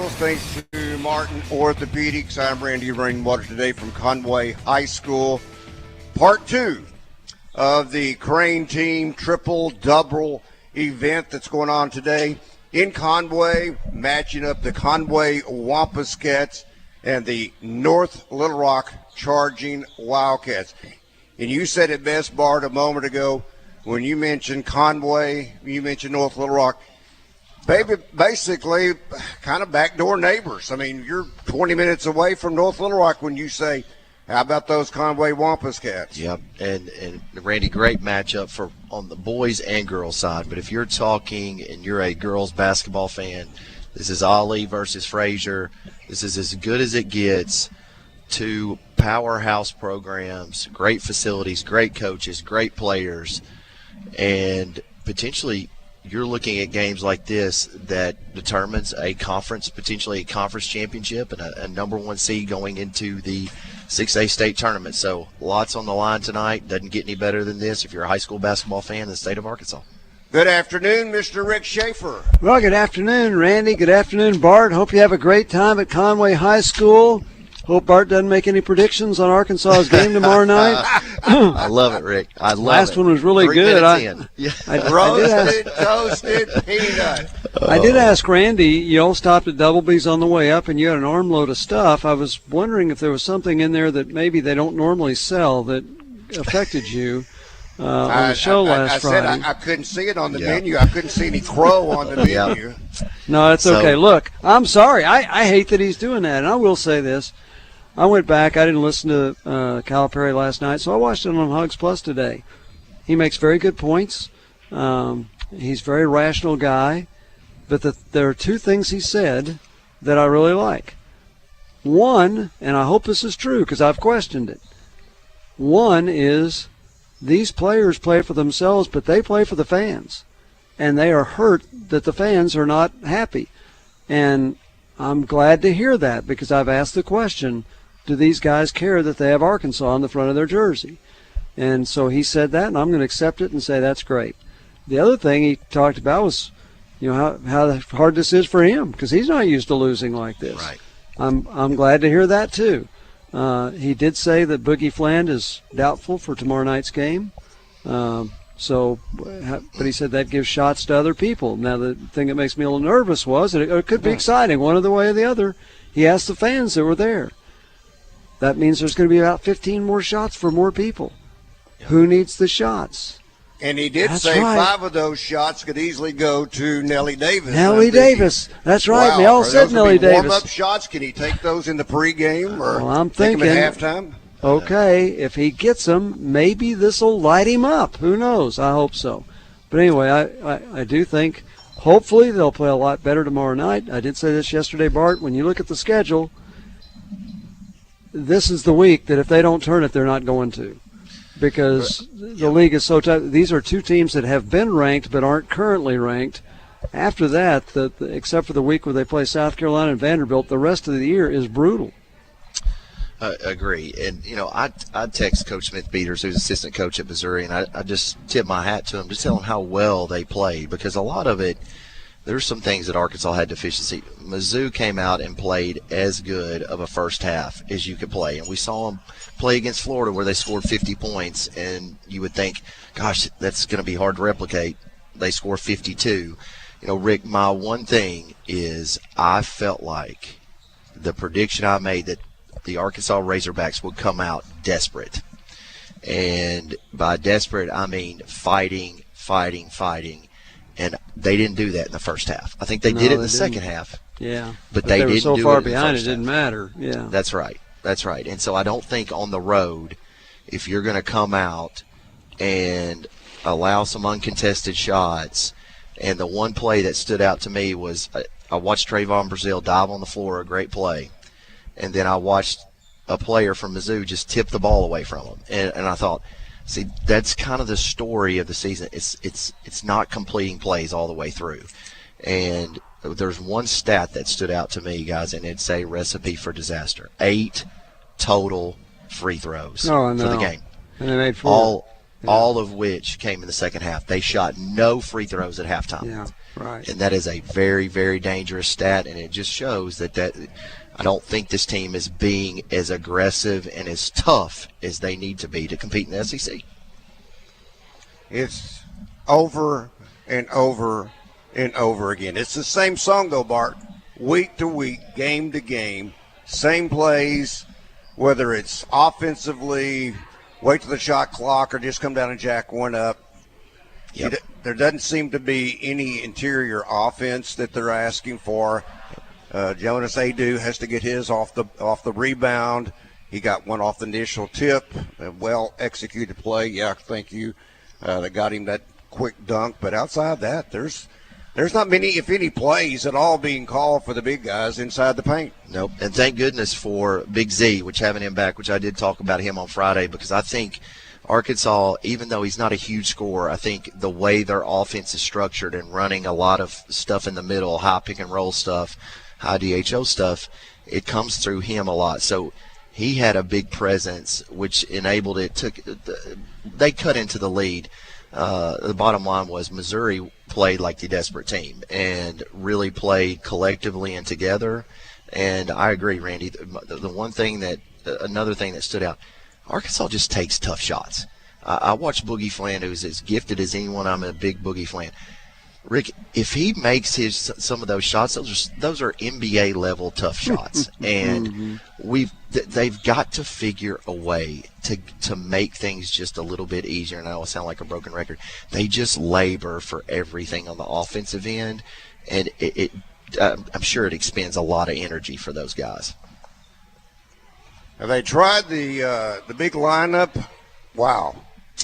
Thanks to Martin Orthopedics. I'm Randy Rainwater today from Conway High School. Part 2 of the Crain team triple double event that's going on today in Conway, matching up the Conway Wampus Cats and the North Little Rock Charging Wildcats. And you said it best, Bart, a moment ago when you mentioned Conway, you mentioned North Little Rock. Basically, kind of backdoor neighbors. I mean, you're 20 minutes away from North Little Rock when you say, how about those Conway Wampus Cats? Yep, and Randy, great matchup for on the boys and girls side. But if you're talking and you're a girls basketball fan, this is Ali versus Frazier. This is as good as it gets. Two powerhouse programs, great facilities, great coaches, great players, and potentially you're looking at games like this that determines potentially a conference championship and a number one seed going into the 6A state tournament. So lots on the line tonight. Doesn't get any better than this if you're a high school basketball fan in the state of Arkansas. Good afternoon, Mr. Rick Schaefer. Well, good afternoon, Randy. Good afternoon, Bart. Hope you have a great time at Conway High School. Hope Bart doesn't make any predictions on Arkansas's game tomorrow night. I love it, Rick. I love it. Last one was really good. Roasted, toasted peanut. I did ask Randy, you all stopped at Double B's on the way up, and you had an armload of stuff. I was wondering if there was something in there that maybe they don't normally sell that affected you on the show last Friday. I said I couldn't see it on the menu. I couldn't see any crow on the menu. No, it's okay. Look, I'm sorry. I hate that he's doing that, and I will say this. I went back. I didn't listen to Calipari last night, so I watched it on Hugs Plus today. He makes very good points. He's a very rational guy. But there are two things he said that I really like. One, and I hope this is true because I've questioned it. One is these players play for themselves, but they play for the fans. And they are hurt that the fans are not happy. And I'm glad to hear that because I've asked the question, do these guys care that they have Arkansas on the front of their jersey? And so he said that, and I'm going to accept it and say that's great. The other thing he talked about was, how hard this is for him because he's not used to losing like this. Right. I'm glad to hear that too. He did say that Boogie Fland is doubtful for tomorrow night's game. But he said that gives shots to other people. Now, the thing that makes me a little nervous was that it could be exciting one other way or the other. He asked the fans that were there. That means there's going to be about 15 more shots for more people. Yeah. Who needs the shots? And he did say 5 of those shots could easily go to Nellie Davis. Nellie Davis. That's right. Wow. They all said Nellie Davis. Warm-up shots. Can he take those in the pregame or I'm take thinking, them at halftime? Okay, if he gets them, maybe this will light him up. Who knows? I hope so. But anyway, I do think hopefully they'll play a lot better tomorrow night. I did say this yesterday, Bart. When you look at the schedule, this is the week that if they don't turn it, they're not going to. Because the league is so tight. These are two teams that have been ranked but aren't currently ranked. After that, except for the week where they play South Carolina and Vanderbilt, the rest of the year is brutal. Agree. And, I text Coach Smith-Peters, who's assistant coach at Missouri, and I just tip my hat to him, just tell him how well they played because a lot of it, there's some things that Arkansas had deficiency. Mizzou came out and played as good of a first half as you could play. And we saw them play against Florida where they scored 50 points, and you would think, gosh, that's going to be hard to replicate. They score 52. Rick, my one thing is I felt like the prediction I made that the Arkansas Razorbacks would come out desperate. And by desperate, I mean fighting. And they didn't do that in the first half. I think they did it in the second half. Yeah. But they were didn't so do far it in the behind first it didn't half. matter. Yeah. That's right. And so I don't think on the road, if you're going to come out and allow some uncontested shots, and the one play that stood out to me was I watched Trayvon Brazile dive on the floor, a great play, and then I watched a player from Mizzou just tip the ball away from him. And I thought, see, that's kind of the story of the season. It's not completing plays all the way through. And there's one stat that stood out to me, guys, and it's a recipe for disaster. 8 total free throws for the game. And they made 4. all of which came in the second half. They shot no free throws at halftime. Yeah, right. And that is a very, very dangerous stat, and it just shows that I don't think this team is being as aggressive and as tough as they need to be to compete in the SEC. It's over and over and over again. It's the same song, though, Bart. Week to week, game to game, same plays, whether it's offensively, wait till the shot clock, or just come down and jack one up. Yep. There doesn't seem to be any interior offense that they're asking for. Jonas Adu has to get his off the rebound. He got one off the initial tip, a well-executed play. Yeah, thank you. That got him that quick dunk. But outside that, there's not many, if any, plays at all being called for the big guys inside the paint. Nope. And thank goodness for Big Z, which having him back, which I did talk about him on Friday, because I think Arkansas, even though he's not a huge scorer, I think the way their offense is structured and running a lot of stuff in the middle, high pick and roll stuff, high DHO stuff, it comes through him a lot. So he had a big presence, which enabled it. They cut into the lead. The bottom line was Missouri played like the desperate team and really played collectively and together. And I agree, Randy. The one thing another thing that stood out, Arkansas just takes tough shots. I watched Boogie Flan, who's as gifted as anyone. I'm a big Boogie Flan. Rick, if he makes some of those shots, those are NBA level tough shots, and they've got to figure a way to make things just a little bit easier. And I know I sound like a broken record. They just labor for everything on the offensive end, and I'm sure it expends a lot of energy for those guys. Have they tried the big lineup? Wow,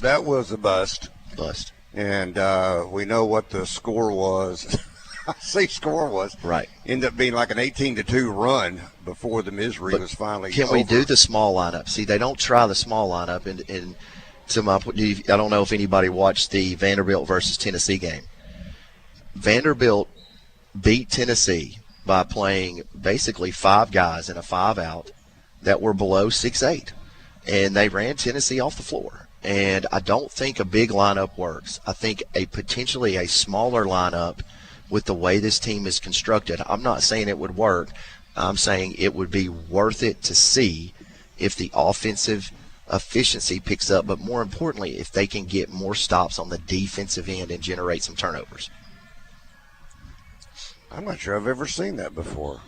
that was a bust. And we know what the score was. I say score was. Right. Ended up being like an 18-2 run before the misery was finally Can over. we do the small lineup? See, they don't try the small lineup. And I don't know if anybody watched the Vanderbilt versus Tennessee game. Vanderbilt beat Tennessee by playing basically five guys in a 5-out that were below 6'8", and they ran Tennessee off the floor. And I don't think a big lineup works. I think potentially a smaller lineup with the way this team is constructed. I'm not saying it would work. I'm saying it would be worth it to see if the offensive efficiency picks up, but more importantly, if they can get more stops on the defensive end and generate some turnovers. I'm not sure I've ever seen that before.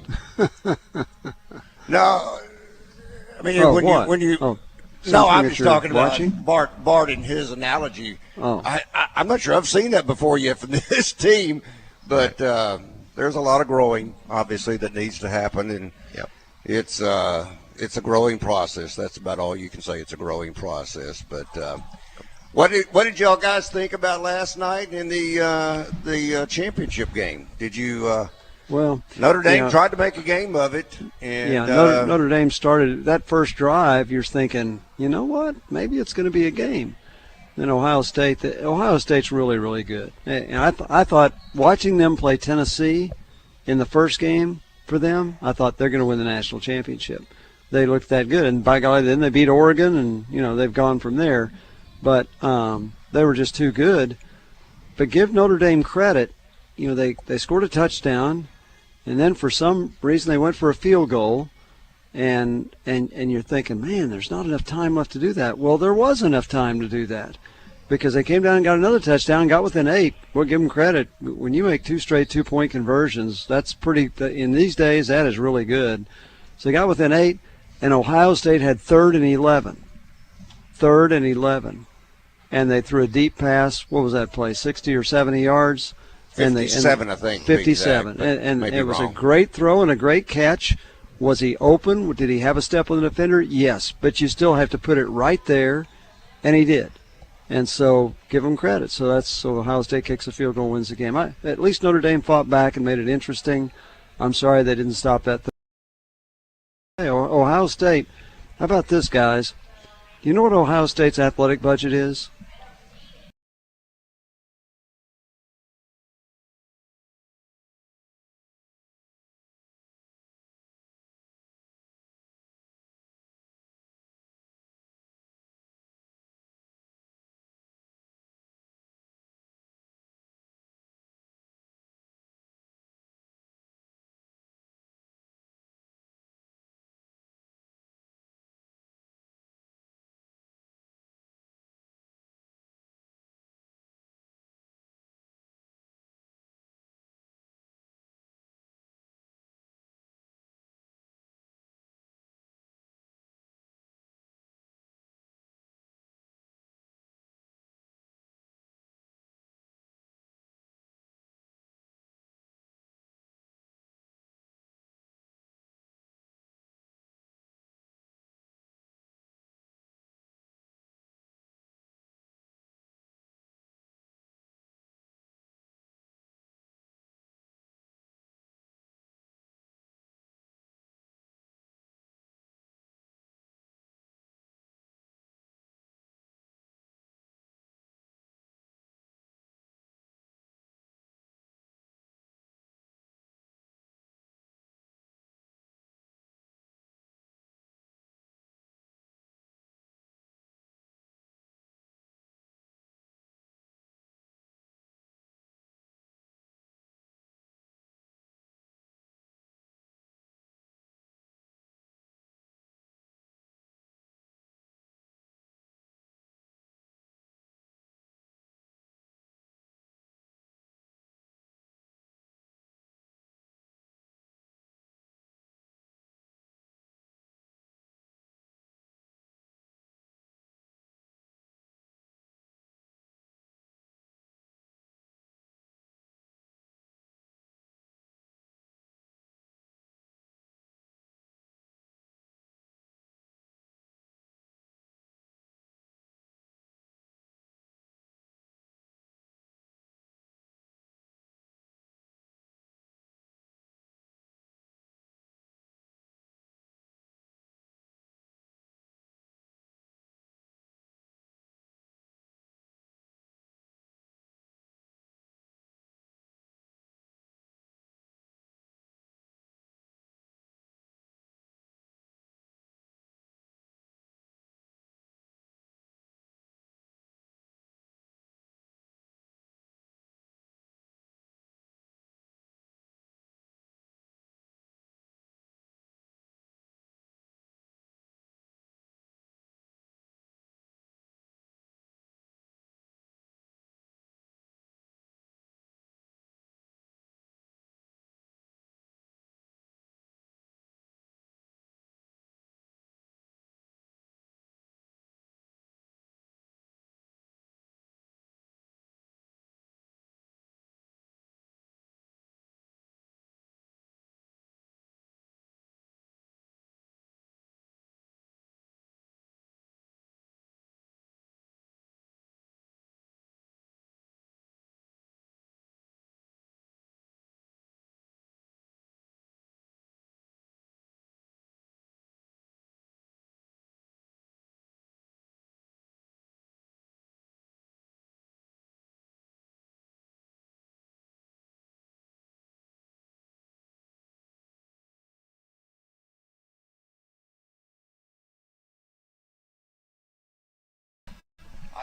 No, I mean when you. No, I'm just talking about Bart and his analogy. Oh. I'm not sure I've seen that before yet from this team, but there's a lot of growing, obviously, that needs to happen, and it's a growing process. That's about all you can say. It's a growing process. But what did y'all guys think about last night in the championship game? Did you? Well, Notre Dame tried to make a game of it. And, Notre Dame started that first drive. You're thinking, you know what? Maybe it's going to be a game. Then Ohio State's really, really good. And I thought watching them play Tennessee in the first game for them, I thought they're going to win the national championship. They looked that good. And by golly, then they beat Oregon, and, they've gone from there. But they were just too good. But give Notre Dame credit. They scored a touchdown. And then for some reason they went for a field goal, and you're thinking, man, there's not enough time left to do that. Well, there was enough time to do that because they came down and got another touchdown, got within 8. We'll give them credit. When you make 2 straight 2-point conversions, that's pretty – in these days, that is really good. So they got within 8, and Ohio State had 3rd and 11. 3rd and 11. And they threw a deep pass. What was that play, 60 or 70 yards? 57, I think. 57. Exact, and it was a great throw and a great catch. Was he open? Did he have a step with the defender? Yes. But you still have to put it right there, and he did. And so give him credit. So Ohio State kicks a field goal, wins the game. At least Notre Dame fought back and made it interesting. I'm sorry they didn't stop that. Hey, Ohio State, how about this, guys? Do you know what Ohio State's athletic budget is?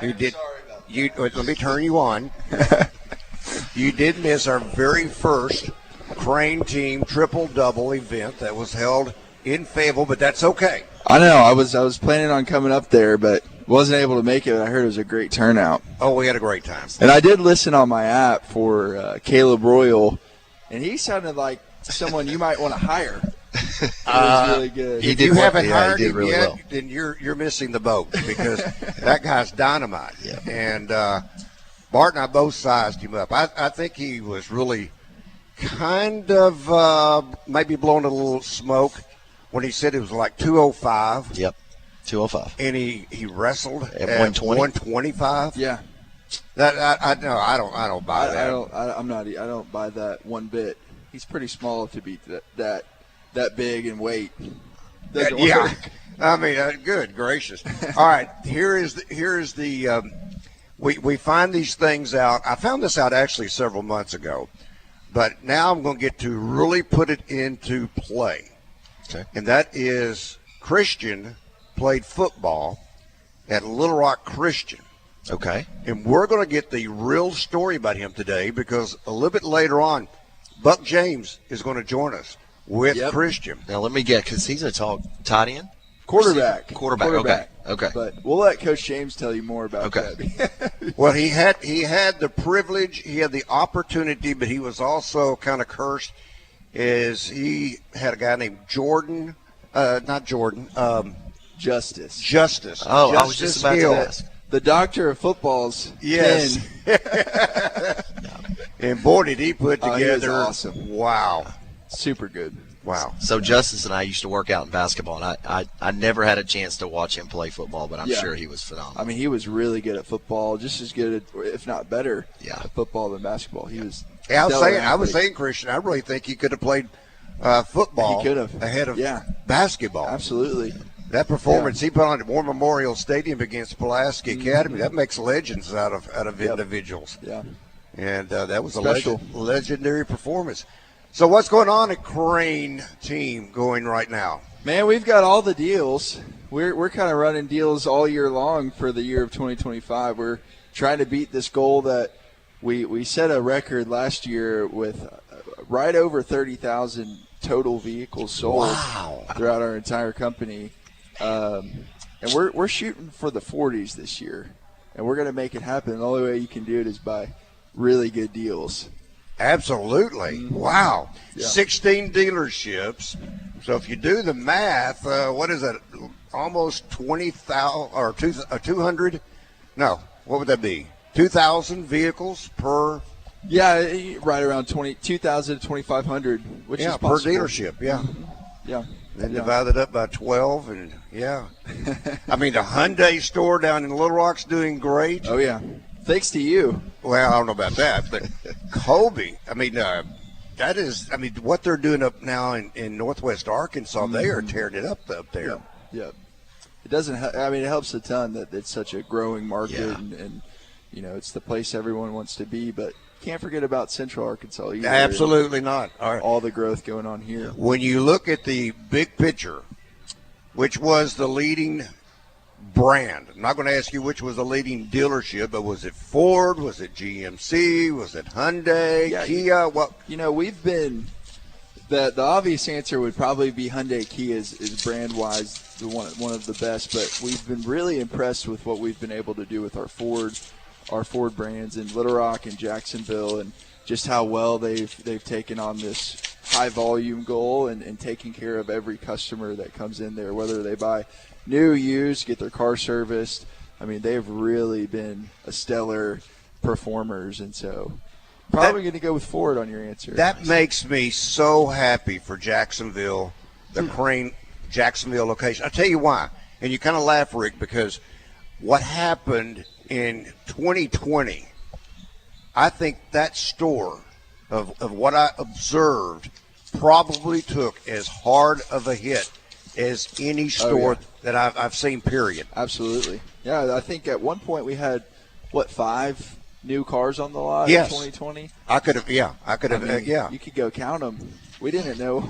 You did. You let me turn you on. You did miss our very first Crain team triple-double event that was held in Fayetteville, but that's okay. I know. I was planning on coming up there, but wasn't able to make it. I heard it was a great turnout. Oh, we had a great time. And I did listen on my app for Caleb Royal, and he sounded like someone you might want to hire. He was really good. If you haven't hired him yet, then you're missing the boat because that guy's dynamite. Yeah. And Bart and I both sized him up. I think he was really kind of maybe blowing a little smoke when he said it was like 205. Yep, 205. And he wrestled at 125. Yeah. I don't buy that. I don't buy that one bit. He's pretty small to be that big in weight. Yeah. I mean, good gracious. All right, here is the we find these things out. I found this out actually several months ago, but now I'm going to get to really put it into play. Okay. And that is Christian played football at Little Rock Christian. Okay. And we're going to get the real story about him today because a little bit later on, Buck James is going to join us with Christian. Now let me get, because he's a tight end? Quarterback. Okay. But we'll let Coach James tell you more about that. Well, he had the privilege, he had the opportunity, but he was also kind of cursed as he had a guy named Jordan, Justice. Justice. Oh, Justice I was just about Hill. to ask. The doctor of football's Yes. And boy, did he put he was together. awesome. Wow. Super good. Wow. So Justice and I used to work out in basketball, and I never had a chance to watch him play football, but I'm sure he was phenomenal. I mean, he was really good at football, just as good, if not better, at football than basketball. He was. Yeah, I was saying, Christian, I really think he could have played football. He could have ahead of basketball. Absolutely. That performance he put on at War Memorial Stadium against Pulaski Academy, that makes legends out of individuals. Yeah. And that was Special. a legendary performance. So what's going on at Crain team going right now? Man, we've got all the deals. We're kind of running deals all year long for the year of 2025. We're trying to beat this goal that we set a record last year with right over 30,000 total vehicles sold throughout our entire company. And we're shooting for the 40s this year, and we're going to make it happen. The only way you can do it is by really good deals. Absolutely. Mm-hmm. Wow. Yeah. 16 dealerships. So if you do the math, what is that? Almost 20,000 or 200? No, what would that be? 2,000 vehicles per? Yeah, right around 2,000 to 2,500, which is per possible. dealership, yeah. Yeah. Then divide it up by 12, and I mean, the Hyundai store down in Little Rock's doing great. Oh, yeah. Thanks to you. Well, I don't know about that, but Kobe, I mean, that is, I mean, what they're doing up now in Northwest Arkansas, they are tearing it up there. Yeah. It doesn't, I mean, it helps a ton that it's such a growing market and you know, it's the place everyone wants to be, but can't forget about Central Arkansas either. Absolutely not. All the growth going on here. When you look at the big picture, which was the leading brand? I'm not going to ask you which was the leading dealership, but was it Ford? Was it GMC? Was it Hyundai? Kia? What? You know, we've been the obvious answer would probably be Hyundai. Kia is brand wise one of the best, but we've been really impressed with what we've been able to do with our Ford brands in Little Rock and Jacksonville, and just how well they've taken on this high volume goal and taking care of every customer that comes in there, whether they buy new, used, get their car serviced. I mean, they've really been a stellar performers, and so probably going to go with Ford on your answer. That makes me so happy for Jacksonville, the Crain Jacksonville location. I'll tell you why. And you kind of laugh, Rick, because what happened in 2020, I think that store of what I observed probably took as hard of a hit as any store that I've seen, period. Absolutely. Yeah, I think at one point we had, 5 new cars on the lot Yes. in 2020? I could have, You could go count them. We didn't know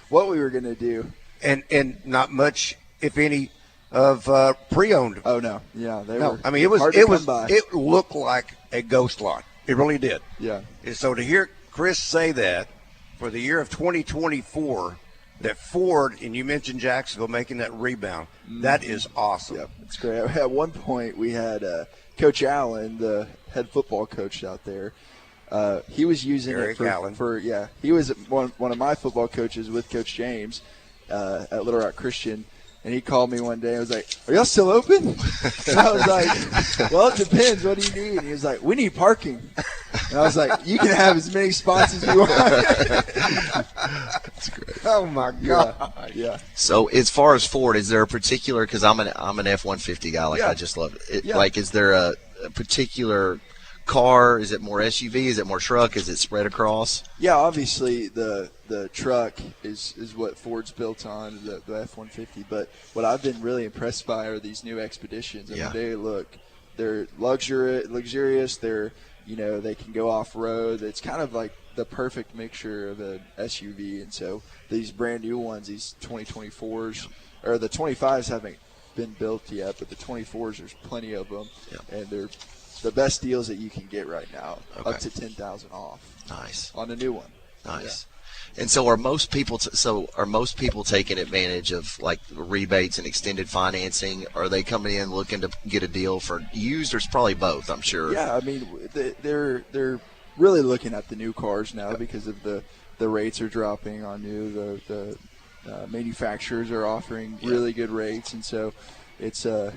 what we were going to do. And not much, if any, of pre-owned. Oh no, yeah, they No, were. I mean it was hard to come by. it looked like a ghost lot. It really did. Yeah. And so to hear Chris say that for the year of 2024, that Ford, and you mentioned Jacksonville making that rebound, that is awesome. Yeah, it's great. At one point, we had Coach Allen, the head football coach out there. He was using Eric it Allen. He was one of my football coaches with Coach James at Little Rock Christian. And he called me one day. I was like, "Are y'all still open?" And I was like, "Well, it depends. What do you need?" And he was like, "We need parking." And I was like, "You can have as many spots as you want." That's great. Oh my God! Yeah. So as far as Ford, is there a particular? Because I'm an F-150 guy. Like Yeah. I just love it. Yeah. Like, is there a particular car? Is it more SUV? Is it more truck? Is it spread across? Yeah, obviously the truck is what Ford's built on, the F-150. But what I've been really impressed by are these new Expeditions. I mean, they're luxurious. They're, they can go off road. It's kind of like the perfect mixture of an SUV. And so these brand new ones, these 2024s, or the 25s haven't been built yet, but the 24s, there's plenty of them, and they're the best deals that you can get right now, up to $10,000 off. Nice. On a new one. Nice. Yeah. And so are most people taking advantage of like rebates and extended financing? Are they coming in looking to get a deal for used, or it's probably both, I'm sure? Yeah, I mean, they're really looking at the new cars now because of the rates are dropping on new. The manufacturers are offering really good rates, and so it's a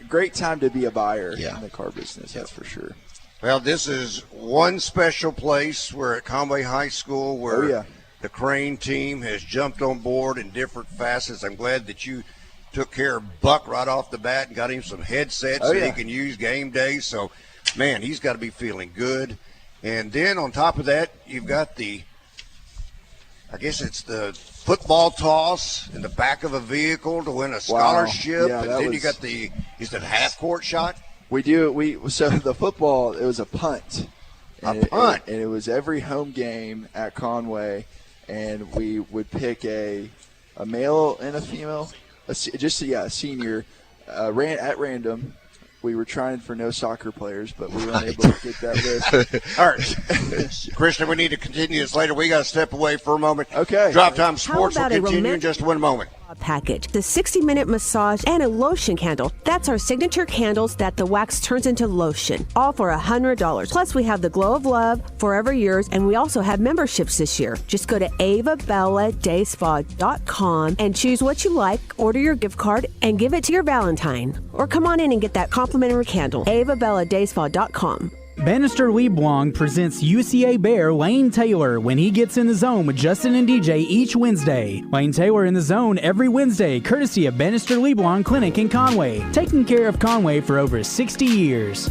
great time to be a buyer in the car business. That's for sure. Well, this is one special place where at Conway High School where the Crain team has jumped on board in different facets. I'm glad that you took care of Buck right off the bat and got him some headsets that he can use game day. So, man, he's got to be feeling good. And then on top of that, you've got I guess it's the football toss in the back of a vehicle to win a scholarship. Yeah, and then you got is that half-court shot? So the football, it was a punt. A punt? And it was every home game at Conway, and we would pick a male and a female, a senior, at random. We were trying for no soccer players, but we weren't able to get that list. All right. Christian, we need to continue this later. We got to step away for a moment. Okay. Drop Time Sports will continue in just 1 moment. Package, the 60-minute massage, and a lotion candle. That's our signature candles that the wax turns into lotion, all for $100. Plus, we have the Glow of Love, Forever Yours, and we also have memberships this year. Just go to avabelladayspa.com and choose what you like, order your gift card, and give it to your Valentine. Or come on in and get that complimentary candle. avabelladayspa.com. Bannister Leibwong presents UCA Bear Lane Taylor when he gets in the zone with Justin and DJ each Wednesday. Lane Taylor in the zone every Wednesday, courtesy of Bannister Leibwong Clinic in Conway, taking care of Conway for over 60 years.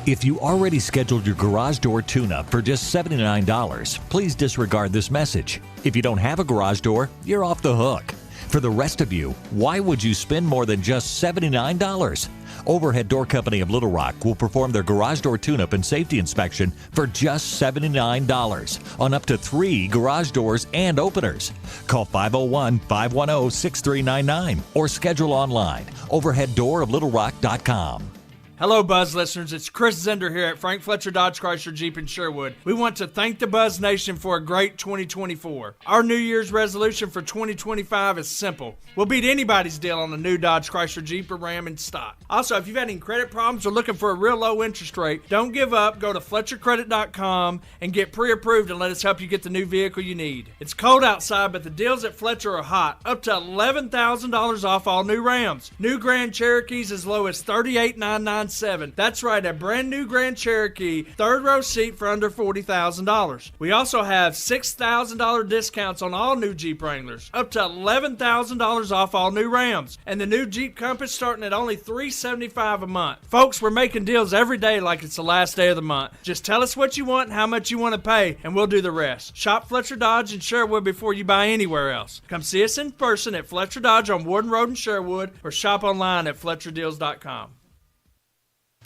If you already scheduled your garage door tune-up for just $79, please disregard this message. If you don't have a garage door, you're off the hook. For the rest of you, why would you spend more than just $79? Overhead Door Company of Little Rock will perform their garage door tune-up and safety inspection for just $79 on up to 3 garage doors and openers. Call 501-510-6399 or schedule online, overheaddooroflittlerock.com. Hello, Buzz listeners. It's Chris Zender here at Frank Fletcher Dodge Chrysler Jeep in Sherwood. We want to thank the Buzz Nation for a great 2024. Our New Year's resolution for 2025 is simple. We'll beat anybody's deal on a new Dodge Chrysler Jeep or Ram in stock. Also, if you've had any credit problems or looking for a real low interest rate, don't give up. Go to FletcherCredit.com and get pre-approved and let us help you get the new vehicle you need. It's cold outside, but the deals at Fletcher are hot. Up to $11,000 off all new Rams. New Grand Cherokees as low as $38,997. That's right, a brand new Grand Cherokee, third row seat for under $40,000. We also have $6,000 discounts on all new Jeep Wranglers, up to $11,000 off all new Rams, and the new Jeep Compass starting at only $375 a month. Folks, we're making deals every day like it's the last day of the month. Just tell us what you want and how much you want to pay, and we'll do the rest. Shop Fletcher Dodge in Sherwood before you buy anywhere else. Come see us in person at Fletcher Dodge on Warden Road in Sherwood, or shop online at FletcherDeals.com.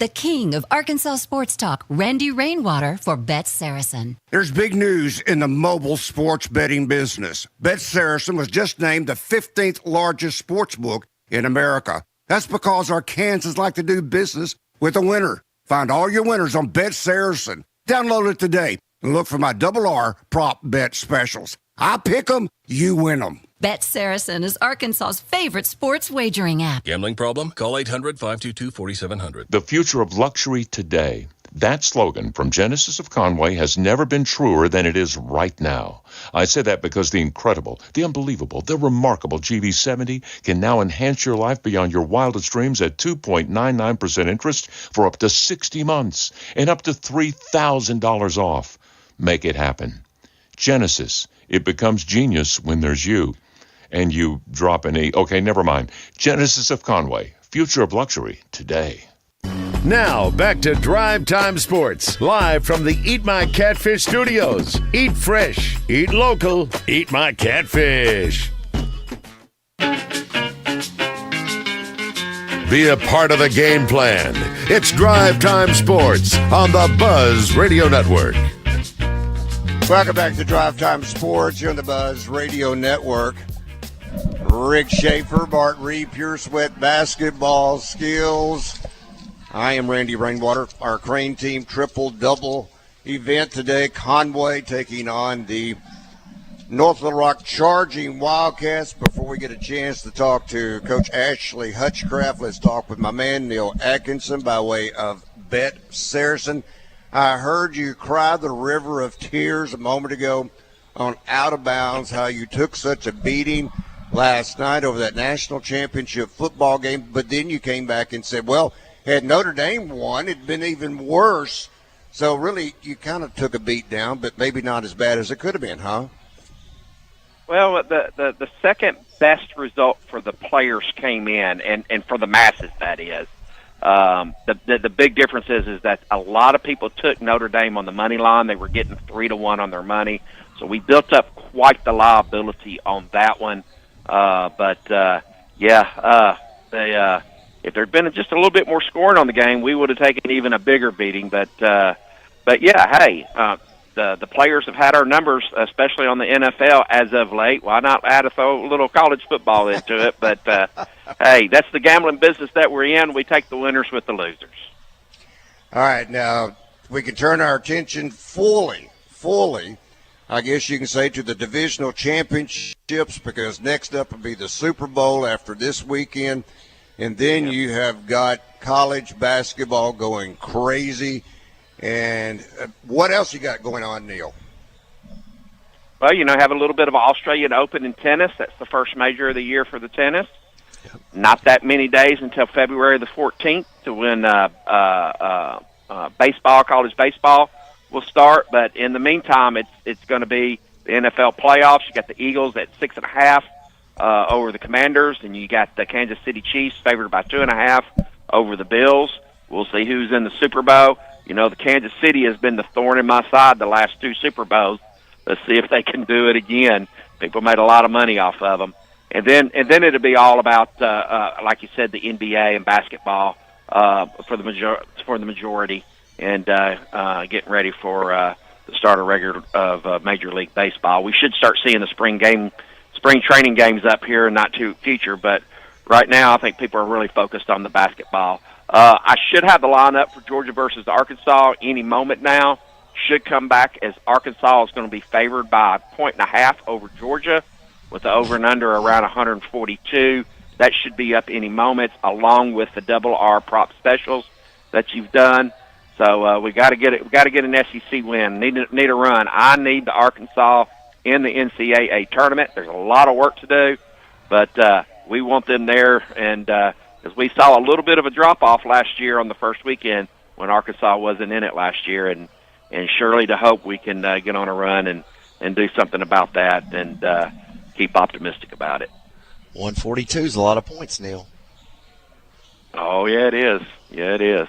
the king of Arkansas sports talk, Randy Rainwater, for Bet Saracen. There's big news in the mobile sports betting business. Bet Saracen was just named the 15th largest sports book in America. That's because Arkansans like to do business with a winner. Find all your winners on Bet Saracen. Download it today and look for my RR prop bet specials. I pick them, you win them. Bet Saracen is Arkansas's favorite sports wagering app. Gambling problem? Call 800-522-4700. The future of luxury today. That slogan from Genesis of Conway has never been truer than it is right now. I say that because the incredible, the unbelievable, the remarkable GV70 can now enhance your life beyond your wildest dreams at 2.99% interest for up to 60 months and up to $3,000 off. Make it happen. Genesis. It becomes genius when there's you. And you drop an E. Okay, never mind. Genesis of Conway. Future of luxury today. Now, back to Drive Time Sports, live from the Eat My Catfish studios. Eat fresh, eat local, eat my catfish. Be a part of the game plan. It's Drive Time Sports on the Buzz Radio Network. Welcome back to Drive Time Sports here on the Buzz Radio Network. Rick Schaefer, Bart Reed, Pure Sweat Basketball Skills. I am Randy Rainwater. Our Crain team triple-double event today. Conway taking on the North Little Rock Charging Wildcats. Before we get a chance to talk to Coach Ashley Hutchcraft, let's talk with my man Neil Atkinson by way of Bet Saracen. I heard you cry the river of tears a moment ago on Out of Bounds, how you took such a beating last night over that national championship football game, but then you came back and said, well, had Notre Dame won, it'd been even worse. So really, you kind of took a beat down, but maybe not as bad as it could have been, huh? Well, the second best result for the players came in, and for the masses, that is. The big difference is that a lot of people took Notre Dame on the money line. They were getting 3-1 on their money. So we built up quite the liability on that one. If there'd been just a little bit more scoring on the game, we would have taken even a bigger beating. The players have had our numbers, especially on the NFL as of late. Why not add a little college football into it? But hey, that's the gambling business that we're in. We take the winners with the losers. All right, now we can turn our attention fully, I guess you can say, to the divisional championships, because next up will be the Super Bowl after this weekend. And then you have got college basketball going crazy. And what else you got going on, Neil? Well, have a little bit of Australian Open in tennis. That's the first major of the year for the tennis. Yep. Not that many days until February the 14th to when college baseball will start. But in the meantime, it's going to be the NFL playoffs. You got the Eagles at 6.5 over the Commanders, and you got the Kansas City Chiefs favored by 2.5 over the Bills. We'll see who's in the Super Bowl. The Kansas City has been the thorn in my side the last 2 Super Bowls. Let's see if they can do it again. People made a lot of money off of them. And then it'll be all about, like you said, the NBA and basketball for the majority, and getting ready for the start of Major League Baseball. We should start seeing the spring training games up here in not too future, but right now I think people are really focused on the basketball. I should have the lineup for Georgia versus Arkansas any moment now. Should come back, as Arkansas is going to be favored by 1.5 over Georgia, with the over and under around 142. That should be up any moment, along with the RR prop specials that you've done. So we got to get it. We got to get an SEC win. Need a run. I need the Arkansas in the NCAA tournament. There's a lot of work to do, but we want them there. And as we saw a little bit of a drop-off last year on the first weekend when Arkansas wasn't in it last year, and surely to hope we can get on a run and do something about that, and keep optimistic about it. 142 is a lot of points, Neil. Oh, yeah, it is. Yeah, it is.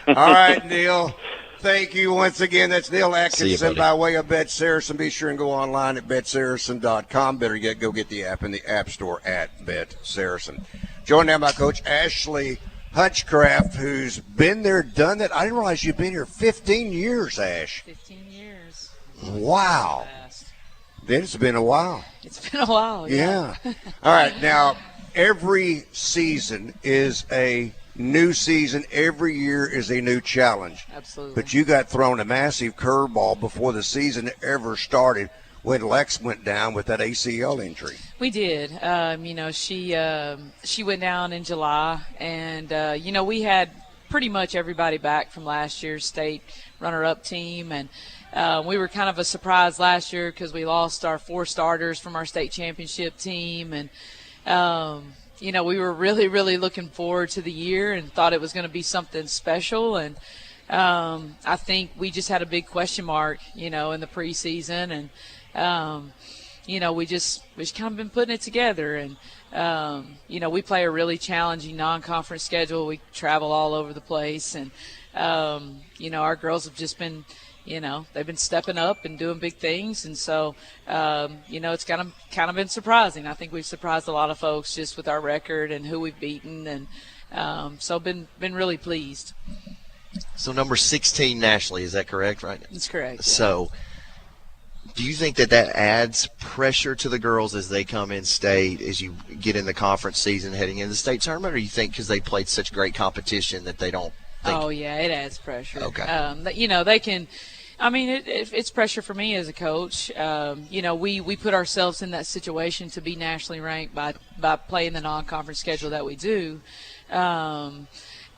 All right, Neil. Thank you once again. That's Neil Atkinson by way of Bet Saracen. Be sure and go online at betsaracen.com. Better go get the app in the App Store at Bet Saracen. Joined now by Coach Ashley Hutchcraft, who's been there, done that. I didn't realize you've been here 15 years, Ash. 15 years. Wow. Then it's been a while. It's been a while. Yeah. All right. Now, every season is a new season. Every year is a new challenge. Absolutely. But you got thrown a massive curveball before the season ever started when Lex went down with that ACL injury. We did. She went down in July, and we had pretty much everybody back from last year's state runner-up team, and we were kind of a surprise last year because we lost our 4 starters from our state championship team, and we were really, really looking forward to the year and thought it was going to be something special. And I think we just had a big question mark, in the preseason, and we just kind of been putting it together. And we play a really challenging non-conference schedule. We travel all over the place, and our girls have just been. They've been stepping up and doing big things, and so it's kind of been surprising. I think we've surprised a lot of folks just with our record and who we've beaten, and so been really pleased. So number 16 nationally, is that correct? Right? That's correct. So, do you think that adds pressure to the girls as they come in state, as you get in the conference season heading into the state tournament, or you think because they played such great competition that they don't? Oh yeah, it adds pressure. Okay. They can. I mean, it's pressure for me as a coach. We put ourselves in that situation to be nationally ranked by playing the non-conference schedule that we do. And,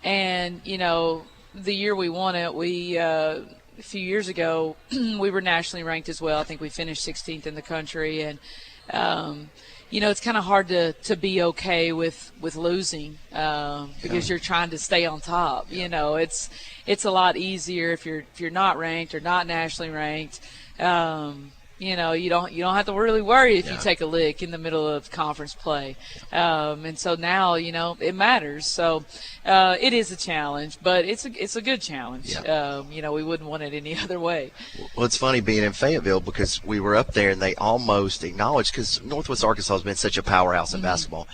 the year we won it, a few years ago, we were nationally ranked as well. I think we finished 16th in the country. And, it's kind of hard to be okay with losing because you're trying to stay on top. Yeah. It's a lot easier if you're not ranked or not nationally ranked. You don't have to really worry if you take a lick in the middle of conference play. And so now, it matters. So it is a challenge, but it's a good challenge. Yeah. We wouldn't want it any other way. Well, it's funny being in Fayetteville because we were up there and they almost acknowledged, because Northwest Arkansas has been such a powerhouse in basketball,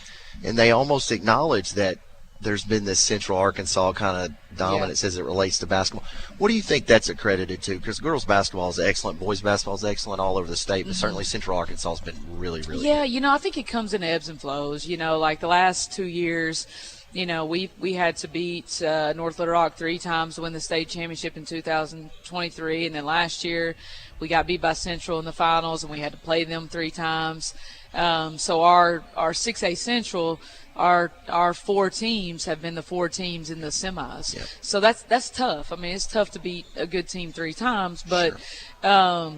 and they almost acknowledged that there's been this Central Arkansas kind of dominance as it relates to basketball. What do you think that's accredited to? Because girls basketball is excellent, boys basketball is excellent all over the state, but certainly Central Arkansas has been really, really good. I think it comes in ebbs and flows. Like the last 2 years, we had to beat North Little Rock 3 times to win the state championship in 2023, and then last year we got beat by Central in the finals, and we had to play them 3 times. So our 6A Central, our 4 teams have been the 4 teams in the semis. Yep. So that's tough. I mean, it's tough to beat a good team 3 times, but sure.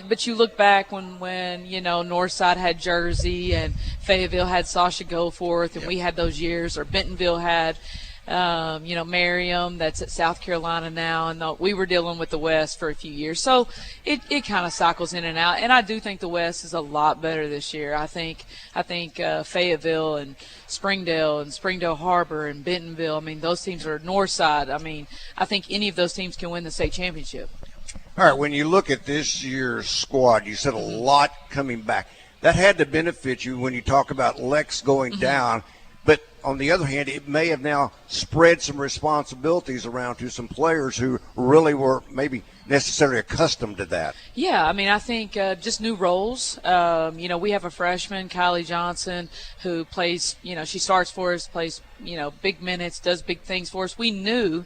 But you look back when Northside had Jersey and Fayetteville had Sasha Goforth, and we had those years, or Bentonville had Merriam, that's at South Carolina now, and we were dealing with the West for a few years. So it kind of cycles in and out, and I do think the West is a lot better this year. I think Fayetteville and Springdale Harbor and Bentonville, I mean, those teams are Northside. I mean, I think any of those teams can win the state championship. All right, when you look at this year's squad, you said a lot coming back. That had to benefit you when you talk about Lex going down. But on the other hand, it may have now spread some responsibilities around to some players who really were maybe necessarily accustomed to that. Yeah, I mean, I think just new roles. We have a freshman, Kylie Johnson, who plays, she starts for us, plays, big minutes, does big things for us. We knew,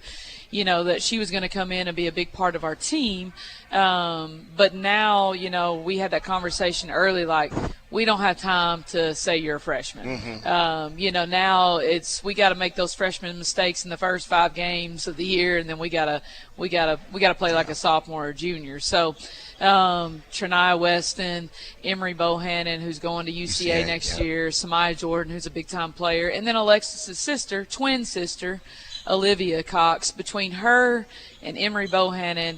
that she was going to come in and be a big part of our team. But now, we had that conversation early, like, we don't have time to say you're a freshman. Now we got to make those freshman mistakes in the first 5 games of the year, and then we gotta play like a sophomore or junior. So, Trania Weston, Emory Bohannon, who's going to UCA next year, Samaya Jordan, who's a big time player, and then Alexis's sister, twin sister, Olivia Cox. Between her and Emory Bohannon,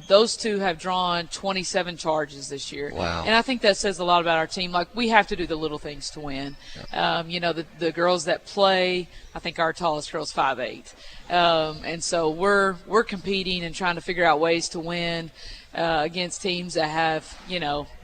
those 2 have drawn 27 charges this year. Wow. And I think that says a lot about our team. Like, we have to do the little things to win. Yep. The girls that play, I think our tallest girl's 5'8". And so we're competing and trying to figure out ways to win against teams that have,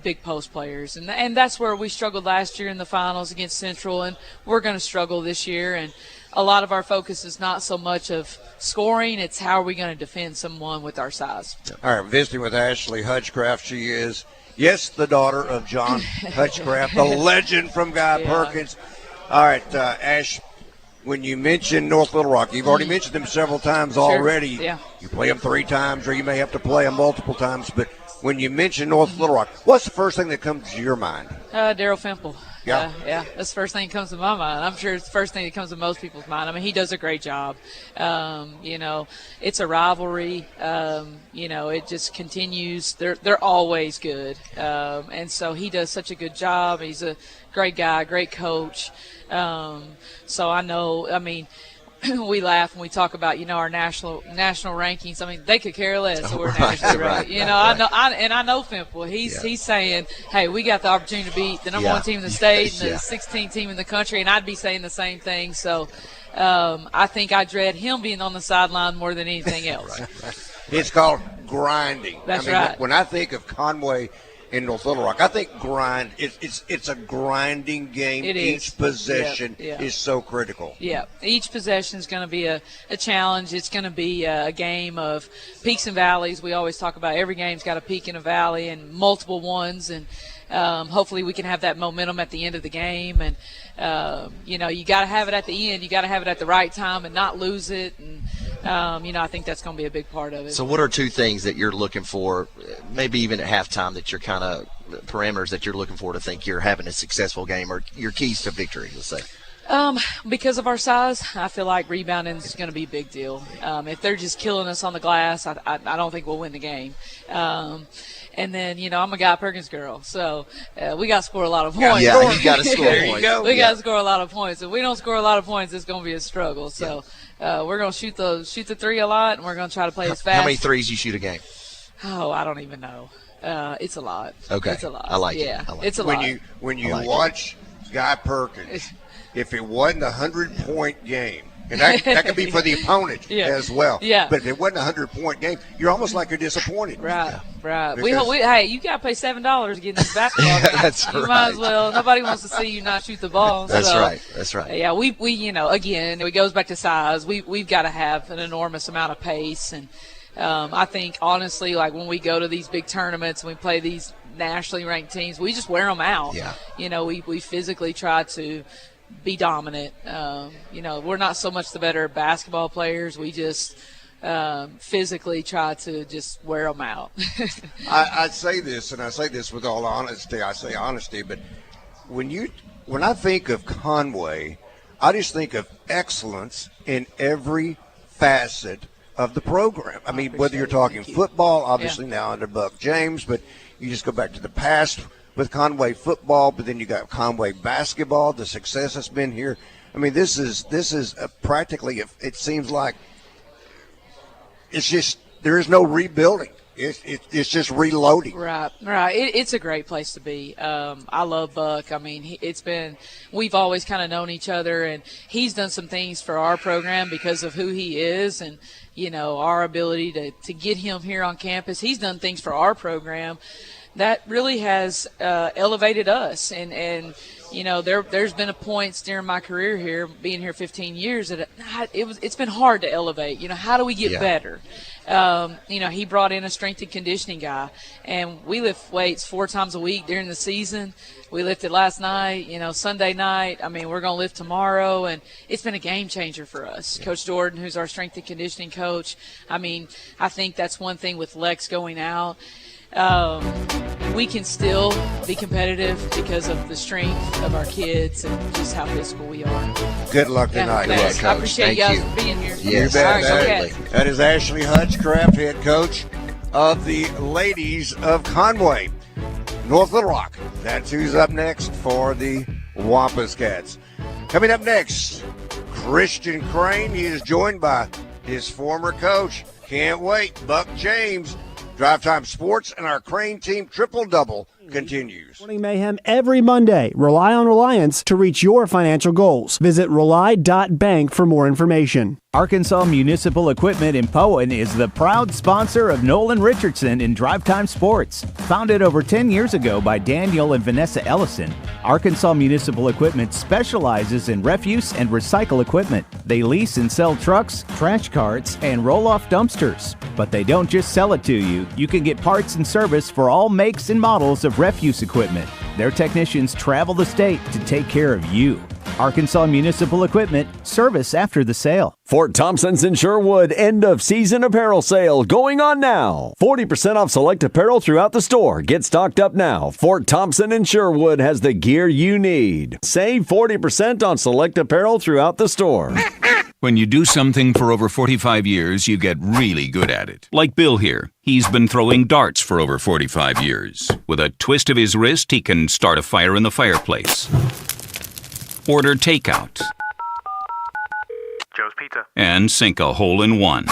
big post players. And that's where we struggled last year in the finals against Central, and we're going to struggle this year. And a lot of our focus is not so much of scoring, it's how are we going to defend someone with our size. All right, visiting with Ashley Hutchcraft. She is, yes, the daughter of John Hutchcraft, the legend from Guy Perkins. All right, Ash, when you mention North Little Rock, you've already mentioned them several times already. Yeah. You play them 3 times, or you may have to play them multiple times, but when you mention North Little Rock, what's the first thing that comes to your mind? Daryl Fimple. Yeah. Yeah, that's the first thing that comes to my mind. I'm sure it's the first thing that comes to most people's mind. I mean, he does a great job. It's a rivalry. It just continues. They're always good. And so he does such a good job. He's a great guy, great coach. So I know, I mean, we laugh when we talk about, our national rankings. I mean, they could care less. So we're nationally ranked. I know Fimple. He's saying, hey, we got the opportunity to beat the number 1 team in the state and the 16th team in the country, and I'd be saying the same thing. So I think I dread him being on the sideline more than anything else. It's called grinding. That's right. When I think of Conway in North Little Rock, I think grind. It's a grinding game. Each possession is so critical. Yeah, each possession is going to be a challenge. It's going to be a game of peaks and valleys. We always talk about every game's got a peak and a valley and multiple ones, and hopefully we can have that momentum at the end of the game. And you got to have it at the end. You got to have it at the right time and not lose it. And I think that's going to be a big part of it. So what are 2 things that you're looking for, maybe even at halftime, that you're kind of parameters that you're looking for to think you're having a successful game, or your keys to victory, let's say? Because of our size, I feel like rebounding is going to be a big deal. If they're just killing us on the glass, I don't think we'll win the game. And then, I'm a Guy Perkins girl, so we got to score a lot of points. Yeah, you got to score points. We got to score a lot of points. If we don't score a lot of points, it's going to be a struggle. So we're going to shoot the 3 a lot, and we're going to try to play as fast. How many threes you shoot a game? Oh, I don't even know. It's a lot. Okay. It's a lot. I like it. It's a lot. When you watch Guy Perkins, if it wasn't a 100-point game, and that could be for the opponent as well. Yeah. But if it wasn't a 100-point game, you're almost like you're disappointed. Right. Hey, you got to pay $7 to get in this basketball game. That's you right. might as well. Nobody wants to see you not shoot the ball. That's right. That's right. Yeah, we again, it goes back to size. We've got to have an enormous amount of pace. And I think, honestly, like when we go to these big tournaments and we play these nationally ranked teams, we just wear them out. Yeah. We physically try to be dominant. We're not so much the better basketball players. We just physically try to just wear them out. I say this, and I say this with all honesty. I say honesty, but when I think of Conway, I just think of excellence in every facet of the program. I mean, whether you're talking football, obviously now under Buck James, but you just go back to the past with Conway football, but then you got Conway basketball, the success that's been here. I mean, this is practically, it seems like it's just, there is no rebuilding. It's just reloading. Right. It's a great place to be. I love Buck. I mean, we've always kind of known each other, and he's done some things for our program because of who he is and, our ability to get him here on campus. He's done things for our program that really has elevated us. And there's been points during my career here, being here 15 years, that it's been hard to elevate. How do we get better? He brought in a strength and conditioning guy, and we lift weights 4 times a week during the season. We lifted last night, Sunday night. I mean, we're going to lift tomorrow, and it's been a game changer for us. Yeah. Coach Jordan, who's our strength and conditioning coach, I mean, I think that's one thing with Lex going out. We can still be competitive because of the strength of our kids and just how physical we are. Good luck tonight. Good luck, Coach. I appreciate you guys being here. Yes, that is Ashley Hutchcraft, head coach of the ladies of Conway, North Little Rock. That's who's up next for the Wampus Cats. Coming up next, Christian Crain. He is joined by his former coach. Can't wait, Buck James. Drive Time Sports and our Crain team triple-double continues. Morning Mayhem every Monday. Rely on Reliance to reach your financial goals. Visit rely.bank for more information. Arkansas Municipal Equipment in Poen is the proud sponsor of Nolan Richardson in Drive Time Sports. Founded over 10 years ago by Daniel and Vanessa Ellison, Arkansas Municipal Equipment specializes in refuse and recycle equipment. They lease and sell trucks, trash carts, and roll-off dumpsters. But they don't just sell it to you. You can get parts and service for all makes and models of refuse equipment. Their technicians travel the state to take care of you. Arkansas Municipal Equipment, service after the sale. Fort Thompson's in Sherwood end-of-season apparel sale going on now. 40% off select apparel throughout the store. Get stocked up now. Fort Thompson in Sherwood has the gear you need. Save 40% on select apparel throughout the store. When you do something for over 45 years, you get really good at it. Like Bill here. He's been throwing darts for over 45 years. With a twist of his wrist, he can start a fire in the fireplace. Order takeout. Joe's Pizza. And sink a hole in one.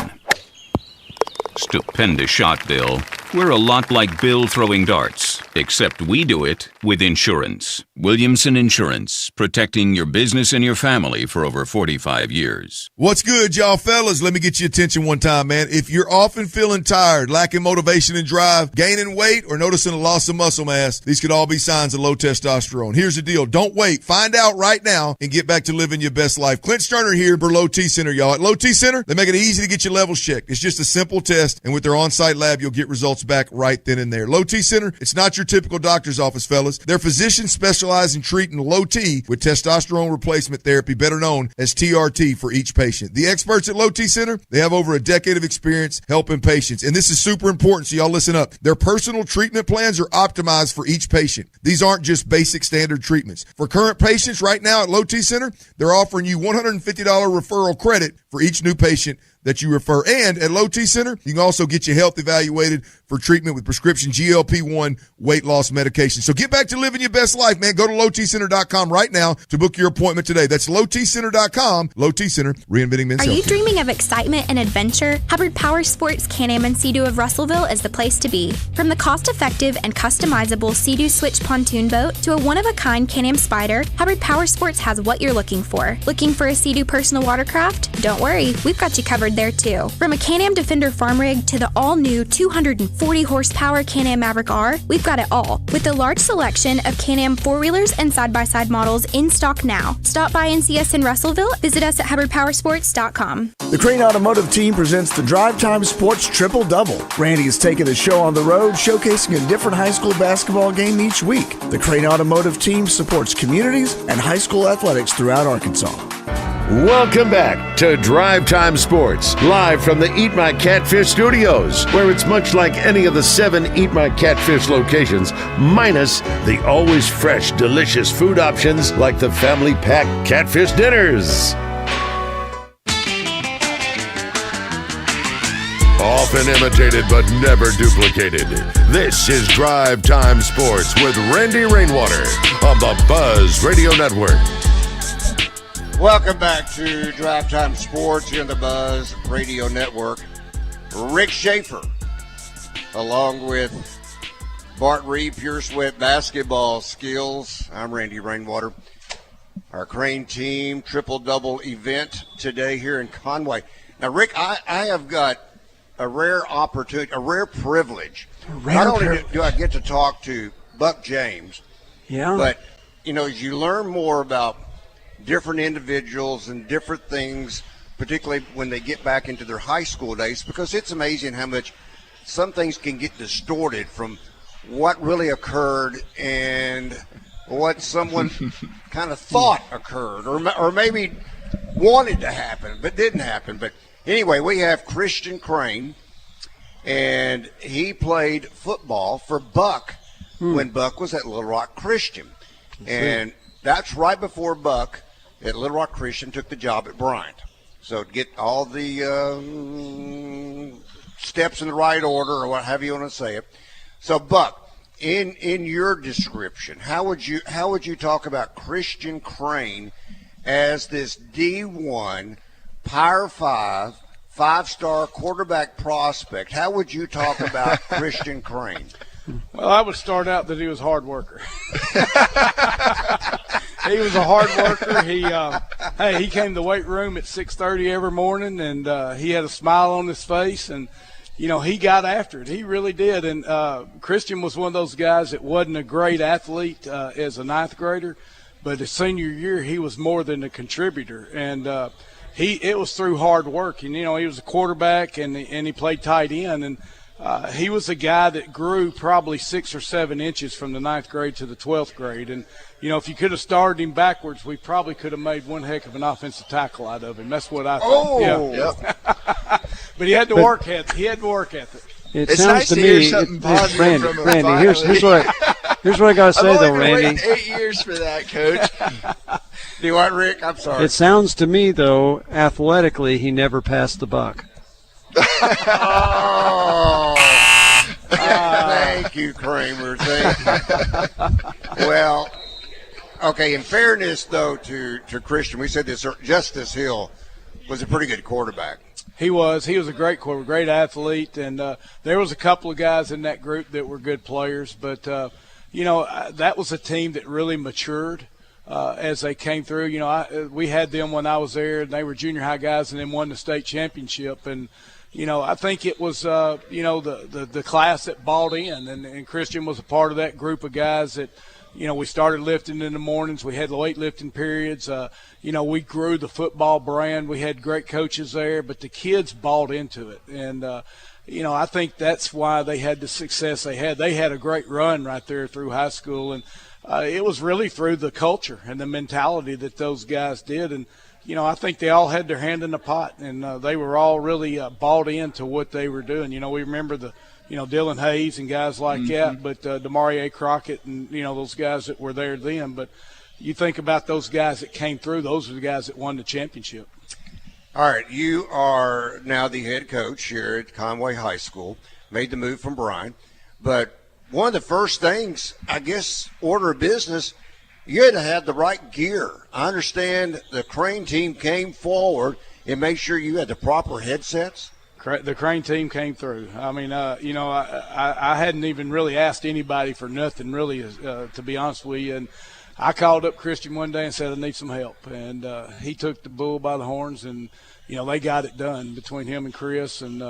Stupendous shot, Bill. We're a lot like Bill throwing darts, except we do it with insurance. Williamson Insurance, protecting your business and your family for over 45 years. What's good, y'all fellas? Let me get your attention one time, man. If you're often feeling tired, lacking motivation and drive, gaining weight, or noticing a loss of muscle mass, these could all be signs of low testosterone. Here's the deal. Don't wait. Find out right now and get back to living your best life. Clint Sterner here for Low T Center, y'all. At Low T Center, they make it easy to get your levels checked. It's just a simple test, and with their on-site lab, you'll get results back right then and there. Low T Center, it's not your typical doctor's office, fellas. Their physicians specialize in treating low T with testosterone replacement therapy, better known as TRT, for each patient. The experts at Low T Center, they have over a decade of experience helping patients, and this is super important, so y'all listen up. Their personal treatment plans are optimized for each patient. These aren't just basic standard treatments. For current patients right now at Low T Center, they're offering you $150 referral credit for each new patient that you refer. And at Low T Center, you can also get your health evaluated for treatment with prescription GLP-1 weight loss medication. So get back to living your best life, man. Go to lowtcenter.com right now to book your appointment today. That's lowtcenter.com. Low T Center, reinventing men's health. Are you dreaming of excitement and adventure? Hubbard Power Sports Can-Am and Sea-Doo of Russellville is the place to be. From the cost-effective and customizable Sea-Doo Switch pontoon boat to a one-of-a-kind Can-Am Spider, Hubbard Power Sports has what you're looking for. Looking for a Sea-Doo personal watercraft? Don't worry, we've got you covered there too. From a Can-Am Defender farm rig to the all-new 240 horsepower Can-Am Maverick R, we've got it all. With a large selection of Can-Am four-wheelers and side-by-side models in stock now. Stop by and see us in Russellville. Visit us at hubbardpowersports.com. The Crain Automotive Team presents the Drive Time Sports Triple Double. Randy has taken the show on the road, showcasing a different high school basketball game each week. The Crain Automotive Team supports communities and high school athletics throughout Arkansas. Welcome back to Drive Time Sports, live from the Eat My Catfish studios, where it's much like any of the 7 Eat My Catfish locations, minus the always fresh, delicious food options like the family pack catfish dinners. Often imitated but never duplicated. This is Drive Time Sports with Randy Rainwater on the Buzz Radio Network. Welcome back to Drive Time Sports here on the Buzz Radio Network. Rick Schaefer, along with Bart Reed, Pure Sweat Basketball Skills. I'm Randy Rainwater. Our Crain team triple-double event today here in Conway. Now, Rick, I have got a rare opportunity, a rare privilege. Not only do I get to talk to Buck James, but, you know, as you learn more about different individuals and different things, particularly when they get back into their high school days, because it's amazing how much some things can get distorted from what really occurred and what someone kind of thought occurred or maybe wanted to happen but didn't happen. But anyway, we have Christian Crain, and he played football for Buck when Buck was at Little Rock Christian. And that's right before Buck at Little Rock Christian took the job at Bryant. So to get all the steps in the right order, or what have you want to say it. So Buck, in your description, how would you talk about Christian Crain as this D1 Power 5 5-star quarterback prospect? How would you talk about Christian Crain? Well, I would start out that he was a hard worker. He was a hard worker. He came to the weight room at 6:30 every morning, and he had a smile on his face, and he got after it. He really did. And Christian was one of those guys that wasn't a great athlete as a ninth grader, but his senior year he was more than a contributor, and it was through hard work. And he was a quarterback, and he played tight end, and he was a guy that grew probably 6 or 7 inches from the ninth grade to the 12th grade. And if you could have started him backwards, we probably could have made one heck of an offensive tackle out of him. That's what I think. Oh, yeah. But he had to work at it. He had to work at it. It sounds nice to me, Randy. Here's what I gotta say though, Randy. I've been waiting 8 years for that, Coach. Do you want, Rick? I'm sorry. It sounds to me though, athletically, he never passed the buck. Thank you, Kramer. Well, okay, in fairness, though, to Christian, we said this, Justice Hill was a pretty good quarterback. He was a great quarterback, great athlete, and there was a couple of guys in that group that were good players, but, that was a team that really matured as they came through. We had them when I was there, and they were junior high guys and then won the state championship, and I think it was, the class that bought in, and Christian was a part of that group of guys that, we started lifting in the mornings. We had weightlifting periods. We grew the football brand. We had great coaches there, but the kids bought into it. And, I think that's why they had the success they had. They had a great run right there through high school, and it was really through the culture and the mentality that those guys did. And, I think they all had their hand in the pot, and they were all really bought into what they were doing. We remember the Dylan Hayes and guys like that, but Demarie Crockett and, those guys that were there then. But you think about those guys that came through, those are the guys that won the championship. All right, you are now the head coach here at Conway High School, made the move from Bryan. But one of the first things, I guess, order of business, you had to have the right gear. I understand the Crain team came forward and made sure you had the proper headsets. The Crain team came through. I mean, I hadn't even really asked anybody for nothing, really, to be honest with you. And I called up Christian one day and said, I need some help. And he took the bull by the horns, and, they got it done between him and Chris. And,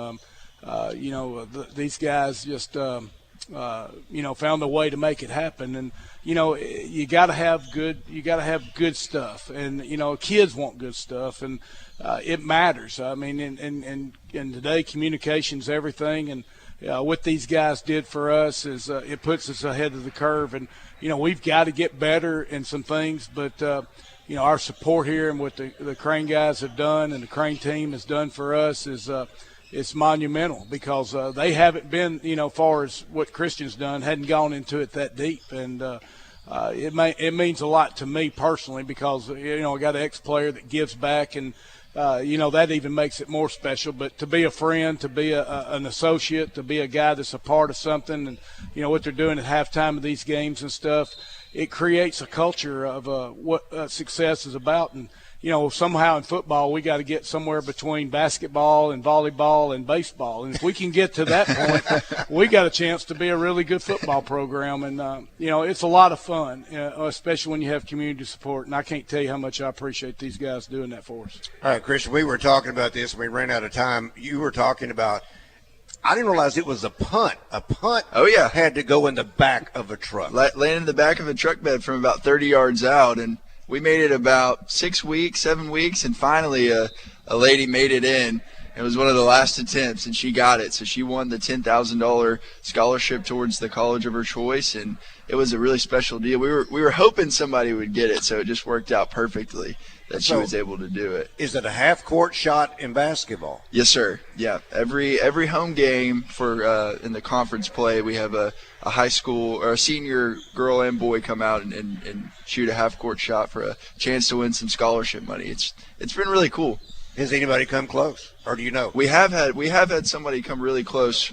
these guys just, found a way to make it happen. And, you got to have good stuff. And, kids want good stuff. And, it matters. I mean, and today communication's everything, and what these guys did for us is it puts us ahead of the curve. And we've got to get better in some things, but our support here and what the Crain guys have done and the Crain team has done for us is it's monumental, because they haven't been far as what Christian's done, hadn't gone into it that deep. And it means a lot to me personally, because I got an ex-player that gives back, and that even makes it more special. But to be a friend, to be an associate, to be a guy that's a part of something, and what they're doing at halftime of these games and stuff, it creates a culture of what success is about. And somehow in football we got to get somewhere between basketball and volleyball and baseball, and if we can get to that point, we got a chance to be a really good football program. And it's a lot of fun, especially when you have community support, and I can't tell you how much I appreciate these guys doing that for us. All right, Christian, we were talking about this and we ran out of time. You were talking about, I didn't realize it was a punt. A punt had to go in the back of a truck. Landed in the back of a truck bed from about 30 yards out, and we made it about 7 weeks, and finally a lady made it in. It was one of the last attempts, and she got it. So she won the $10,000 scholarship towards the college of her choice, and it was a really special deal. We were hoping somebody would get it, so it just worked out perfectly that she was able to do it. Is it a half-court shot in basketball? Yes, sir. Yeah, every home game for in the conference play, we have a high school or a senior girl and boy come out and shoot a half-court shot for a chance to win some scholarship money. It's been really cool. Has anybody come close, or do you know? We have had somebody come really close.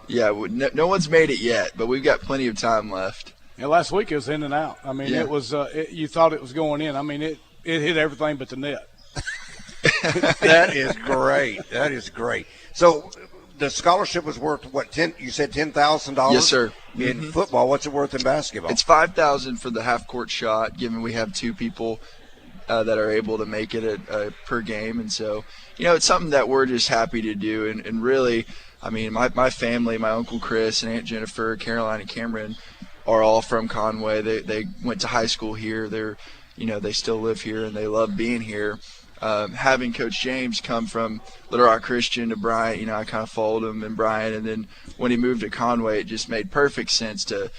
Yeah, no one's made it yet, but we've got plenty of time left. Yeah, last week it was in and out. I mean, it was you thought it was going in. I mean, it hit everything but the net. That is great. That is great. So the scholarship was worth what? You said $10,000. Yes, sir. In football, what's it worth in basketball? It's $5,000 for the half court shot. Given we have 2 people that are able to make it per game, and so it's something that we're just happy to do. And really, I mean, my family, my Uncle Chris and Aunt Jennifer, Caroline and Cameron, are all from Conway. They went to high school here. They still live here and they love being here. Having Coach James come from Little Rock Christian to Bryant, I kind of followed him in Bryant, and then when he moved to Conway, it just made perfect sense to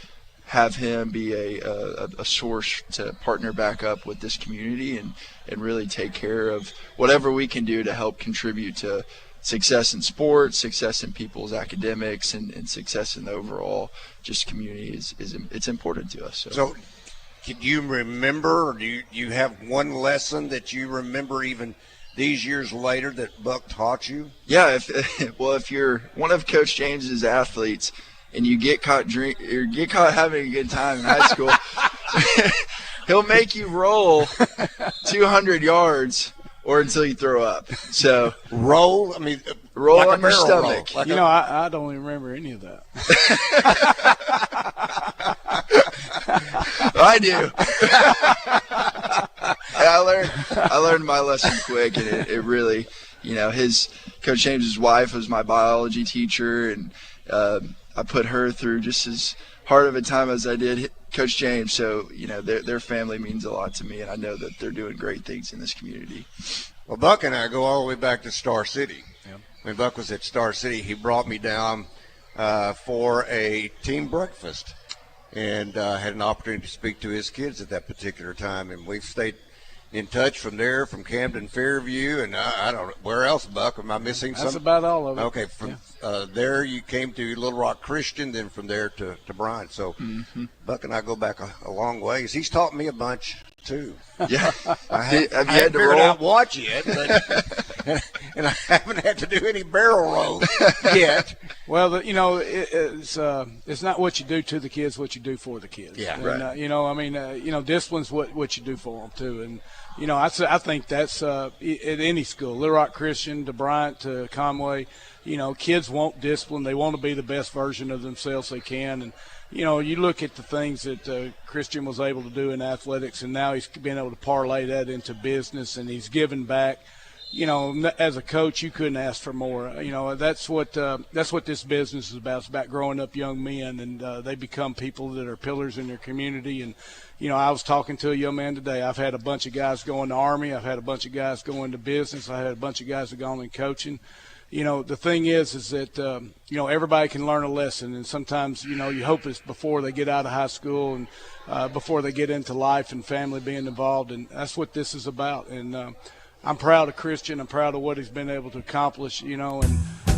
have him be a source to partner back up with this community and really take care of whatever we can do to help contribute to success in sports, success in people's academics, and success in the overall just community it's important to us. So can you remember, or do you have one lesson that you remember even these years later that Buck taught you? Yeah, if you're one of Coach James's athletes and you get caught having a good time in high school, he'll make you roll 200 yards or until you throw up. So roll? I mean, roll like on your stomach. Like I don't even remember any of that. I do. I learned my lesson quick, and it really, Coach James's wife was my biology teacher, and I put her through just as hard of a time as I did Coach James. So, their family means a lot to me, and I know that they're doing great things in this community. Well, Buck and I go all the way back to Star City. Yep. When Buck was at Star City, he brought me down for a team breakfast, and had an opportunity to speak to his kids at that particular time, and we've stayed in touch from there, from Camden, Fairview, and I don't know, where else, Buck? Am I missing something? That's about all of it. Okay, from there you came to Little Rock Christian, then from there to Bryant. So Buck and I go back a long ways. He's taught me a bunch, too. Yeah. I haven't figured out what yet, but, and I haven't had to do any barrel rolls yet. Well, it's not what you do to the kids, what you do for the kids. Yeah, and, right. discipline's what you do for them too. And I think that's at any school, Little Rock Christian to Bryant to Conway. Kids want discipline. They want to be the best version of themselves they can. And you look at the things that Christian was able to do in athletics, and now he's been able to parlay that into business, and he's given back. As a coach, you couldn't ask for more. That's what this business is about. It's about growing up young men, and they become people that are pillars in their community. And, I was talking to a young man today. I've had a bunch of guys go in the Army. I've had a bunch of guys go into business. I had a bunch of guys that gone in coaching. The thing is that, everybody can learn a lesson. And sometimes, you hope it's before they get out of high school and before they get into life and family being involved. And that's what this is about. And I'm proud of Christian. I'm proud of what he's been able to accomplish, and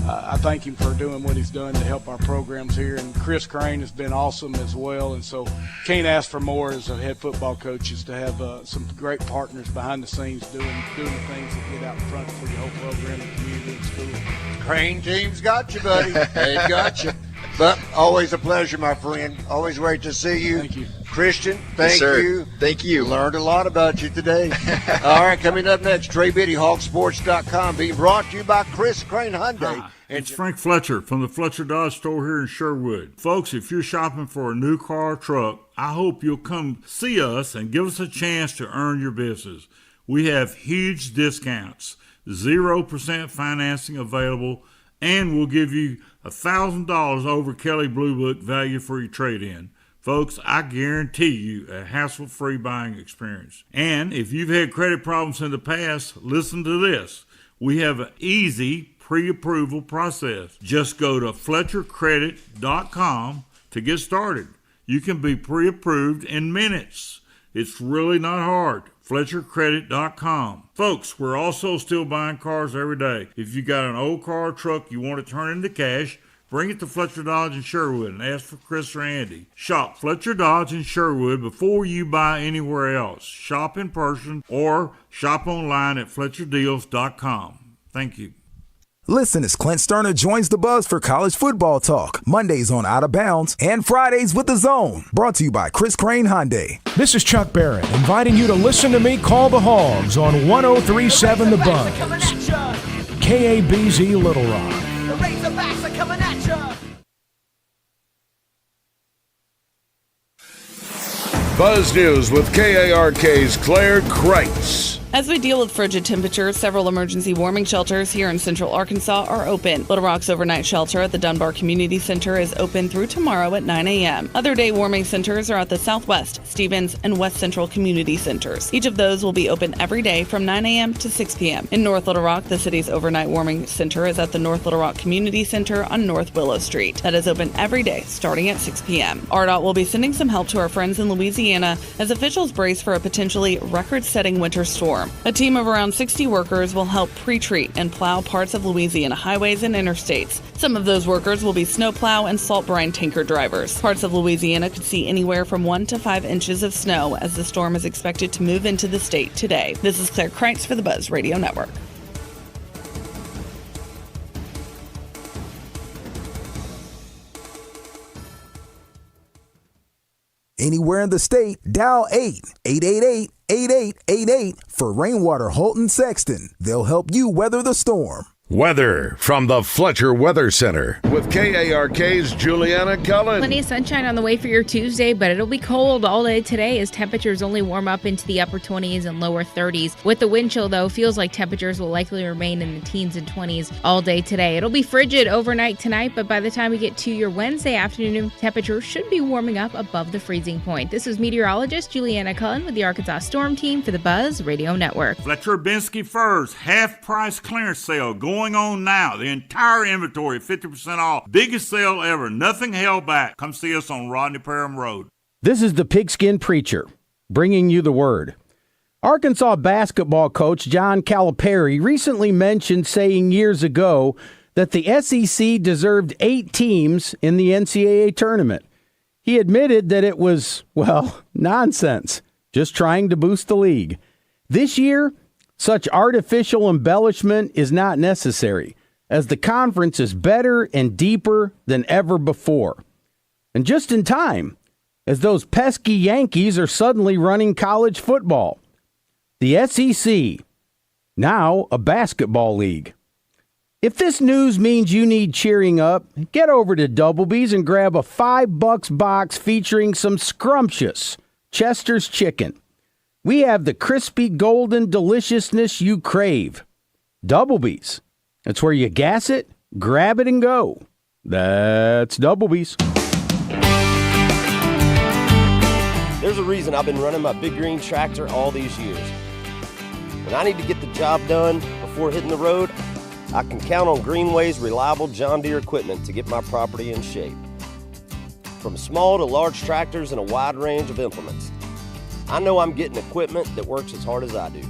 I thank him for doing what he's done to help our programs here. And Chris Crain has been awesome as well. And so can't ask for more as a head football coach is to have some great partners behind the scenes doing the things that get out in front for your whole program and community and school. Crain team's got you, buddy. They've got you. But always a pleasure, my friend. Always great to see you. Thank you. Christian, thank you. Thank you. Learned a lot about you today. All right, coming up next, Trey Biddy, hogsports.com, being brought to you by Chris Crain Hyundai. It's Frank Fletcher from the Fletcher Dodge store here in Sherwood. Folks, if you're shopping for a new car or truck, I hope you'll come see us and give us a chance to earn your business. We have huge discounts, 0% financing available, and we'll give you $1,000 over Kelly Blue Book value for your trade-in. Folks, I guarantee you a hassle-free buying experience. And if you've had credit problems in the past, listen to this. We have an easy pre-approval process. Just go to FletcherCredit.com to get started. You can be pre-approved in minutes. It's really not hard. FletcherCredit.com. Folks, we're also still buying cars every day. If you got an old car or truck you want to turn into cash, bring it to Fletcher Dodge in Sherwood and ask for Chris or Andy. Shop Fletcher Dodge in Sherwood before you buy anywhere else. Shop in person or shop online at FletcherDeals.com. Thank you. Listen as Clint Sterner joins the buzz for college football talk. Mondays on Out of Bounds and Fridays with The Zone. Brought to you by Chris Crain Hyundai. This is Chuck Barrett inviting you to listen to me call the Hogs on 103.7 The Buzz. KABZ Little Rock. facts are coming at ya. Buzz News with KARK's Claire Kreitz. As we deal with frigid temperatures, several emergency warming shelters here in central Arkansas are open. Little Rock's overnight shelter at the Dunbar Community Center is open through tomorrow at 9 a.m. Other day warming centers are at the Southwest, Stevens, and West Central Community Centers. Each of those will be open every day from 9 a.m. to 6 p.m. In North Little Rock, the city's overnight warming center is at the North Little Rock Community Center on North Willow Street. That is open every day starting at 6 p.m. RDOT will be sending some help to our friends in Louisiana as officials brace for a potentially record-setting winter storm. A team of around 60 workers will help pre-treat and plow parts of Louisiana highways and interstates. Some of those workers will be snowplow and salt brine tanker drivers. Parts of Louisiana could see anywhere from 1 to 5 inches of snow as the storm is expected to move into the state today. This is Claire Kreitz for the Buzz Radio Network. Anywhere in the state, dial 888-8888 for Rainwater Holton Sexton. They'll help you weather the storm. Weather from the Fletcher Weather Center with KARK's Juliana Cullen. Plenty of sunshine on the way for your Tuesday, but it'll be cold all day today as temperatures only warm up into the upper 20s and lower 30s. With the wind chill, though, feels like temperatures will likely remain in the teens and 20s all day today. It'll be frigid overnight tonight, but by the time we get to your Wednesday afternoon, temperatures should be warming up above the freezing point. This is meteorologist Juliana Cullen with the Arkansas Storm Team for the Buzz Radio Network. Fletcher Binsky Furs half-price clearance sale going on now. The entire inventory 50% off. Biggest sale ever. Nothing held back. Come see us on Rodney Parham Road. This is the Pigskin Preacher bringing you the word. Arkansas basketball coach John Calipari recently mentioned saying years ago that the SEC deserved 8 teams in the NCAA tournament. He admitted that it was, well, nonsense, just trying to boost the league. This year, such artificial embellishment is not necessary, as the conference is better and deeper than ever before. And just in time, as those pesky Yankees are suddenly running college football. The SEC, now a basketball league. If this news means you need cheering up, get over to Doublebee's and grab a $5 box featuring some scrumptious Chester's chicken. We have the crispy golden deliciousness you crave. Doublebee's. That's where you gas it, grab it, and go. That's Doublebee's. There's a reason I've been running my Big Green tractor all these years. When I need to get the job done before hitting the road, I can count on Greenway's reliable John Deere equipment to get my property in shape. From small to large tractors and a wide range of implements, I know I'm getting equipment that works as hard as I do.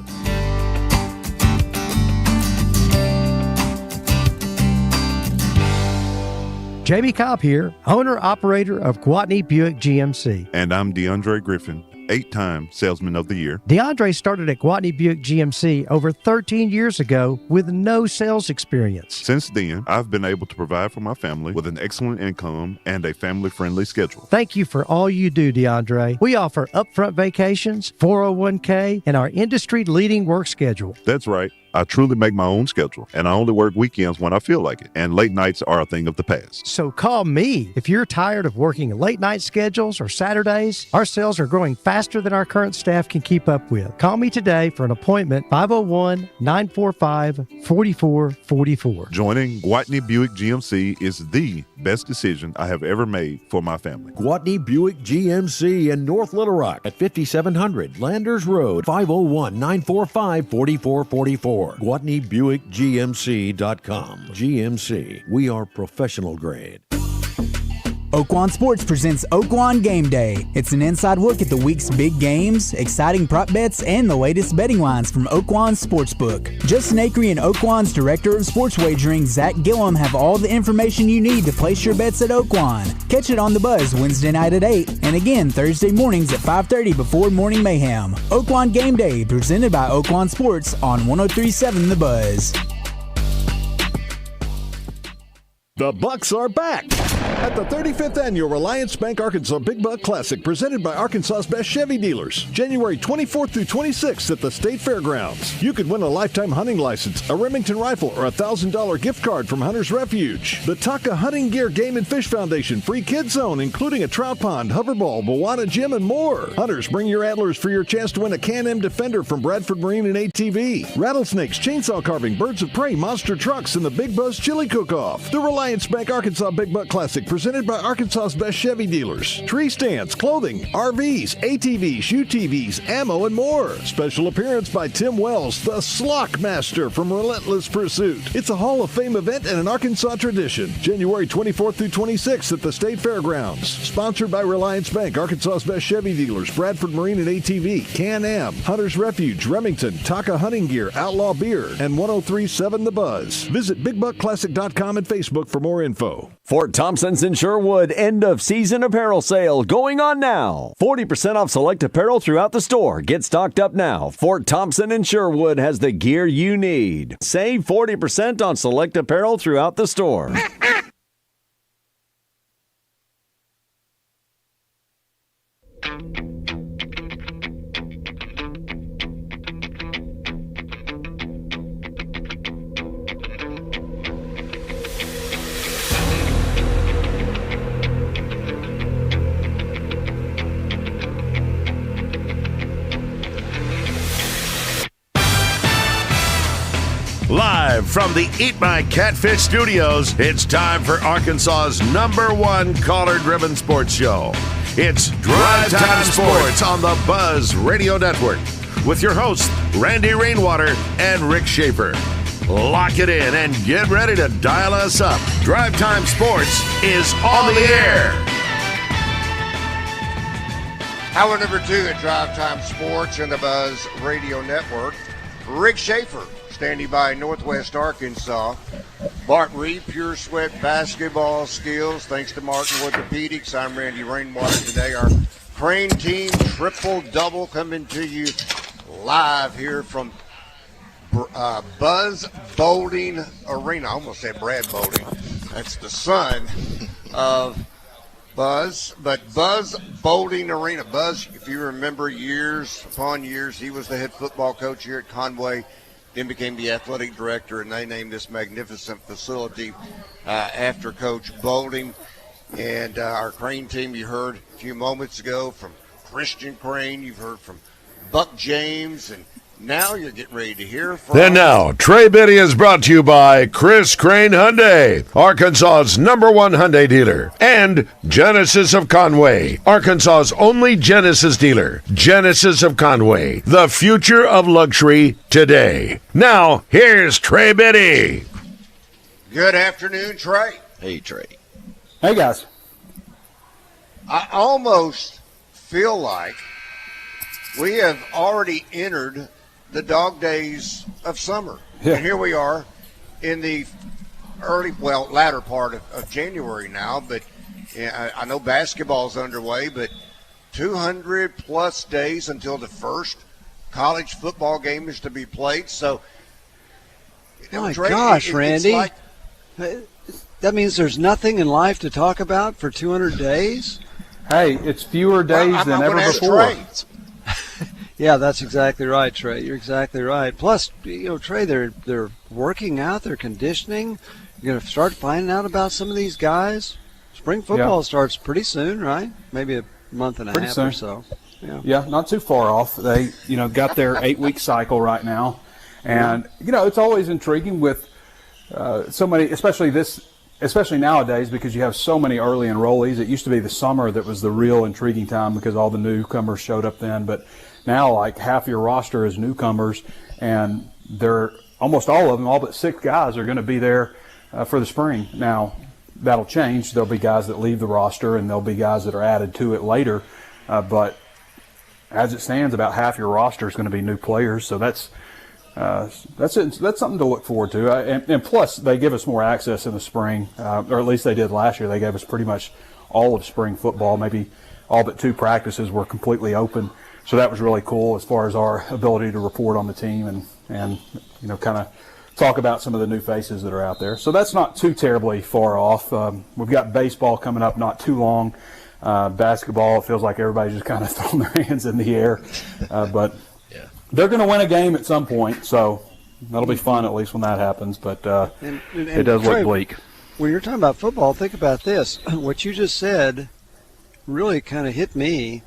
Jamie Cobb here, owner-operator of Gwatney Buick GMC. And I'm DeAndre Griffin, 8-time Salesman of the Year. DeAndre started at Gwatney Buick GMC over 13 years ago with no sales experience. Since then, I've been able to provide for my family with an excellent income and a family-friendly schedule. Thank you for all you do, DeAndre. We offer upfront vacations, 401k, and our industry-leading work schedule. That's right. I truly make my own schedule, and I only work weekends when I feel like it, and late nights are a thing of the past. So call me if you're tired of working late night schedules or Saturdays. Our sales are growing faster than our current staff can keep up with. Call me today for an appointment, 501-945-4444. Joining Gwatney Buick GMC is the best decision I have ever made for my family. Gwatney Buick GMC in North Little Rock at 5700 Landers Road, 501-945-4444. GwatneyBuickGMC.com. GMC, we are professional grade. Oaklawn Sports presents Oaklawn Game Day. It's an inside look at the week's big games, exciting prop bets, and the latest betting lines from Oaklawn Sportsbook. Justin Acree and Oaklawn's Director of Sports Wagering, Zach Gillum, have all the information you need to place your bets at Oaklawn. Catch it on The Buzz Wednesday night at 8, and again Thursday mornings at 5:30 before Morning Mayhem. Oaklawn Game Day, presented by Oaklawn Sports on 103.7 The Buzz. The Bucks are back at the 35th Annual Reliance Bank Arkansas Big Buck Classic, presented by Arkansas's best Chevy dealers. January 24th through 26th at the State Fairgrounds. You could win a lifetime hunting license, a Remington rifle, or a $1,000 gift card from Hunter's Refuge. The Taka Hunting Gear Game and Fish Foundation free kids zone, including a trout pond, hoverball, Moana gym, and more. Hunters, bring your antlers for your chance to win a Can-Am Defender from Bradford Marine and ATV. Rattlesnakes, chainsaw carving, birds of prey, monster trucks, and the Big Buzz Chili Cook-Off. The Reliance Bank Arkansas Big Buck Classic, presented by Arkansas's best Chevy dealers. Tree stands, clothing, RVs, ATVs, UTVs, ammo, and more. Special appearance by Tim Wells, the Slock Master from Relentless Pursuit. It's a Hall of Fame event and an Arkansas tradition. January 24th through 26th at the State Fairgrounds. Sponsored by Reliance Bank, Arkansas's best Chevy dealers, Bradford Marine and ATV, Can-Am, Hunter's Refuge, Remington, Taka Hunting Gear, Outlaw Beer, and 1037 The Buzz. Visit BigBuckClassic.com and Facebook for more info. Fort Thompson's in Sherwood end-of-season apparel sale going on now. 40% off select apparel throughout the store. Get stocked up now. Fort Thompson in Sherwood has the gear you need. Save 40% on select apparel throughout the store. Live from the Eat My Catfish studios, it's time for Arkansas's #1 caller-driven sports show. It's Drive Time Sports on the Buzz Radio Network with your hosts, Randy Rainwater and Rick Schaefer. Lock it in and get ready to dial us up. Drive Time Sports is on the air. Hour number 2 at Drive Time Sports and the Buzz Radio Network. Rick Schaefer standing by Northwest Arkansas. Bart Reed, Pure Sweat Basketball Skills. Thanks to Martin Orthopedics. I'm Randy Rainwater. Today our Crain team triple-double coming to you live here from Buzz Bowling Arena. I almost said Brad Bowling. That's the son of Buzz, but Buzz Bowling Arena. Buzz, if you remember, years upon years, he was the head football coach here at Conway, then became the athletic director, and they named this magnificent facility after Coach Bowling. And our Crain team, you heard a few moments ago from Christian Crain, you've heard from Buck James, and now you're getting ready to hear from... And now, Trey Biddy is brought to you by Chris Crain Hyundai, Arkansas's #1 Hyundai dealer, and Genesis of Conway, Arkansas's only Genesis dealer. Genesis of Conway, the future of luxury today. Now, here's Trey Biddy. Good afternoon, Trey. Hey, Trey. Hey, guys. I almost feel like we have already entered the dog days of summer. Yeah. And here we are in the latter part of January now, but I know basketball's underway, but 200-plus days until the first college football game is to be played. So, my gosh, Randy. Like, that means there's nothing in life to talk about for 200 days? Hey, it's fewer days than ever before. Yeah, that's exactly right, Trey. You're exactly right. Plus, Trey, they're working out, they're conditioning. You're going to start finding out about some of these guys. Spring football starts pretty soon, right? Maybe a month and a half or so. Yeah, not too far off. They, got their 8-week cycle right now, and it's always intriguing with so many, especially nowadays, because you have so many early enrollees. It used to be the summer that was the real intriguing time because all the newcomers showed up then, but now, like, half your roster is newcomers, and they're almost all of them, all but 6 guys, are going to be there for the spring. Now, that'll change. There'll be guys that leave the roster, and there'll be guys that are added to it later. But as it stands, about half your roster is going to be new players. So that's something to look forward to. And plus, they give us more access in the spring, or at least they did last year. They gave us pretty much all of spring football. Maybe all but 2 practices were completely open. So that was really cool as far as our ability to report on the team and kind of talk about some of the new faces that are out there. So that's not too terribly far off. We've got baseball coming up not too long. Basketball, it feels like everybody's just kind of throwing their hands in the air. But they're going to win a game at some point, so that'll be fun at least when that happens. But it does look bleak. When you're talking about football, think about this. What you just said really kind of hit me.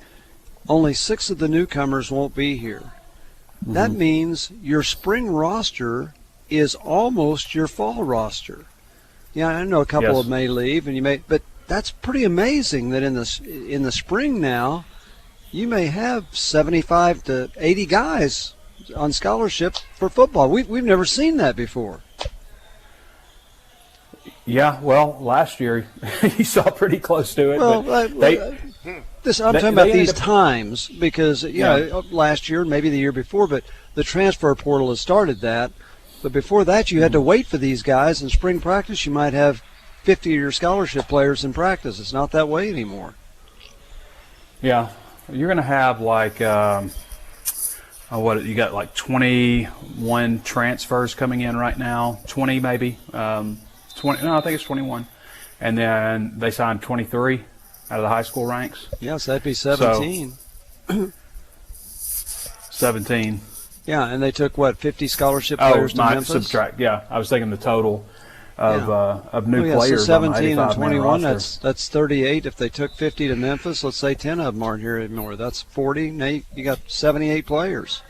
Only 6 of the newcomers won't be here. Mm-hmm. That means your spring roster is almost your fall roster. Yeah, I know a couple of may leave, but that's pretty amazing that in the spring now, you may have 75 to 80 guys on scholarship for football. We've never seen that before. Yeah, well, last year you saw pretty close to it. Well, I'm talking about these times because last year, maybe the year before, but the transfer portal has started that. But before that, you had to wait for these guys. In spring practice, you might have 50 of your scholarship players in practice. It's not that way anymore. Yeah, you're going to have like you got like 21 transfers coming in right now, 20 maybe. 20? No, I think it's 21. And then they signed 23 out of the high school ranks. Yes, that'd be 17. So, 17. Yeah, and they took, 50 scholarship players to Memphis? Subtract. Yeah, I was thinking the total of new players. So 17 on and 21, that's 38. If they took 50 to Memphis, let's say 10 of them aren't here anymore. That's 40. Now you got 78 players,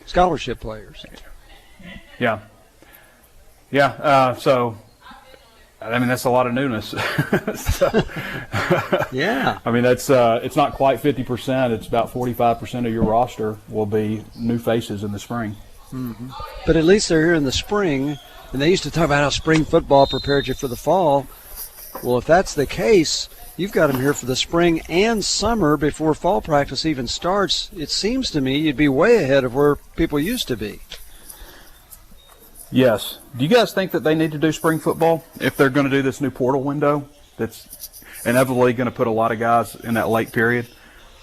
scholarship players. Yeah. Yeah, so, I mean, that's a lot of newness. Yeah. I mean, that's it's not quite 50%. It's about 45% of your roster will be new faces in the spring. Mm-hmm. But at least they're here in the spring, and they used to talk about how spring football prepared you for the fall. Well, if that's the case, you've got them here for the spring and summer before fall practice even starts. It seems to me you'd be way ahead of where people used to be. Yes. Do you guys think that they need to do spring football if they're going to do this new portal window that's inevitably going to put a lot of guys in that late period?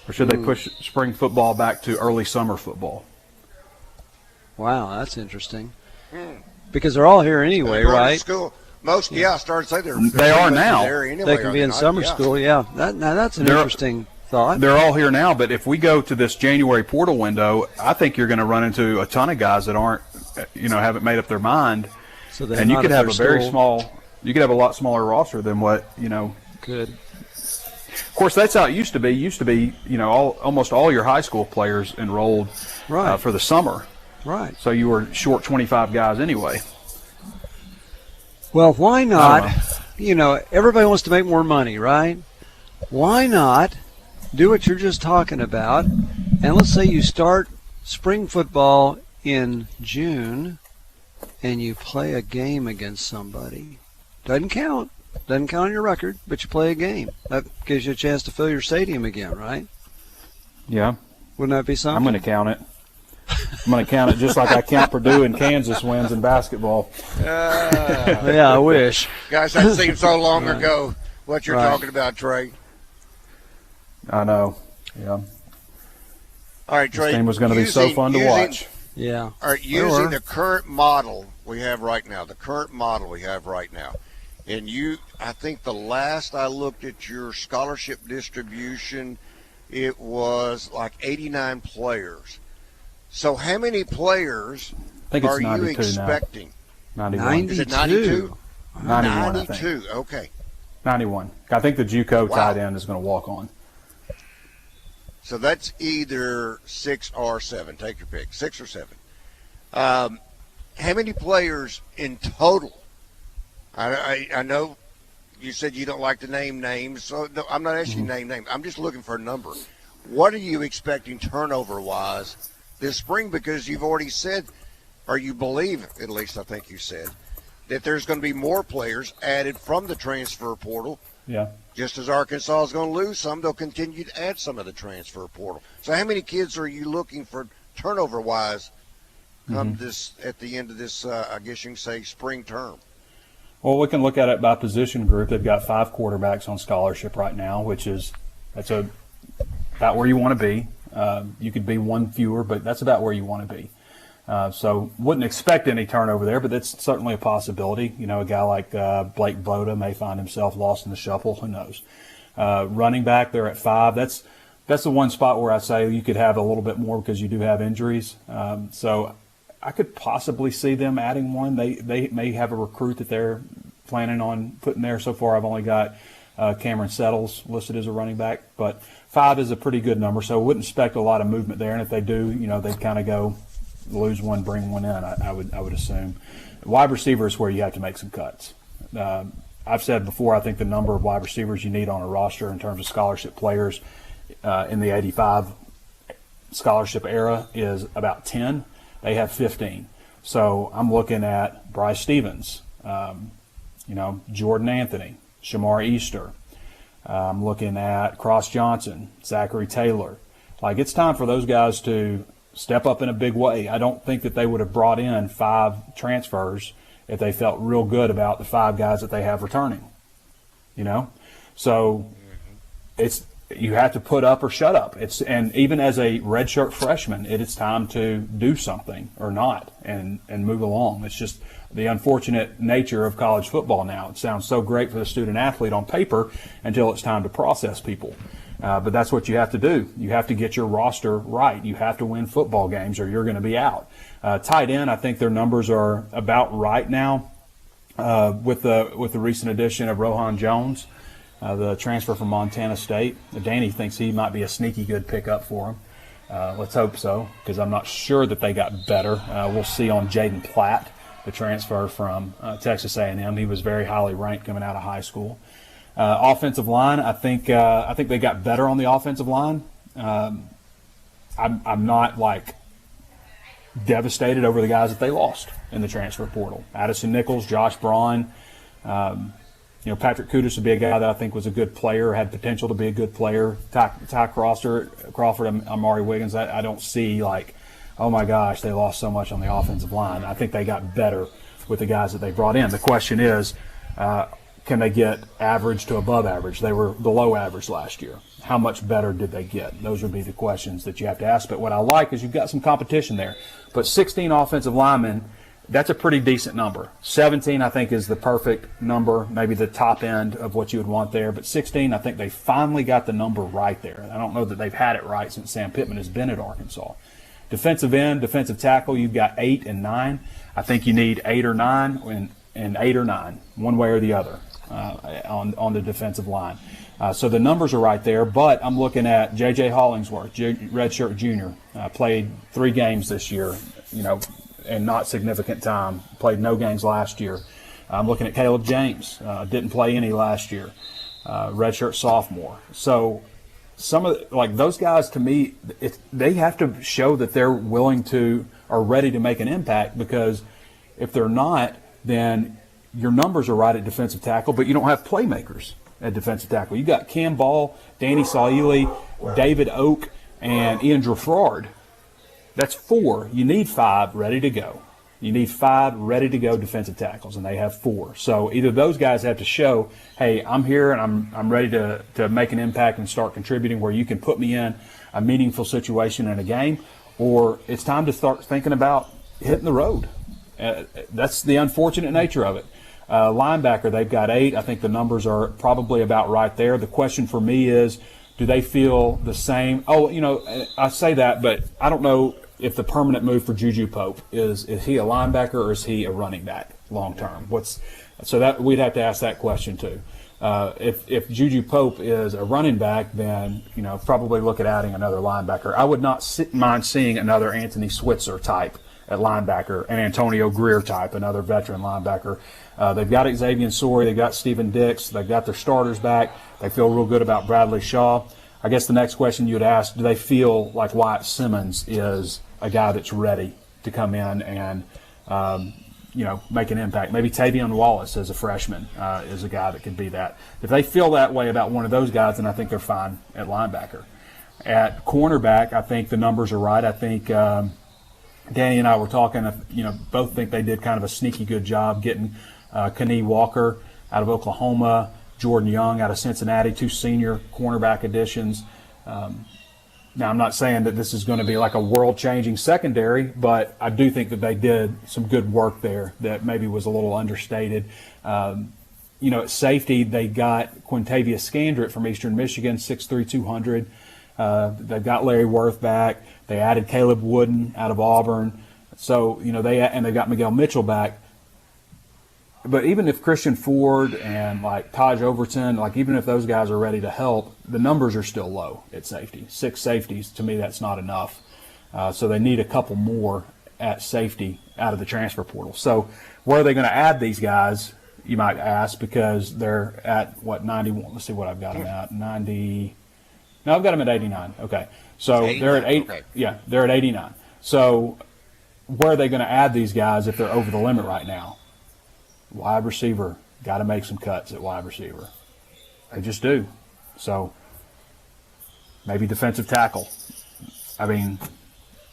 Or should they push spring football back to early summer football? Wow, that's interesting. Because they're all here anyway, right? School. Most, I started to say they are now. Anyway, they can be in summer school, yeah. Now that's an interesting thought. They're all here now, but if we go to this January portal window, I think you're going to run into a ton of guys that aren't, haven't made up their mind. So and you could have you could have a lot smaller roster than what, Good. Of course, that's how it used to be. Almost all your high school players enrolled for the summer. Right. So you were short 25 guys anyway. Well, why not? Everybody wants to make more money, right? Why not do what you're just talking about? And let's say you start spring football in June and you play a game against somebody. Doesn't count on your record, but you play a game. That gives you a chance to fill your stadium again, right? Yeah. Wouldn't that be something? I'm going to count it. I'm going to count it just like I count Purdue and Kansas wins in basketball. Yeah, I wish. Guys, that seems so long ago, what you're talking about, Trey. I know. Yeah. All right, Trey. This game was going to be so fun to watch. Yeah. All right, using the current model we have right now, and I think the last I looked at your scholarship distribution, it was like 89 players. So how many players are you expecting? Now. 91. Is it 92? 91, 92, okay. 91. I think the JUCO tight end is going to walk on. So that's either 6 or 7. Take your pick, 6 or 7. How many players in total? I know you said you don't like to name names, so no, I'm not asking you to name names. I'm just looking for a number. What are you expecting turnover-wise this spring? Because you've already said, or you believe, at least I think you said, that there's going to be more players added from the transfer portal. Yeah. Just as Arkansas is going to lose some, they'll continue to add some of the transfer portal. So how many kids are you looking for turnover-wise come this at the end of this, I guess you can say, spring term? Well, we can look at it by position group. They've got 5 quarterbacks on scholarship right now, that's about where you want to be. You could be one fewer, but that's about where you want to be. So wouldn't expect any turnover there, but that's certainly a possibility. You know, a guy like Blake Boda may find himself lost in the shuffle. Who knows? Running back, they're at 5. That's the one spot where I say you could have a little bit more because you do have injuries. So I could possibly see them adding one. They may have a recruit that they're planning on putting there. So far, I've only got Cameron Settles listed as a running back, but 5 is a pretty good number. So I wouldn't expect a lot of movement there. And if they do, you know, they'd kind of go lose one, bring one in. I would assume. Wide receiver is where you have to make some cuts. I've said before, I think the number of wide receivers you need on a roster in terms of scholarship players in the 85 scholarship era is about 10. They have 15. So I'm looking at Bryce Stevens, Jordan Anthony, Shamar Easter. I'm looking at Cross Johnson, Zachary Taylor. Like, it's time for those guys to step up in a big way. I don't think that they would have brought in 5 transfers if they felt real good about the 5 guys that they have returning. You know? So you have to put up or shut up. And even as a redshirt freshman, it is time to do something or not and move along. It's just the unfortunate nature of college football now. It sounds so great for the student athlete on paper until it's time to process people. But that's what you have to do. You have to get your roster right. You have to win football games or you're going to be out. Tight end, I think their numbers are about right now with the recent addition of Rohan Jones, the transfer from Montana State. Danny thinks he might be a sneaky good pickup for him. Let's hope so, because I'm not sure that they got better. We'll see on Jaden Platt, the transfer from Texas A&M. He was very highly ranked coming out of high school. Offensive line, I think they got better on the offensive line. I'm not like devastated over the guys that they lost in the transfer portal. Addison Nichols, Josh Braun, Patrick Kudus would be a guy that I think was a good player, had potential to be a good player. Ty Crawford, Amari Wiggins, I don't see like, oh my gosh, they lost so much on the offensive line. I think they got better with the guys that they brought in. The question is, can they get average to above average? They were below average last year. How much better did they get? Those would be the questions that you have to ask. But what I like is you've got some competition there. But 16 offensive linemen, that's a pretty decent number. 17, I think, is the perfect number, maybe the top end of what you would want there. But 16, I think they finally got the number right there. I don't know that they've had it right since Sam Pittman has been at Arkansas. Defensive end, defensive tackle, you've got 8 and 9. I think you need 8 or 9 and 8 or 9, one way or the other on the defensive line. So the numbers are right there, but I'm looking at J.J. Hollingsworth, redshirt junior, played 3 games this year, and not significant time. Played no games last year. I'm looking at Caleb James, didn't play any last year, redshirt sophomore. So some of those guys, to me, they have to show that they're willing to or ready to make an impact, because if they're not, then your numbers are right at defensive tackle, but you don't have playmakers at defensive tackle. You got Cam Ball, Danny Saili, David Oak, and Ian Drafard. That's 4. You need 5 ready to go. You need 5 ready to go defensive tackles, and they have 4. So either those guys have to show, hey, I'm here and I'm ready to make an impact and start contributing where you can put me in a meaningful situation in a game, or it's time to start thinking about hitting the road. That's the unfortunate nature of it. Linebacker, they've got 8. I think the numbers are probably about right there. The question for me is, do they feel the same? Oh, I say that, but I don't know if the permanent move for Juju Pope is he a linebacker or is he a running back long term? So that we'd have to ask that question too. If Juju Pope is a running back, then probably look at adding another linebacker. I would not mind seeing another Anthony Switzer type at linebacker, and Antonio Greer type, another veteran linebacker. They've got Xavier Sori, they've got Steven Dix, they've got their starters back. They feel real good about Bradley Shaw. I guess the next question you'd ask, do they feel like Wyatt Simmons is a guy that's ready to come in and make an impact? Maybe Tavion Wallace as a freshman is a guy that could be that. If they feel that way about one of those guys, then I think they're fine at linebacker. At cornerback, I think the numbers are right. I think Danny and I were talking, both think they did kind of a sneaky good job getting Kanye Walker out of Oklahoma, Jordan Young out of Cincinnati, 2 senior cornerback additions. Now, I'm not saying that this is going to be like a world-changing secondary, but I do think that they did some good work there that maybe was a little understated. At safety, they got Quintavious Scandrett from Eastern Michigan, 6'3", 200. They've got Larry Worth back. They added Caleb Wooden out of Auburn. So, they got Miguel Mitchell back. But even if Christian Ford and like Taj Overton, like even if those guys are ready to help, the numbers are still low at safety. 6 safeties, to me, that's not enough. So they need a couple more at safety out of the transfer portal. So where are they going to add these guys, you might ask, because they're at, 91? Let's see what I've got them at. 90. No, I've got them at 89. Okay. So they're at 8. Okay. Yeah, they're at 89. So where are they going to add these guys if they're over the limit right now? Wide receiver, got to make some cuts at wide receiver. They just do. So maybe defensive tackle. I mean,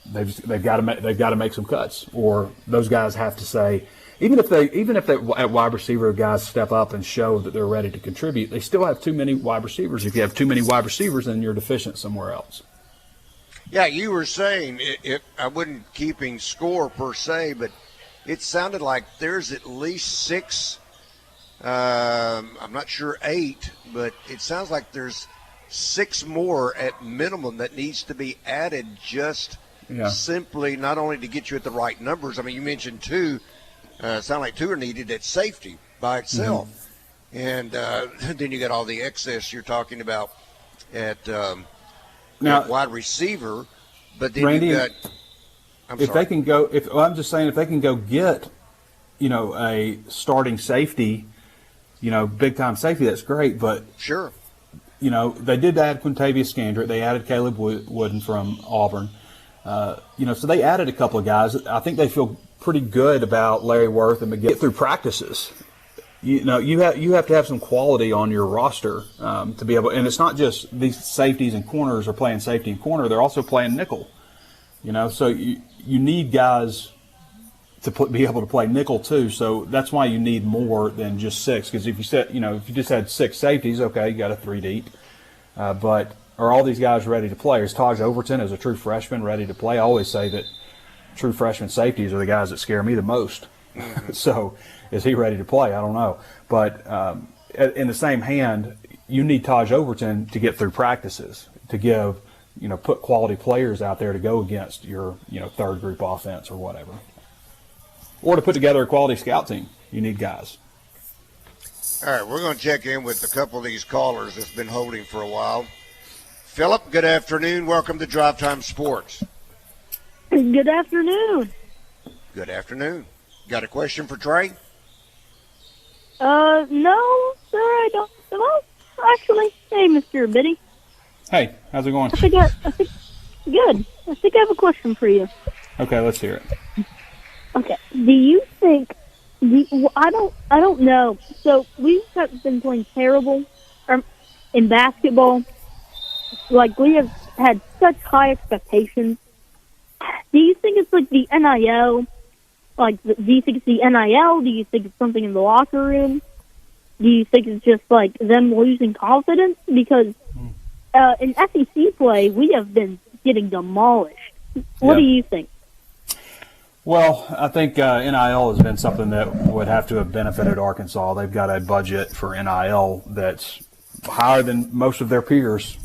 they've got to make some cuts, or those guys have to say, even if they at wide receiver guys step up and show that they're ready to contribute, they still have too many wide receivers. If you have too many wide receivers, then you're deficient somewhere else. Yeah, you were saying I wasn't keeping score per se, but it sounded like there's at least 6, I'm not sure 8, but it sounds like there's 6 more at minimum that needs to be added just simply not only to get you at the right numbers. I mean, you mentioned 2. Sound like 2 are needed at safety by itself. Mm-hmm. And then you got all the excess you're talking about at wide receiver. But then Randy, you got – I'm just saying if they can go get, a starting safety, big time safety, that's great. But sure, they did add Quintavious Scandrett. They added Caleb Wooden from Auburn. So they added a couple of guys. I think they feel pretty good about Larry Worth and McGill. Get through practices. You have to have some quality on your roster to be able. And it's not just these safeties and corners are playing safety and corner. They're also playing nickel. So you need guys to be able to play nickel too. So that's why you need more than just 6. Because if you just had 6 safeties, okay, you got a 3 deep. But are all these guys ready to play? Is Taj Overton as a true freshman ready to play? I always say that true freshman safeties are the guys that scare me the most. So is he ready to play? I don't know. But in the same hand, you need Taj Overton to get through practices, to give – put quality players out there to go against your, third group offense or whatever. Or to put together a quality scout team. You need guys. All right, we're going to check in with a couple of these callers that's been holding for a while. Philip, good afternoon. Welcome to Drive Time Sports. Good afternoon. Good afternoon. Got a question for Trey? No, sir, I don't. Well, actually, hey, Mr. Biddy. Hey, how's it going? I think good. I think I have a question for you. Okay, let's hear it. Okay, do you think? I don't know. So we've been playing terrible in basketball. Like we have had such high expectations. Do you think it's like the NIL? Do you think it's the NIL? Do you think it's something in the locker room? Do you think it's just like them losing confidence? Because in SEC play, we have been getting demolished. What do you think? Well, I think NIL has been something that would have to have benefited Arkansas. They've got a budget for NIL that's higher than most of their peers.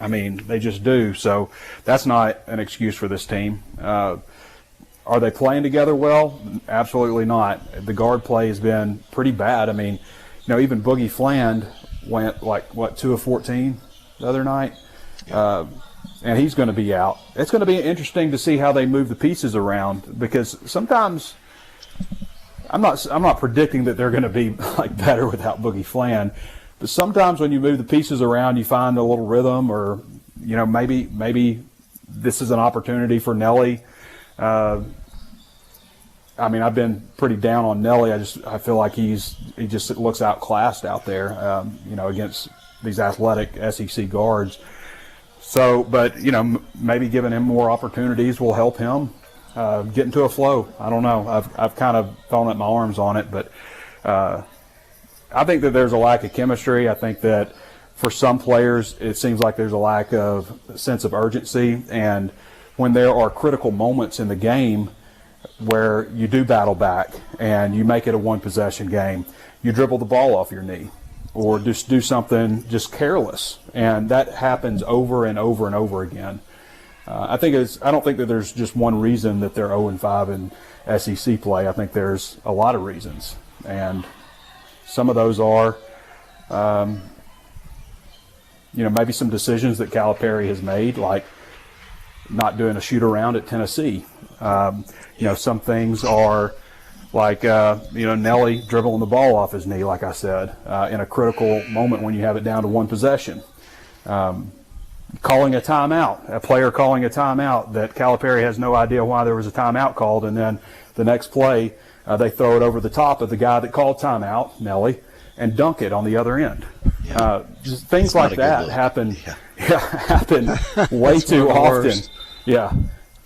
I mean, they just do. So that's not an excuse for this team. Are they playing together well? Absolutely not. The guard play has been pretty bad. I mean, even Boogie Fland went 2 of 14 the other night, and he's going to be out. It's going to be interesting to see how they move the pieces around, because sometimes I'm not predicting that they're going to be better without Boogie Fland, but sometimes when you move the pieces around, you find a little rhythm, or maybe this is an opportunity for Nelly. I mean, I've been pretty down on Nelly. I feel like he just looks outclassed out there, against these athletic SEC guards. So, but maybe giving him more opportunities will help him get into a flow. I don't know. I've kind of thrown up my arms on it, but I think that there's a lack of chemistry. I think that for some players, it seems like there's a lack of sense of urgency. And when there are critical moments in the game where you do battle back and you make it a one-possession game, you dribble the ball off your knee or just do something just careless. And that happens over and over and over again. I don't think that there's just one reason that they're 0-5 in SEC play. I think there's a lot of reasons. And some of those are, maybe some decisions that Calipari has made, like not doing a shoot around at Tennessee. Some things are like, Nelly dribbling the ball off his knee, like I said, in a critical moment when you have it down to one possession. Calling a timeout, a player calling a timeout that Calipari has no idea why there was a timeout called, and then the next play they throw it over the top of the guy that called timeout, Nelly, and dunk it on the other end. Just things like that happen. Happen way too often. Yeah,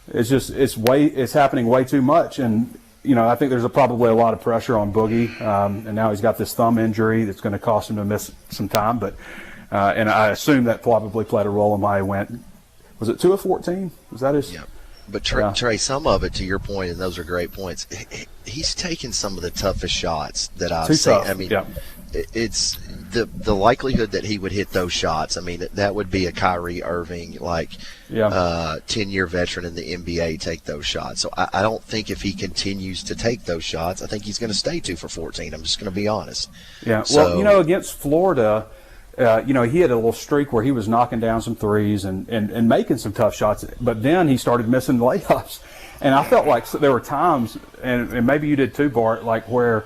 it's happening way too much, and I think there's probably a lot of pressure on Boogie, and now he's got this thumb injury that's going to cost him to miss some time. But and I assume that probably played a role in why he went. Was it 2 of 14? Was that his? Yeah. But Trey, some of it, to your point, and those are great points, he's taken some of the toughest shots that I've seen. Tough. I mean, it's the likelihood that he would hit those shots. I mean, that would be a Kyrie Irving, 10-year veteran in the NBA, take those shots. So I don't think if he continues to take those shots, I think he's going to stay 2 for 14. I'm just going to be honest. Yeah. Well, against Florida, he had a little streak where he was knocking down some threes and making some tough shots, but then he started missing layups. And I felt like there were times, and maybe you did too, Bart, where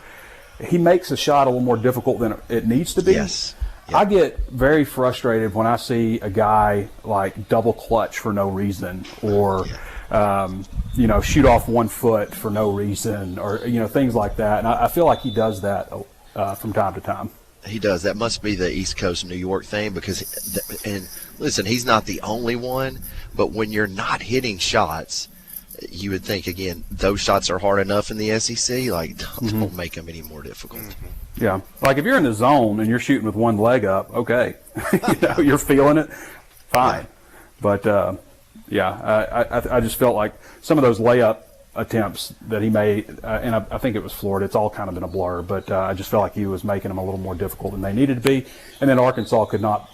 he makes a shot a little more difficult than it needs to be. Yes. Yep. I get very frustrated when I see a guy double clutch for no reason, or shoot off 1 foot for no reason, or things like that. And I feel like he does that from time to time. He does. That must be the East Coast New York thing, because, and listen, he's not the only one, but when you're not hitting shots, you would think, again, those shots are hard enough in the SEC. Don't make them any more difficult. Mm-hmm. Yeah. if you're in the zone and you're shooting with one leg up, okay. You're feeling it, fine. But, I just felt like some of those layup attempts that he made, and I think it was Florida, it's all kind of been a blur, but I just felt like he was making them a little more difficult than they needed to be. And then Arkansas could not,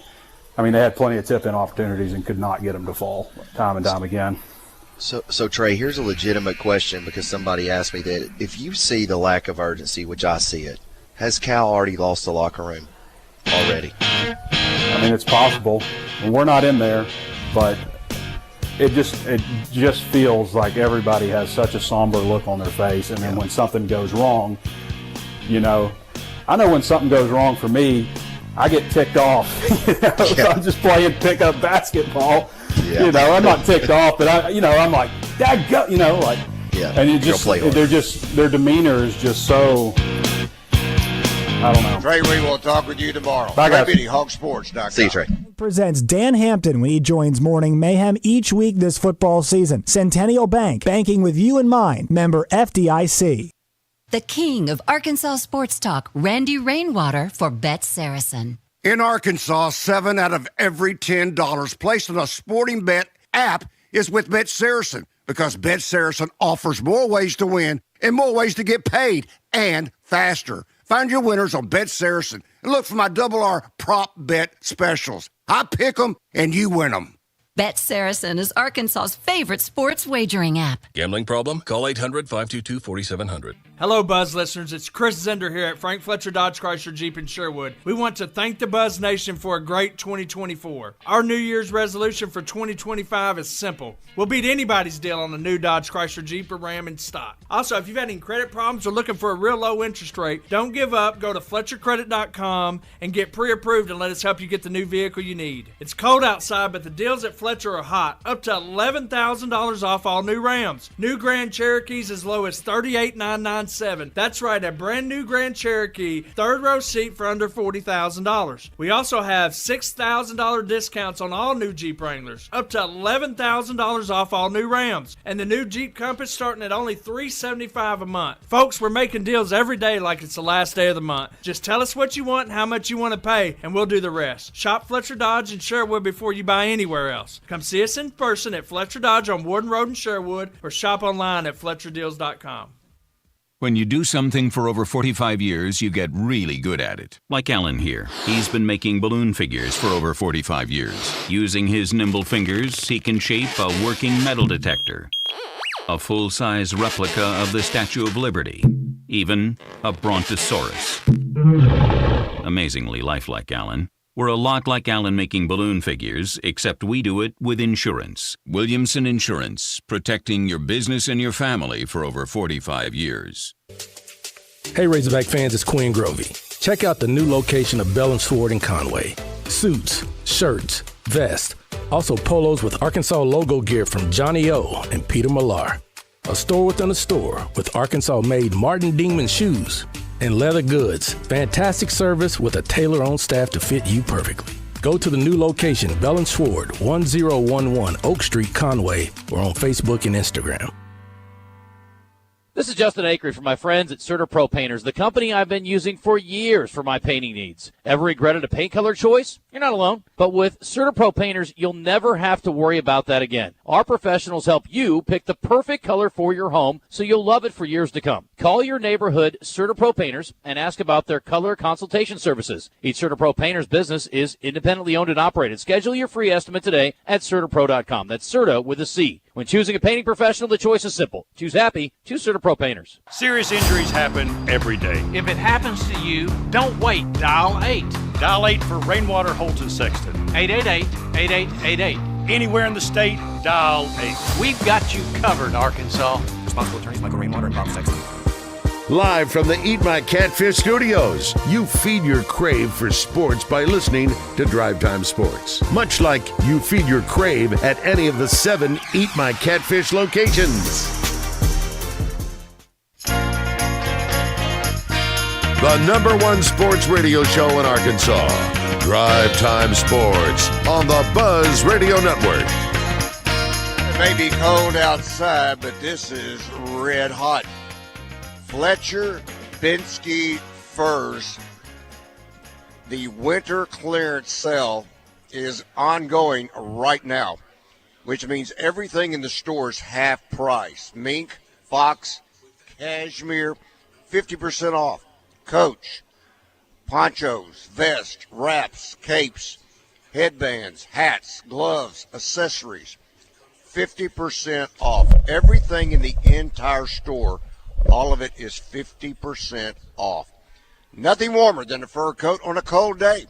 they had plenty of tip-in opportunities and could not get them to fall time and time again. So Trey, here's a legitimate question, because somebody asked me that. If you see the lack of urgency, which I see it, has Cal already lost the locker room already? It's possible. And we're not in there, but it just feels like everybody has such a somber look on their face, and then when something goes wrong, I know when something goes wrong for me, I get ticked off. So I'm just playing pickup basketball. Yeah. I'm not ticked off, but I'm like, that go, and it just, their demeanor is just so, I don't know. Trey, we will talk with you tomorrow. Bye, guys. HogSports.com. See you, Trey. Presents Dan Hampton when he joins Morning Mayhem each week this football season. Centennial Bank, banking with you in mind. Member FDIC. The king of Arkansas sports talk, Randy Rainwater for Bet Saracen. In Arkansas, 7 out of every $10 placed on a sporting bet app is with Bet Saracen, because Bet Saracen offers more ways to win and more ways to get paid, and faster. Find your winners on Bet Saracen and look for my R prop bet specials. I pick them and you win them. Bet Saracen is Arkansas's favorite sports wagering app. Gambling problem? Call 800-522-4700. Hello, Buzz listeners. It's Chris Zender here at Frank Fletcher Dodge Chrysler Jeep in Sherwood. We want to thank the Buzz Nation for a great 2024. Our New Year's resolution for 2025 is simple. We'll beat anybody's deal on a new Dodge Chrysler Jeep or Ram in stock. Also, if you've had any credit problems or looking for a real low interest rate, don't give up. Go to FletcherCredit.com and get pre-approved and let us help you get the new vehicle you need. It's cold outside, but the deals at Fletcher are hot, up to $11,000 off all new Rams. New Grand Cherokees as low as $38,997. That's right, a brand new Grand Cherokee, third row seat for under $40,000. We also have $6,000 discounts on all new Jeep Wranglers, up to $11,000 off all new Rams, and the new Jeep Compass starting at only $375 a month. Folks, we're making deals every day like it's the last day of the month. Just tell us what you want and how much you want to pay, and we'll do the rest. Shop Fletcher Dodge in Sherwood before you buy anywhere else. Come see us in person at Fletcher Dodge on Warden Road in Sherwood, or shop online at FletcherDeals.com. When you do something for over 45 years, you get really good at it. Like Alan here. He's been making balloon figures for over 45 years. Using his nimble fingers, he can shape a working metal detector, a full-size replica of the Statue of Liberty, even a brontosaurus. Amazingly lifelike Alan. We're a lot like Alan making balloon figures, except we do it with insurance. Williamson Insurance, protecting your business and your family for over 45 years. Hey Razorback fans, it's Quinn Grovey. Check out the new location of Bell & Sword in Conway. Suits, shirts, vests, also polos with Arkansas logo gear from Johnny O and Peter Millar. A store within a store with Arkansas-made Martin Dingman shoes and leather goods. Fantastic service with a tailor-on staff to fit you perfectly. Go to the new location, Bell & Sword, 1011 Oak Street, Conway, or on Facebook and Instagram. This is Justin Acree from my friends at Certa Pro Painters, the company I've been using for years for my painting needs. Ever regretted a paint color choice? You're not alone. But with Certa Pro Painters, you'll never have to worry about that again. Our professionals help you pick the perfect color for your home so you'll love it for years to come. Call your neighborhood Certa Pro Painters and ask about their color consultation services. Each Certa Pro Painters business is independently owned and operated. Schedule your free estimate today at CertaPro.com. That's Certa with a C. When choosing a painting professional, the choice is simple. Choose happy. Choose Certa Pro Painters. Serious injuries happen every day. If it happens to you, don't wait. Dial 8. Dial 8 for Rainwater, Holtz, and Sexton. 888-8888. Anywhere in the state, dial 8. We've got you covered, Arkansas. Responsible attorneys Michael Rainwater and Bob Sexton. Live from the Eat My Catfish studios, you feed your crave for sports by listening to Drive Time Sports. Much like you feed your crave at any of the 7 Eat My Catfish locations. The #1 sports radio show in Arkansas. Drive Time Sports on the Buzz Radio Network. It may be cold outside, but this is red hot. Fletcher Bensky Furs, the winter clearance sale is ongoing right now, which means everything in the store is half price. Mink, fox, cashmere, 50% off. Coach, ponchos, vests, wraps, capes, headbands, hats, gloves, accessories, 50% off. Everything in the entire store, all of it is 50% off. Nothing warmer than a fur coat on a cold day.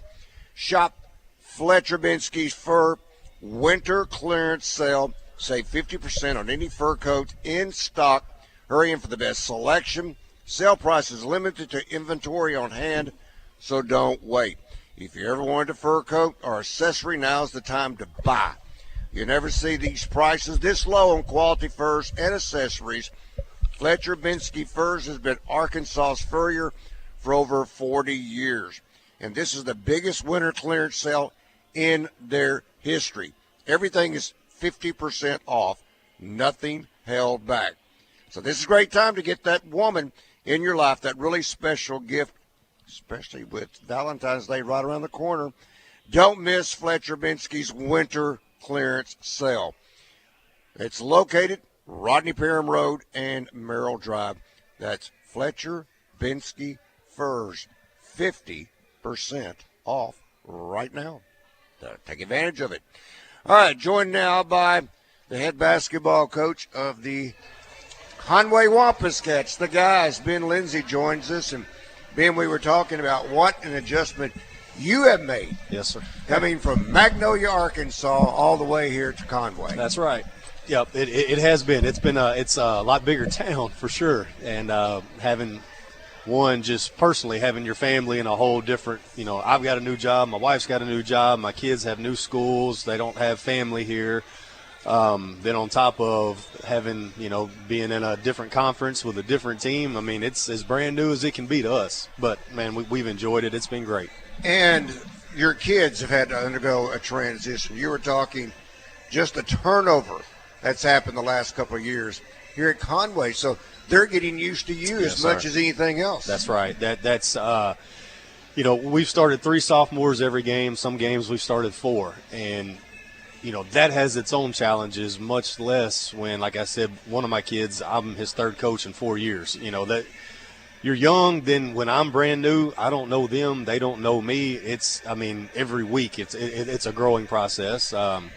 Shop Fletcher Bensky's Fur Winter Clearance Sale. Save 50% on any fur coats in stock. Hurry in for the best selection. Sale price is limited to inventory on hand, so don't wait. If you ever wanted a fur coat or accessory, now's the time to buy. You never see these prices this low on quality furs and accessories. Fletcher Bensky Furs has been Arkansas's furrier for over 40 years. And this is the biggest winter clearance sale in their history. Everything is 50% off, nothing held back. So this is a great time to get that woman in your life, that really special gift, especially with Valentine's Day right around the corner. Don't miss Fletcher Bensky's winter clearance sale. It's located Rodney Parham Road and Merrill Drive. That's Fletcher Bensky Furs, 50% off right now. Take advantage of it. All right, joined now by the head basketball coach of the Conway Wampus Cats, the guys. Ben Lindsay joins us. And Ben, we were talking about what an adjustment you have made. Yes, sir. Coming from Magnolia, Arkansas, all the way here to Conway. That's right. Yep, it has been. It's a lot bigger town for sure, and having one, just personally having your family in a whole different, I've got a new job, my wife's got a new job, my kids have new schools, they don't have family here. Then on top of having, being in a different conference with a different team, I mean, it's as brand new as it can be to us. But, man, we've enjoyed it. It's been great. And your kids have had to undergo a transition. You were talking just the turnover that's happened the last couple of years here at Conway. So they're getting used to you as much as anything else. That's right. That's we've started 3 sophomores every game. Some games we've started 4. And, that has its own challenges, much less when, like I said, one of my kids, I'm his 3rd coach in 4 years. That you're young, then when I'm brand new, I don't know them, they don't know me. Every week it's a growing process. Freaking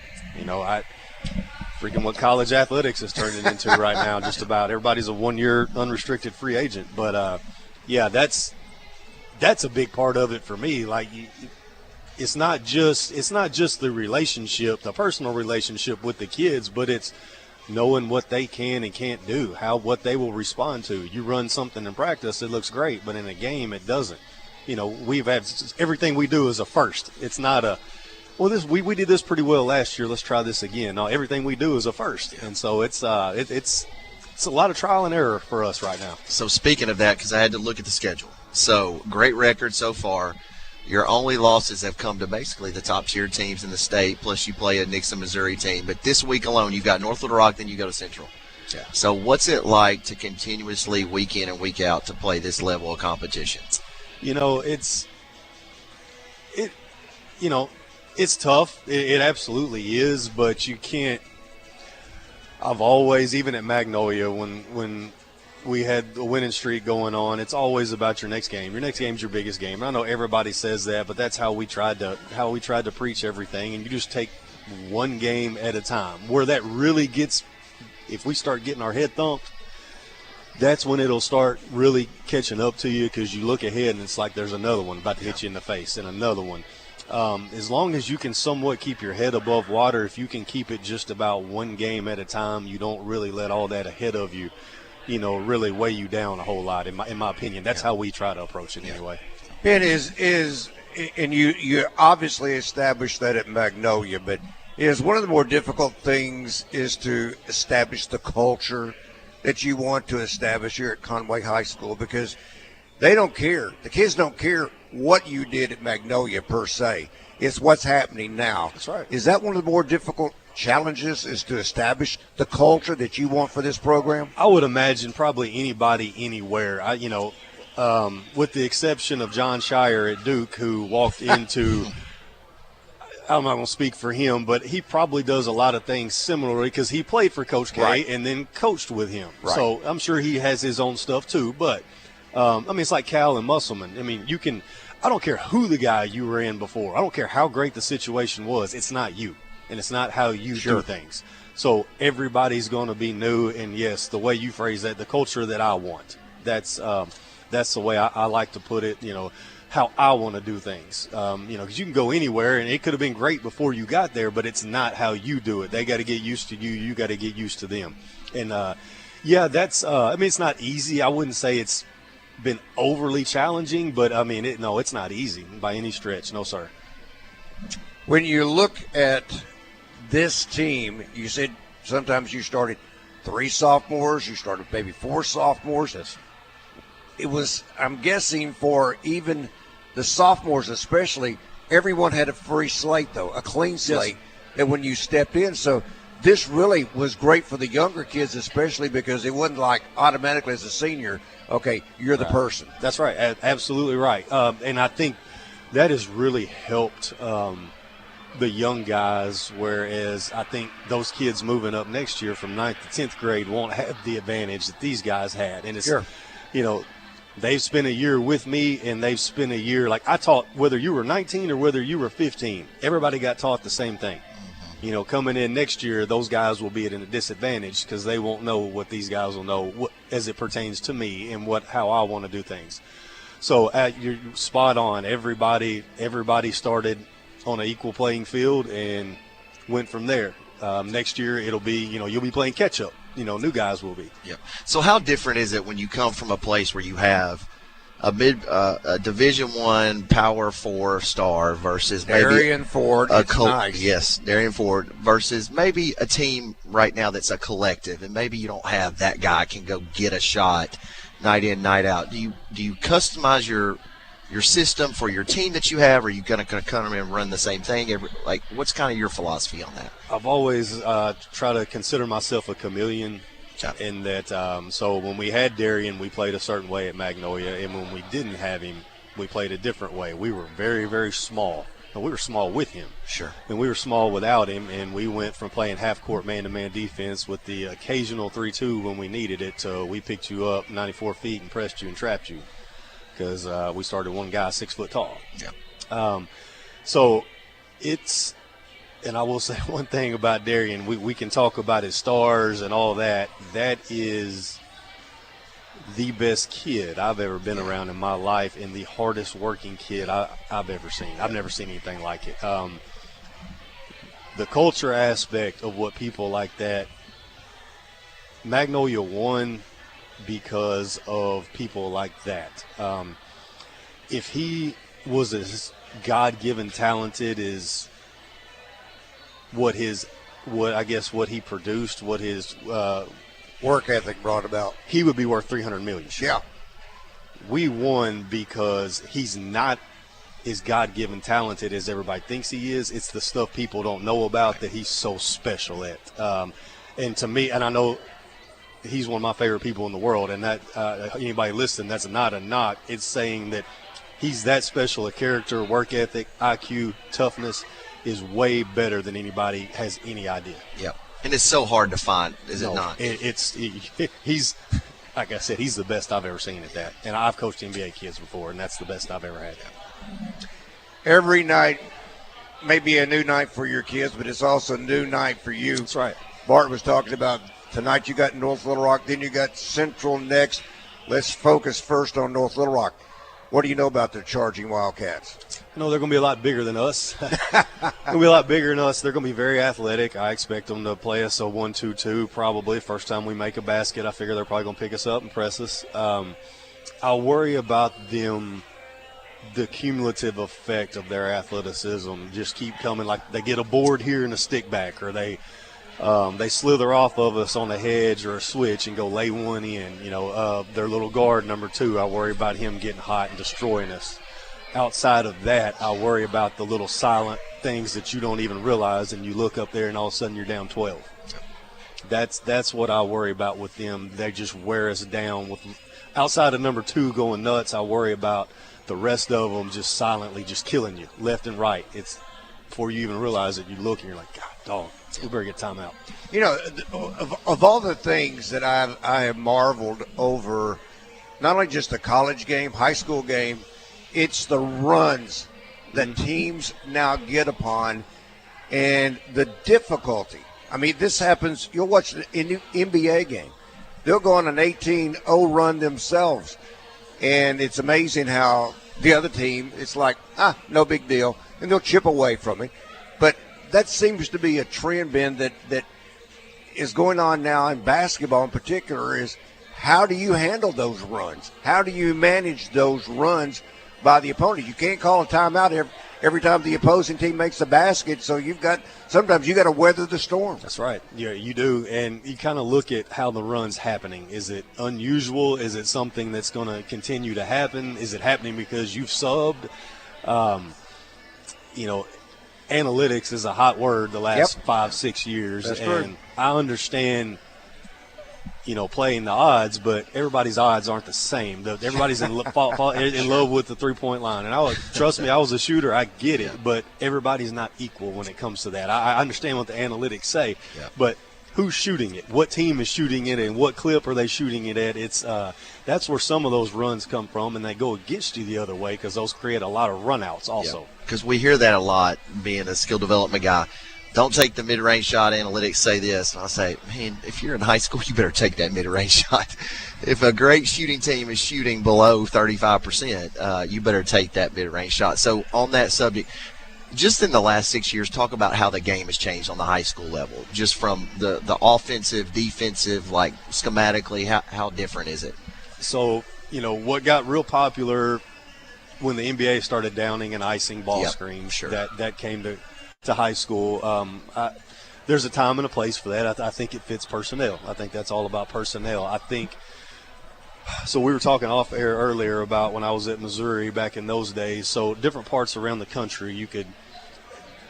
what college athletics is turning into right now, just about. Everybody's a 1-year unrestricted free agent. But, that's a big part of it for me. Like, it's not just the relationship, the personal relationship with the kids, but it's knowing what they can and can't do, what they will respond to. You run something in practice, it looks great, but in a game it doesn't. We've had everything we do is a first. It's not a we did this pretty well last year, let's try this again. No, everything we do is a first. And so it's a lot of trial and error for us right now. So speaking of that, because I had to look at the schedule. So great record so far. Your only losses have come to basically the top-tier teams in the state, plus you play a Nixon, Missouri team. But this week alone, you've got North Little Rock, then you go to Central. Yeah. So what's it like to continuously, week in and week out, to play this level of competition? It's tough. It absolutely is, but you can't – I've always, even at Magnolia, when we had the winning streak going on, it's always about your next game. Your next game's your biggest game. I know everybody says that, but that's how we tried to preach everything. And you just take one game at a time. Where that really gets, if we start getting our head thumped, that's when it'll start really catching up to you, because you look ahead and it's like there's another one about to hit you in the face and another one. As long as you can somewhat keep your head above water, if you can keep it just about one game at a time, you don't really let all that ahead of you, really weigh you down a whole lot. In my opinion, that's how we try to approach it anyway. It is, and you obviously established that at Magnolia, but is one of the more difficult things is to establish the culture that you want to establish here at Conway High School, because they don't care. The kids don't care what you did at Magnolia per se. It's what's happening now. That's right. Is that one of the more difficult challenges, is to establish the culture that you want for this program? I would imagine probably anybody anywhere. With the exception of John Shire at Duke, who walked into I'm not going to speak for him, but he probably does a lot of things similarly because he played for Coach K and then coached with him. Right. So I'm sure he has his own stuff too. But, it's like Cal and Musselman. I don't care who the guy you were in before. I don't care how great the situation was. It's not you, and it's not how you do things. So everybody's going to be new, and, yes, the way you phrase that, the culture that I want, that's the way I like to put it, how I want to do things. Because you can go anywhere, and it could have been great before you got there, but it's not how you do it. They got to get used to you. You got to get used to them. And, that's it's not easy. I wouldn't say it's been overly challenging, but, it's not easy by any stretch. No, sir. When you look at this team, you said sometimes you started 3 sophomores, you started maybe 4 sophomores. Yes. It was, I'm guessing, for even the sophomores especially, everyone had a free slate, though, a clean slate, and when you stepped in. So this really was great for the younger kids, especially because it wasn't like automatically as a senior, okay, you're the person. That's right. Absolutely right. And I think that has really helped the young guys, whereas I think those kids moving up next year from 9th to 10th grade won't have the advantage that these guys had. And it's, they've spent a year with me, and they've spent a year, like I taught, whether you were 19 or whether you were 15, everybody got taught the same thing. Coming in next year, those guys will be at a disadvantage because they won't know what these guys will know as it pertains to me and how I want to do things. So you're spot on. Everybody started on an equal playing field and went from there. Next year it'll be, you'll be playing catch up. New guys will be. Yeah. So how different is it when you come from a place where you have a Division I Power 4 star versus maybe Darian Ford. Nice. Yes, Darian Ford versus maybe a team right now that's a collective, and maybe you don't have that guy can go get a shot night in, night out. Do you customize your system for your team that you have, or are you going to come in and run the same thing? What's kind of your philosophy on that? I've always tried to consider myself a chameleon. In that, so when we had Darian, we played a certain way at Magnolia, and when we didn't have him, we played a different way. We were very, very small. And we were small with him. Sure. And we were small without him, and we went from playing half-court man-to-man defense with the occasional 3-2 when we needed it to we picked you up 94 feet and pressed you and trapped you because we started one guy 6 foot tall. Yeah. So it's – and I will say one thing about Darian. We can talk about his stars and all that. That is the best kid I've ever been around in my life and the hardest working kid I've ever seen. I've never seen anything like it. The culture aspect of what people like that, Magnolia won because of people like that. If he was as God-given talented as what he produced, what his work ethic brought about, he would be worth $300 million. Yeah. We won because he's not as God-given talented as everybody thinks he is. It's the stuff people don't know about that he's so special at. And to me, and I know he's one of my favorite people in the world, and that anybody listening, that's not a knock. It's saying that he's that special a character, work ethic, IQ, toughness is way better than anybody has any idea. Yep. And it's so hard to find, is it not? He's, like I said, he's the best I've ever seen at that. And I've coached NBA kids before, and that's the best I've ever had. Every night may be a new night for your kids, but it's also a new night for you. That's right. Bart was talking about tonight you got North Little Rock, then you got Central next. Let's focus first on North Little Rock. What do you know about the Charging Wildcats? I know they're going to be a lot bigger than us. They're going to be a lot bigger than us. They're going to be very athletic. I expect them to play us a 1-2-2 probably. First time we make a basket, I figure they're probably going to pick us up and press us. I'll worry about them, the cumulative effect of their athleticism. Just keep coming, like they get a board here and a stick back, or they slither off of us on a hedge or a switch and go lay one in. Their little guard, number 2, I worry about him getting hot and destroying us. Outside of that, I worry about the little silent things that you don't even realize, and you look up there and all of a sudden you're down 12. That's what I worry about with them. They just wear us down. Outside of number 2 going nuts, I worry about the rest of them just silently just killing you left and right. It's before you even realize it, you look and you're like, God, dog. We better get timeout. Of all the things that I have marveled over, not only just the college game, high school game, it's the runs that teams now get upon and the difficulty. I mean, this happens. You'll watch the NBA game. They'll go on an 18-0 run themselves, and it's amazing how the other team, it's like, no big deal, and they'll chip away from it. But that seems to be a trend, Ben, that is going on now in basketball in particular is how do you handle those runs? How do you manage those runs by the opponent? You can't call a timeout every time the opposing team makes a basket, so sometimes you got to weather the storm. That's right. Yeah, you do, and you kind of look at how the run's happening. Is it unusual? Is it something that's going to continue to happen? Is it happening because you've subbed? Analytics is a hot word the last 5-6 years. That's and true. I understand, playing the odds, but everybody's odds aren't the same. Everybody's in love with the three-point line. And trust me, I was a shooter. I get it, but everybody's not equal when it comes to that. I understand what the analytics say, but who's shooting it? What team is shooting it, and what clip are they shooting it at? It's that's where some of those runs come from, and they go against you the other way because those create a lot of runouts also. Because we hear that a lot, being a skill development guy. Don't take the mid-range shot. Analytics say this. And I say, man, if you're in high school, you better take that mid-range shot. If a great shooting team is shooting below 35%, you better take that mid-range shot. So on that subject, just in the last 6 years, talk about how the game has changed on the high school level, just from the offensive, defensive, like schematically, how different is it? So what got real popular when the NBA started downing and icing ball screens, sure. that came to high school. There's a time and a place for that. I think it fits personnel. I think that's all about personnel. I think so. We were talking off air earlier about when I was at Missouri back in those days. So different parts around the country,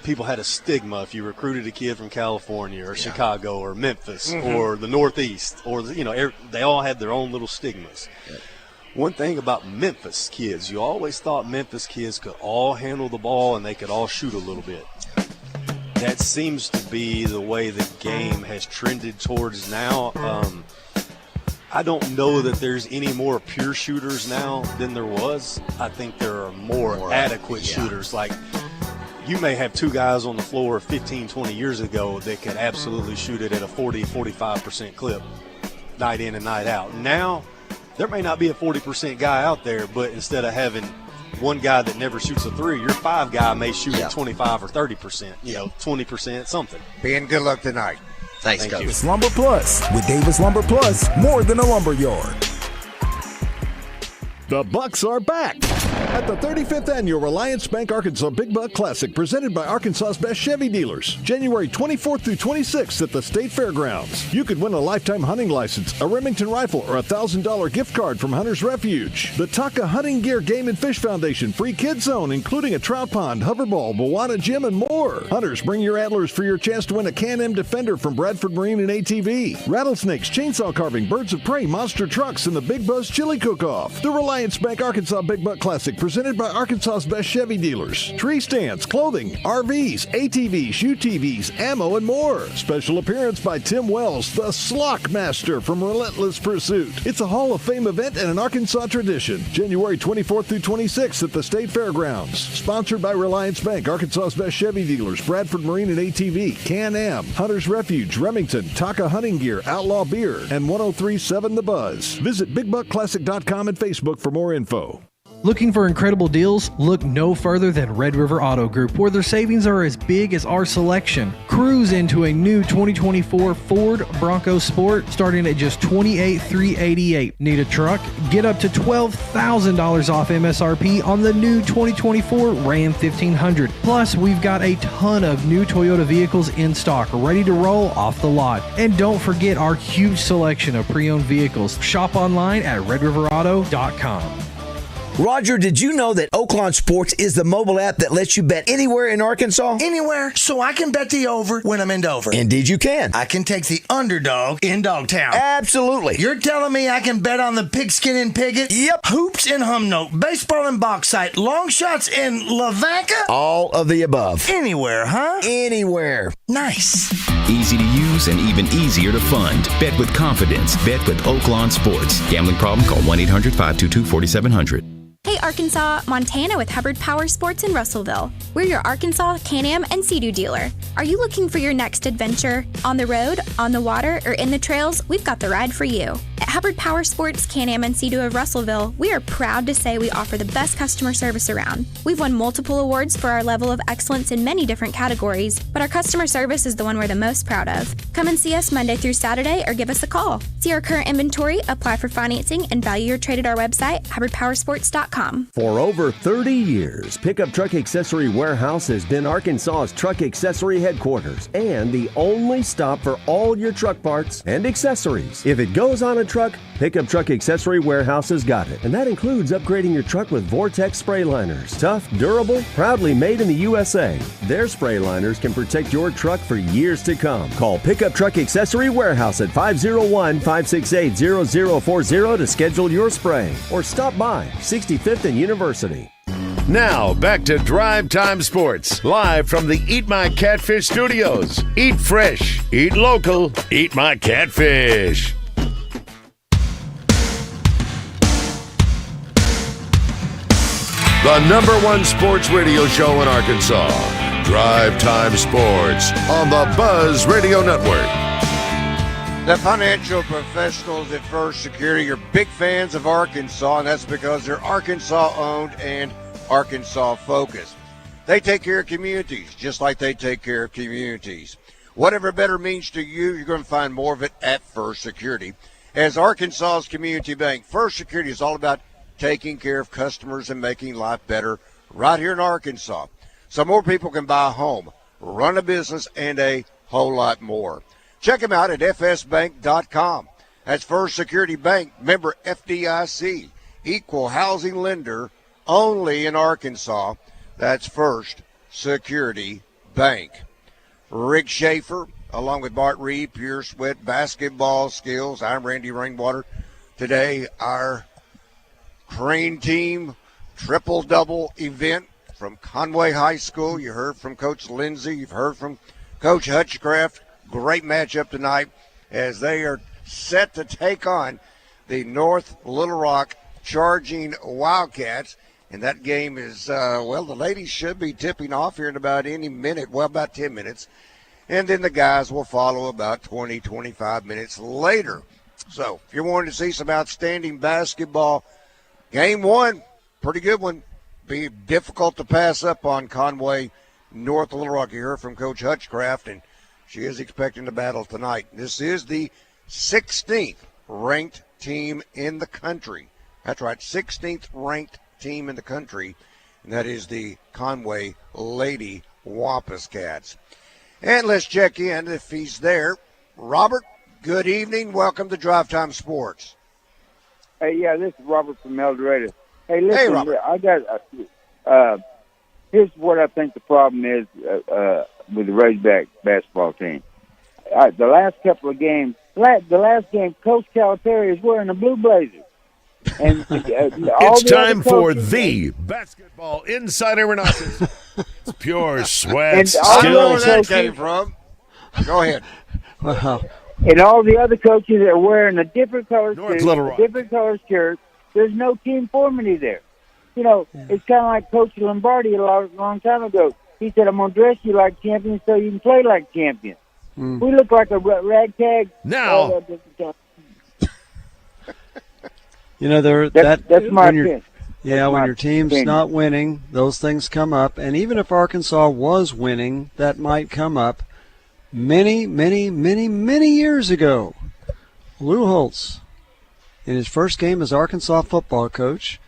people had a stigma if you recruited a kid from California or Chicago or Memphis or the Northeast, or they all had their own little stigmas. Yeah. One thing about Memphis kids, you always thought Memphis kids could all handle the ball and they could all shoot a little bit. That seems to be the way the game has trended towards now. I don't know that there's any more pure shooters now than there was. I think there are more adequate shooters. Like, you may have two guys on the floor 15, 20 years ago that could absolutely shoot it at a 40, 45% clip night in and night out. Now, there may not be a 40% guy out there, but instead of having one guy that never shoots a three, your five guy may shoot at 25 or 30%, 20%, something. Ben, good luck tonight. Thanks, Coach. Davis Lumber Plus. With Davis Lumber Plus, more than a lumber yard. The Bucks are back at the 35th Annual Reliance Bank Arkansas Big Buck Classic, presented by Arkansas's best Chevy dealers. January 24th through 26th at the State Fairgrounds. You could win a lifetime hunting license, a Remington rifle, or a $1,000 gift card from Hunter's Refuge. The Taka Hunting Gear Game and Fish Foundation free kids zone, including a trout pond, hoverball, Moana gym, and more. Hunters, bring your antlers for your chance to win a Can-Am Defender from Bradford Marine and ATV. Rattlesnakes, chainsaw carving, birds of prey, monster trucks, and the Big Buzz Chili Cook-Off. The Reliance Bank Arkansas Big Buck Classic, presented by Arkansas's best Chevy dealers. Tree stands, clothing, RVs, ATVs, UTVs, ammo, and more. Special appearance by Tim Wells, the Slock Master from Relentless Pursuit. It's a Hall of Fame event and an Arkansas tradition. January 24th through 26th at the State Fairgrounds. Sponsored by Reliance Bank, Arkansas's best Chevy dealers, Bradford Marine and ATV, Can-Am, Hunter's Refuge, Remington, Taka Hunting Gear, Outlaw Beer, and 1037 The Buzz. Visit BigBuckClassic.com and Facebook for more info. Looking for incredible deals? Look no further than Red River Auto Group, where their savings are as big as our selection. Cruise into a new 2024 Ford Bronco Sport starting at just $28,388. Need a truck? Get up to $12,000 off MSRP on the new 2024 Ram 1500. Plus, we've got a ton of new Toyota vehicles in stock, ready to roll off the lot. And don't forget our huge selection of pre-owned vehicles. Shop online at redriverauto.com. Roger, did you know that Oaklawn Sports is the mobile app that lets you bet anywhere in Arkansas? Anywhere, so I can bet the over when I'm in Dover. Indeed you can. I can take the underdog in Dogtown. Absolutely. You're telling me I can bet on the pigskin in Piggott? Yep. Hoops in Humnoke, baseball in Bauxite, long shots in Lavaca? All of the above. Anywhere, huh? Anywhere. Nice. Easy to use and even easier to fund. Bet with confidence. Bet with Oaklawn Sports. Gambling problem? Call 1-800-522-4700. Hey Arkansas, Montana with Hubbard Power Sports in Russellville. We're your Arkansas Can-Am and Sea-Doo dealer. Are you looking for your next adventure? On the road, on the water, or in the trails? We've got the ride for you. At Hubbard Power Sports, Can-Am and Sea-Doo of Russellville, we are proud to say we offer the best customer service around. We've won multiple awards for our level of excellence in many different categories, but our customer service is the one we're the most proud of. Come and see us Monday through Saturday or give us a call. See our current inventory, apply for financing, and value your trade at our website, hubbardpowersports.com. For over 30 years, Pickup Truck Accessory Warehouse has been Arkansas's truck accessory headquarters and the only stop for all your truck parts and accessories. If it goes on a truck, Pickup Truck Accessory Warehouse has got it. And that includes upgrading your truck with Vortex spray liners. Tough, durable, proudly made in the USA. Their spray liners can protect your truck for years to come. Call Pickup Truck Accessory Warehouse at 501-568-0040 to schedule your spraying. Or stop by 65th and University. Now, back to Drive Time Sports, live from the Eat My Catfish studios. Eat fresh, eat local, eat my catfish. The #1 sports radio show in Arkansas. Drive Time Sports on the Buzz Radio Network. The financial professionals at First Security are big fans of Arkansas, and that's because they're Arkansas-owned and Arkansas-focused. They take care of communities just like they take care of communities. Whatever better means to you, you're going to find more of it at First Security. As Arkansas's community bank, First Security is all about taking care of customers and making life better right here in Arkansas, so more people can buy a home, run a business, and a whole lot more. Check them out at fsbank.com. That's First Security Bank, member FDIC, equal housing lender, only in Arkansas. That's First Security Bank. Rick Schaefer, along with Bart Reed, Pure Sweat, basketball skills. I'm Randy Rainwater. Today, our Crain team triple-double event from Conway High School. You heard from Coach Lindsay. You've heard from Coach Hutchcraft. Great matchup tonight as they are set to take on the North Little Rock Charging Wildcats. And that game is, the ladies should be tipping off here in about any minute, about 10 minutes. And then the guys will follow about 20, 25 minutes later. So if you're wanting to see some outstanding basketball, game one, pretty good one. Be difficult to pass up on Conway, North Little Rock. You heard from Coach Hutchcraft, and she is expecting to battle tonight. This is the 16th ranked team in the country. That's right, 16th ranked team in the country, and that is the Conway Lady Wampus Cats. And let's check in if he's there. Robert, good evening. Welcome to Drive Time Sports. Hey, yeah, this is Robert from El Dorado. Hey, listen, Hey, Robert. I got here's what I think the problem is with the Razorback basketball team. The last couple of games, the last game, Coach Calipari is wearing a blue blazer. And It's time for the Basketball Insider analysis. It's pure sweat. And all the other Where that coaches- came from. Go ahead. Wow. And all the other coaches are wearing a different color suit, Little a Rock. different color shirt. There's no team formity there. You know, it's kind of like Coach Lombardi a long time ago. He said, I'm going to dress you like champions so you can play like champions. We look like a ragtag. Now. You know, That's my when opinion. when your team's opinion. not winning, those things come up. And even if Arkansas was winning, that might come up. Many, many, many, many years ago, Lou Holtz, in his first game as Arkansas football coach,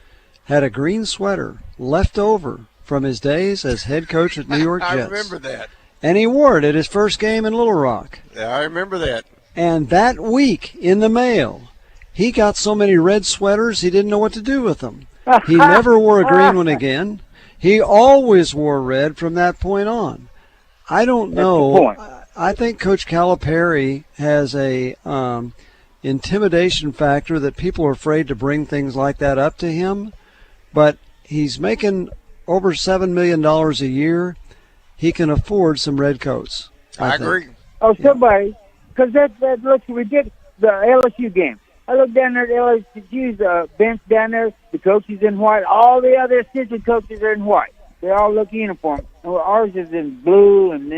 had a green sweater left over from his days as head coach at New York Jets. I remember that. And he wore it at his first game in Little Rock. Yeah, I remember that. And that week in the mail, he got so many red sweaters he didn't know what to do with them. He never wore a green one again. He always wore red from that point on. I don't know. I think Coach Calipari has a intimidation factor that people are afraid to bring things like that up to him. But he's making over $7 million a year. He can afford some red coats. I agree. Oh, somebody, because that looks ridiculous. The LSU game. I look down there at LSU's bench down there. The coaches in white. All the other assistant coaches are in white. They all look uniform. And ours is in blue, and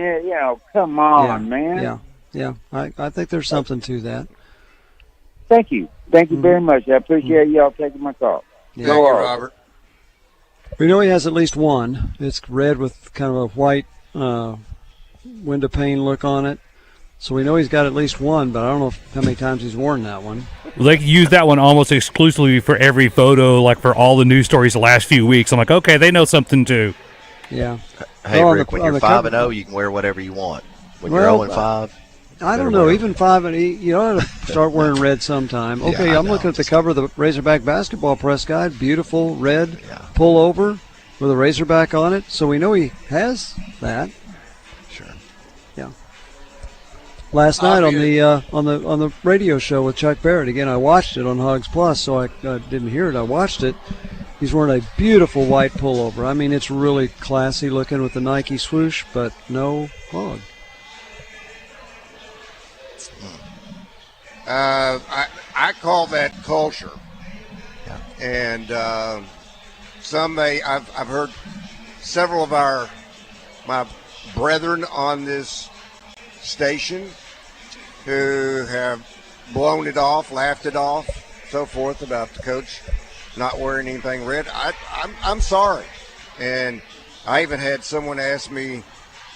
come on, man. Yeah. I think there's something to that. Thank you. Thank you very much. I appreciate y'all taking my call. Yeah. Go Thank you, on. Robert. We know he has at least one. It's red with kind of a white window pane look on it. So we know he's got at least one, but I don't know how many times he's worn that one. They use that one almost exclusively for every photo, like for all the news stories the last few weeks. I'm like, okay, they know something too. Yeah. Hey, Well, Rick, when you're 5-0, you can wear whatever you want. When Well, you're 0-5, I don't know. Even 5 and 8, you ought to start wearing red sometime. Okay, I I'm looking at the cover of the Razorback basketball press guide. Beautiful red pullover with a Razorback on it. So we know he has that. Sure. Yeah. Last night on the radio show with Chuck Barrett. Again, I watched it on Hogs Plus, so I didn't hear it. I watched it. He's wearing a beautiful white pullover. I mean, it's really classy looking with the Nike swoosh, but no hog. I call that culture, and some may. I've heard several of my brethren on this station who have blown it off, laughed it off, so forth about the coach not wearing anything red. I'm sorry, and I even had someone ask me,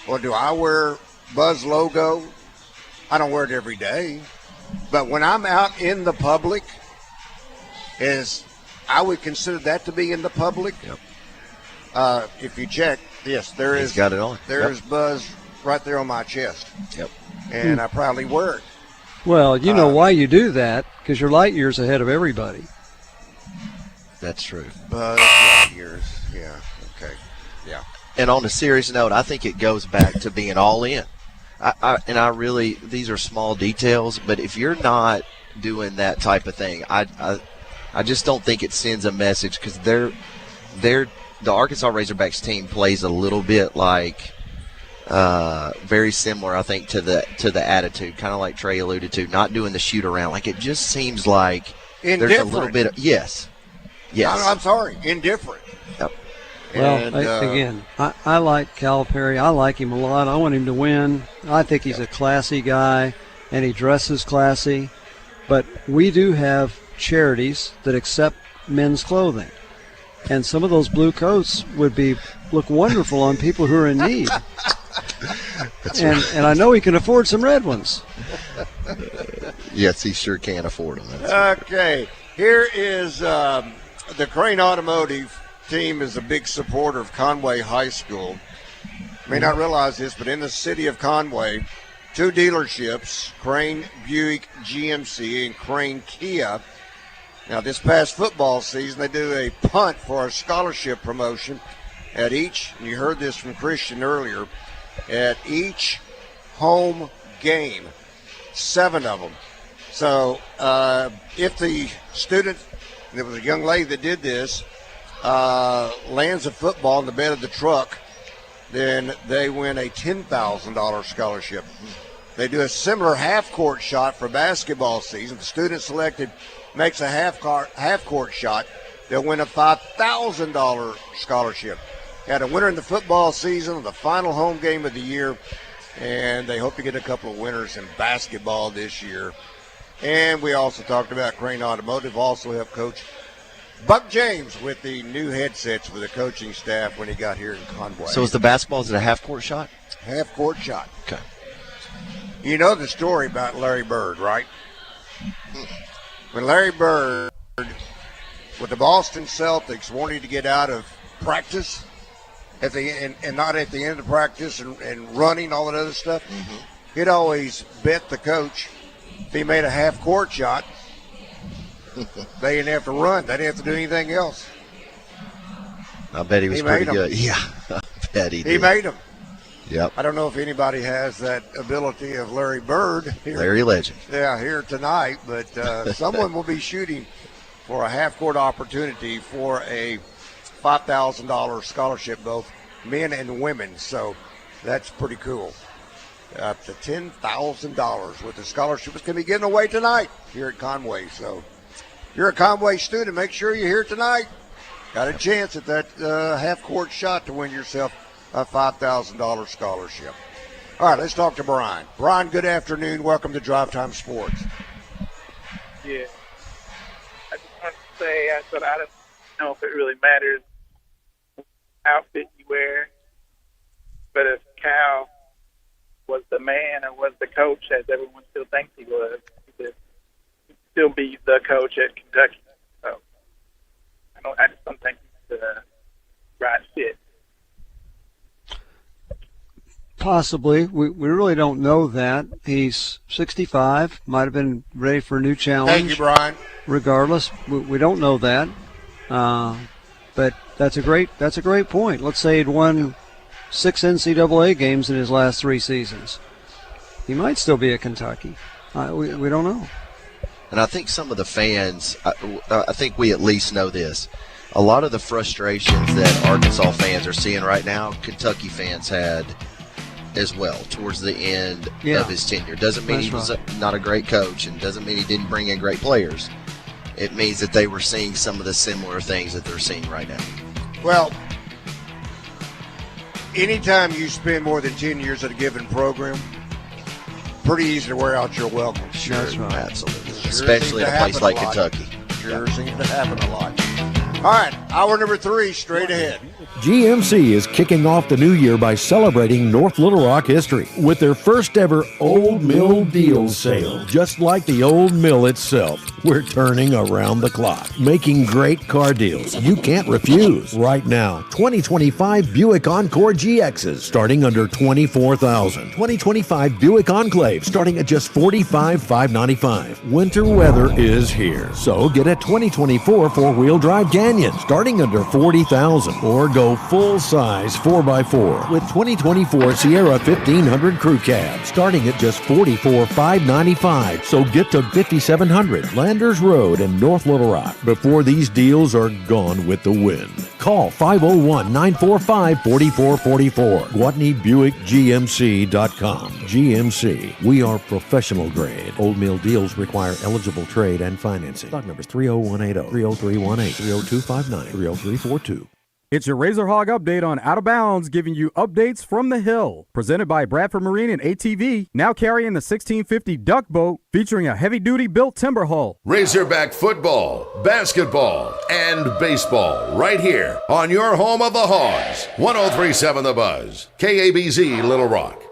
"Well, do I wear Buzz logo?" I don't wear it every day. But when I'm out in the public, I would consider that to be in the public. Yep. If you check, yes, He's got it on. There's buzz right there on my chest. Yep. And I proudly wear it. Well, you know why you do that, because you're light years ahead of everybody. That's true. Buzz Lightyears. Yeah. Okay. Yeah. And on a serious note, I think it goes back to being all in. I really, these are small details, but if you're not doing that type of thing, I just don't think it sends a message, because the Arkansas Razorbacks team plays a little bit like very similar, I think, to the attitude, kind of like Trey alluded to, not doing the shoot around. Like, it just seems like there's a little bit of yes. I'm sorry, indifferent. Yep. Well, again, I like Calipari. I like him a lot. I want him to win. I think he's a classy guy, and he dresses classy. But we do have charities that accept men's clothing, and some of those blue coats would look wonderful on people who are in need. And I know he can afford some red ones. Yes, he sure can afford them. Okay, here is the Crain Automotive team is a big supporter of Conway High School. You may not realize this, but in the city of Conway, 2 dealerships, Crain Buick GMC and Crain Kia. Now, this past football season, they do a punt for a scholarship promotion at each, and you heard this from Christian earlier, at each home game, 7 of them. So if the student, and there was a young lady that did this, lands a football in the bed of the truck, then they win a $10,000 scholarship. They do a similar half-court shot for basketball season. The student selected makes a half-court shot, they'll win a $5,000 scholarship. Had a winner in the football season, the final home game of the year, and they hope to get a couple of winners in basketball this year. And we also talked about Crain Automotive, also helped Coach Buck James with the new headsets for the coaching staff when he got here in Conway. So is the basketball, is it a half-court shot? Half-court shot. Okay. You know the story about Larry Bird, right? When Larry Bird, with the Boston Celtics, wanted to get out of practice and not at the end of practice and running, all that other stuff, he'd always bet the coach if he made a half-court shot, they didn't have to run. They didn't have to do anything else. I bet he was pretty good. Yeah, I bet he did. He made them. Yep. I don't know if anybody has that ability of Larry Bird. Larry Legend. Yeah, here tonight. But someone will be shooting for a half-court opportunity for a $5,000 scholarship, both men and women. So that's pretty cool. Up to $10,000 with the scholarship is going to be given away tonight here at Conway. So if you're a Conway student, make sure you're here tonight. Got a chance at that half-court shot to win yourself a $5,000 scholarship. All right, let's talk to Brian. Brian, good afternoon. Welcome to Drive Time Sports. Yeah. I just want to say, I don't know if it really matters what outfit you wear, but if Cal was the man or was the coach, as everyone still thinks he was, he'd still be the coach at Kentucky. So I just don't think he's the right fit. Possibly. We really don't know that. He's 65, might have been ready for a new challenge. Thank you, Brian. Regardless, we don't know that. But that's a great point. Let's say he'd won 6 NCAA games in his last 3 seasons. He might still be at Kentucky. We don't know. And I think some of the fans, I think we at least know this. A lot of the frustrations that Arkansas fans are seeing right now, Kentucky fans had as well towards the end of his tenure. Doesn't mean he was not a great coach, and doesn't mean he didn't bring in great players. It means that they were seeing some of the similar things that they're seeing right now. Well, anytime you spend more than 10 years at a given program, pretty easy to wear out your welcome. Sure, that's right. Absolutely. Especially in a place like Kentucky. Sure seems to happen a lot. All right. Hour number 3 straight ahead. GMC is kicking off the new year by celebrating North Little Rock history with their first ever Old Mill Deal Sale. Just like the Old Mill itself, we're turning around the clock, making great car deals you can't refuse. Right now, 2025 Buick Encore GXs starting under $24,000. 2025 Buick Enclave starting at just $45,595. Winter weather is here, so get a 2024 four-wheel drive Canyon starting under $40,000, or go full-size 4x4 with 2024 Sierra 1500 Crew Cab starting at just $44,595. So get to 5700 Landers Road in North Little Rock before these deals are gone with the wind. Call 501-945-4444. GuatneyBuickGMC.com. GMC. We are professional grade. Old Mill deals require eligible trade and financing. Stock numbers 30180, 30318, 30259, 30342. It's your Razor Hog update on Out of Bounds, giving you updates from the hill. Presented by Bradford Marine and ATV, now carrying the 1650 Duck Boat, featuring a heavy-duty built timber hull. Razorback football, basketball, and baseball right here on your home of the Hogs. 103.7 The Buzz, KABZ Little Rock.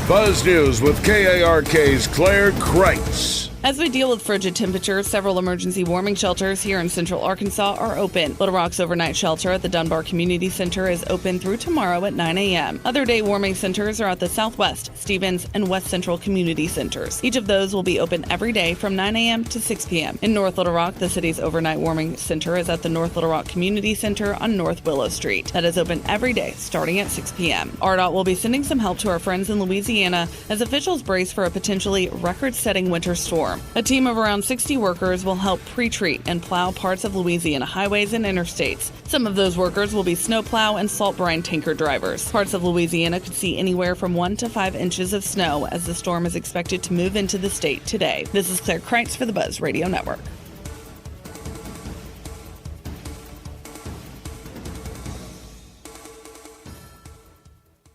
Buzz News with KARK's Claire Kreitz. As we deal with frigid temperatures, several emergency warming shelters here in central Arkansas are open. Little Rock's overnight shelter at the Dunbar Community Center is open through tomorrow at 9 a.m. Other day warming centers are at the Southwest, Stevens, and West Central Community Centers. Each of those will be open every day from 9 a.m. to 6 p.m. In North Little Rock, the city's overnight warming center is at the North Little Rock Community Center on North Willow Street. That is open every day starting at 6 p.m. RDOT will be sending some help to our friends in Louisiana as officials brace for a potentially record-setting winter storm. A team of around 60 workers will help pre-treat and plow parts of Louisiana highways and interstates. Some of those workers will be snowplow and salt brine tanker drivers. Parts of Louisiana could see anywhere from 1 to 5 inches of snow as the storm is expected to move into the state today. This is Claire Kreitz for the Buzz Radio Network.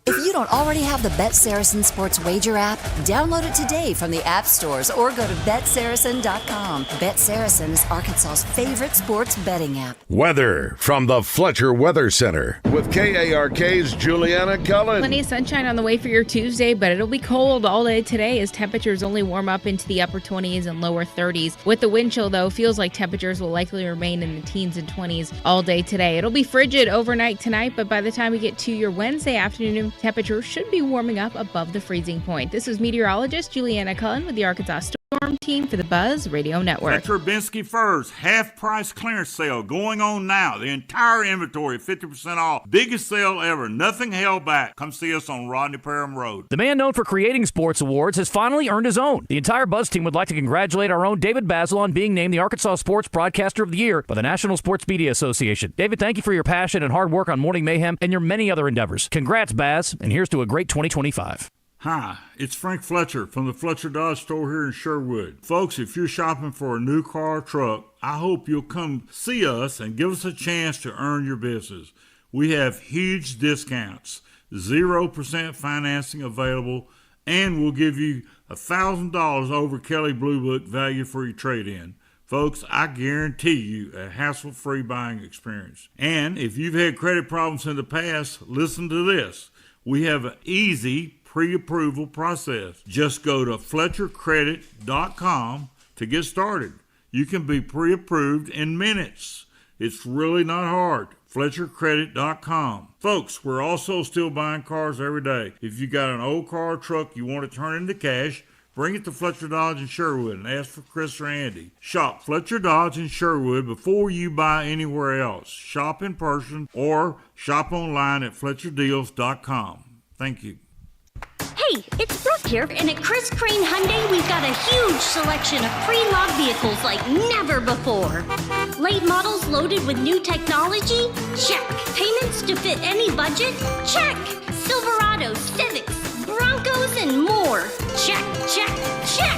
If you don't already have the Bet Saracen Sports Wager app, download it today from the app stores or go to BetSaracen.com. Bet Saracen is Arkansas's favorite sports betting app. Weather from the Fletcher Weather Center with KARK's Juliana Cullen. Plenty of sunshine on the way for your Tuesday, but it'll be cold all day today as temperatures only warm up into the upper 20s and lower 30s. With the wind chill, though, feels like temperatures will likely remain in the teens and 20s all day today. It'll be frigid overnight tonight, but by the time we get to your Wednesday afternoon, temperatures should be warming up above the freezing point. This is meteorologist Juliana Cullen with the Arkansas Storm Team for the Buzz Radio Network. Trubisky Furs half-price clearance sale going on now. The entire inventory 50% off. Biggest sale ever. Nothing held back. Come see us on Rodney Parham Road. The man known for creating sports awards has finally earned his own. The entire Buzz team would like to congratulate our own David Basil on being named the Arkansas Sports Broadcaster of the Year by the National Sports Media Association. David, thank you for your passion and hard work on Morning Mayhem and your many other endeavors. Congrats, Baz, and here's to a great 2025. Hi, it's Frank Fletcher from the Fletcher Dodge store here in Sherwood. Folks, if you're shopping for a new car or truck, I hope you'll come see us and give us a chance to earn your business. We have huge discounts, 0% financing available, and we'll give you $1,000 over Kelly Blue Book value for your trade-in. Folks, I guarantee you a hassle-free buying experience. And if you've had credit problems in the past, listen to this. We have an easy pre-approval process. Just go to FletcherCredit.com to get started. You can be pre-approved in minutes. It's really not hard. FletcherCredit.com. Folks, we're also still buying cars every day. If you got an old car or truck you want to turn into cash, bring it to Fletcher Dodge in Sherwood and ask for Chris or Andy. Shop Fletcher Dodge in Sherwood before you buy anywhere else. Shop in person or shop online at FletcherDeals.com. Thank you. Hey, it's Brooke here, and at Chris Crain Hyundai, we've got a huge selection of pre-loved vehicles like never before. Late models loaded with new technology? Check. Payments to fit any budget? Check. Silverados, Civics, Broncos, and more. Check, check, check.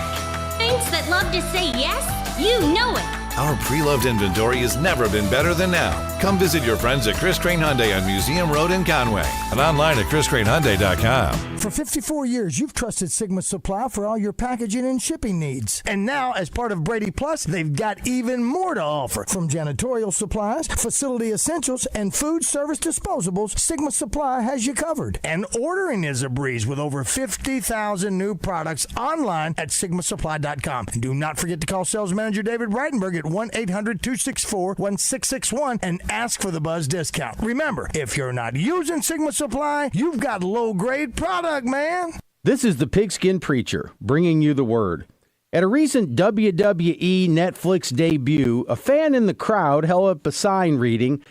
Banks that love to say yes? You know it. Our pre-loved inventory has never been better than now. Come visit your friends at Chris Crain Hyundai on Museum Road in Conway and online at chriscrainhyundai.com. For 54 years, you've trusted Sigma Supply for all your packaging and shipping needs. And now, as part of Brady Plus, they've got even more to offer. From janitorial supplies, facility essentials, and food service disposables, Sigma Supply has you covered. And ordering is a breeze with over 50,000 new products online at sigmasupply.com. And do not forget to call sales manager David Breitenberg at 1-800-264-1661 and ask for the Buzz discount. Remember, if you're not using Sigma Supply, you've got low-grade product, man. This is the Pigskin Preacher, bringing you the word. At a recent WWE Netflix debut, a fan in the crowd held up a sign reading,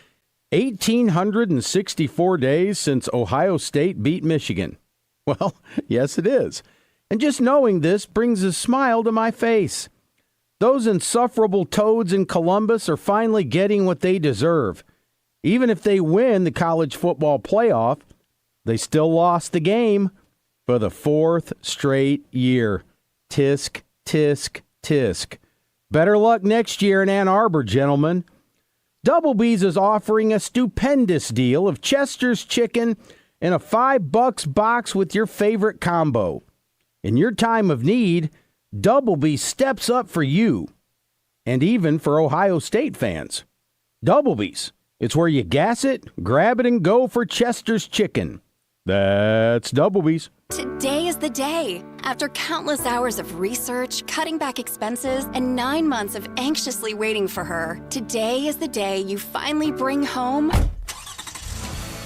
1,864 days since Ohio State beat Michigan. Well, yes it is. And just knowing this brings a smile to my face. Those insufferable toads in Columbus are finally getting what they deserve. Even if they win the college football playoff, they still lost the game for the fourth straight year. Tisk, tisk, tisk. Better luck next year in Ann Arbor, gentlemen. Doublebees is offering a stupendous deal of Chester's chicken and a $5 box with your favorite combo. In your time of need, Doublebees steps up for you, and even for Ohio State fans. Doublebees, it's where you gas it, grab it, and go for Chester's chicken. That's Doublebees. Today is the day. After countless hours of research, cutting back expenses, and 9 months of anxiously waiting for her, today is the day you finally bring home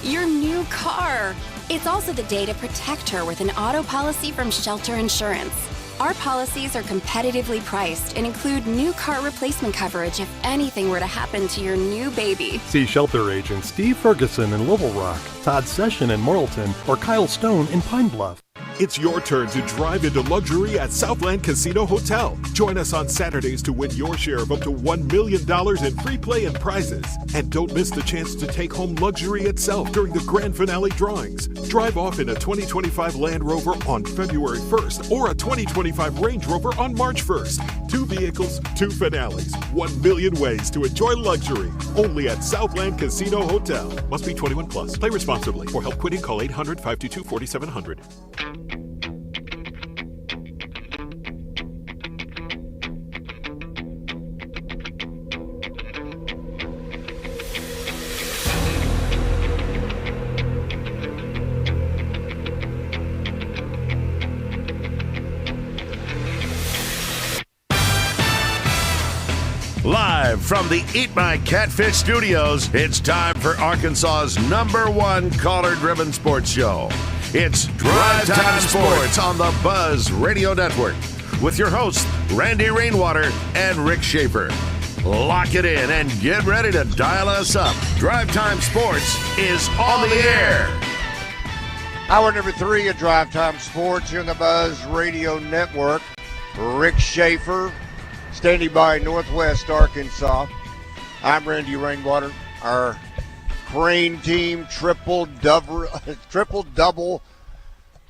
your new car. It's also the day to protect her with an auto policy from Shelter Insurance. Our policies are competitively priced and include new car replacement coverage if anything were to happen to your new baby. See Shelter agents Steve Ferguson in Little Rock, Todd Session in Morrilton, or Kyle Stone in Pine Bluff. It's your turn to drive into luxury at Southland Casino Hotel. Join us on Saturdays to win your share of up to $1 million in free play and prizes. And don't miss the chance to take home luxury itself during the grand finale drawings. Drive off in a 2025 Land Rover on February 1st or a 2025 Range Rover on March 1st. 2 vehicles, 2 finales, 1 million ways to enjoy luxury. Only at Southland Casino Hotel. Must be 21 plus. Play responsibly. For help quitting, call 800-522-4700. Live from the Eat My Catfish studios, it's time for Arkansas's #1 caller-driven sports show. It's Drive Time Sports on the Buzz Radio Network with your hosts, Randy Rainwater and Rick Schaefer. Lock it in and get ready to dial us up. Drive Time Sports is on the air. Hour number 3 of Drive Time Sports here on the Buzz Radio Network. Rick Schaefer, standing by Northwest Arkansas. I'm Randy Rainwater. Our Crain team triple double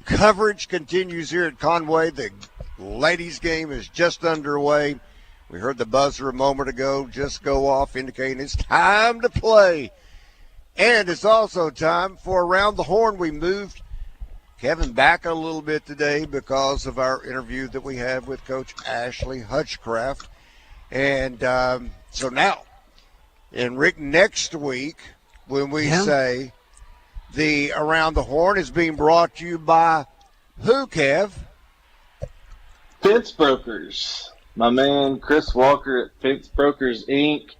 coverage continues here at Conway. The ladies' game is just underway. We heard the buzzer a moment ago just go off, indicating it's time to play. And it's also time for Around the Horn. We moved Kevin back a little bit today because of our interview that we had with Coach Ashley Hutchcraft. And so now, and Rick, next week, when we say the Around the Horn is being brought to you by who, Kev? Fence Brokers. My man Chris Walker at Fence Brokers, Inc.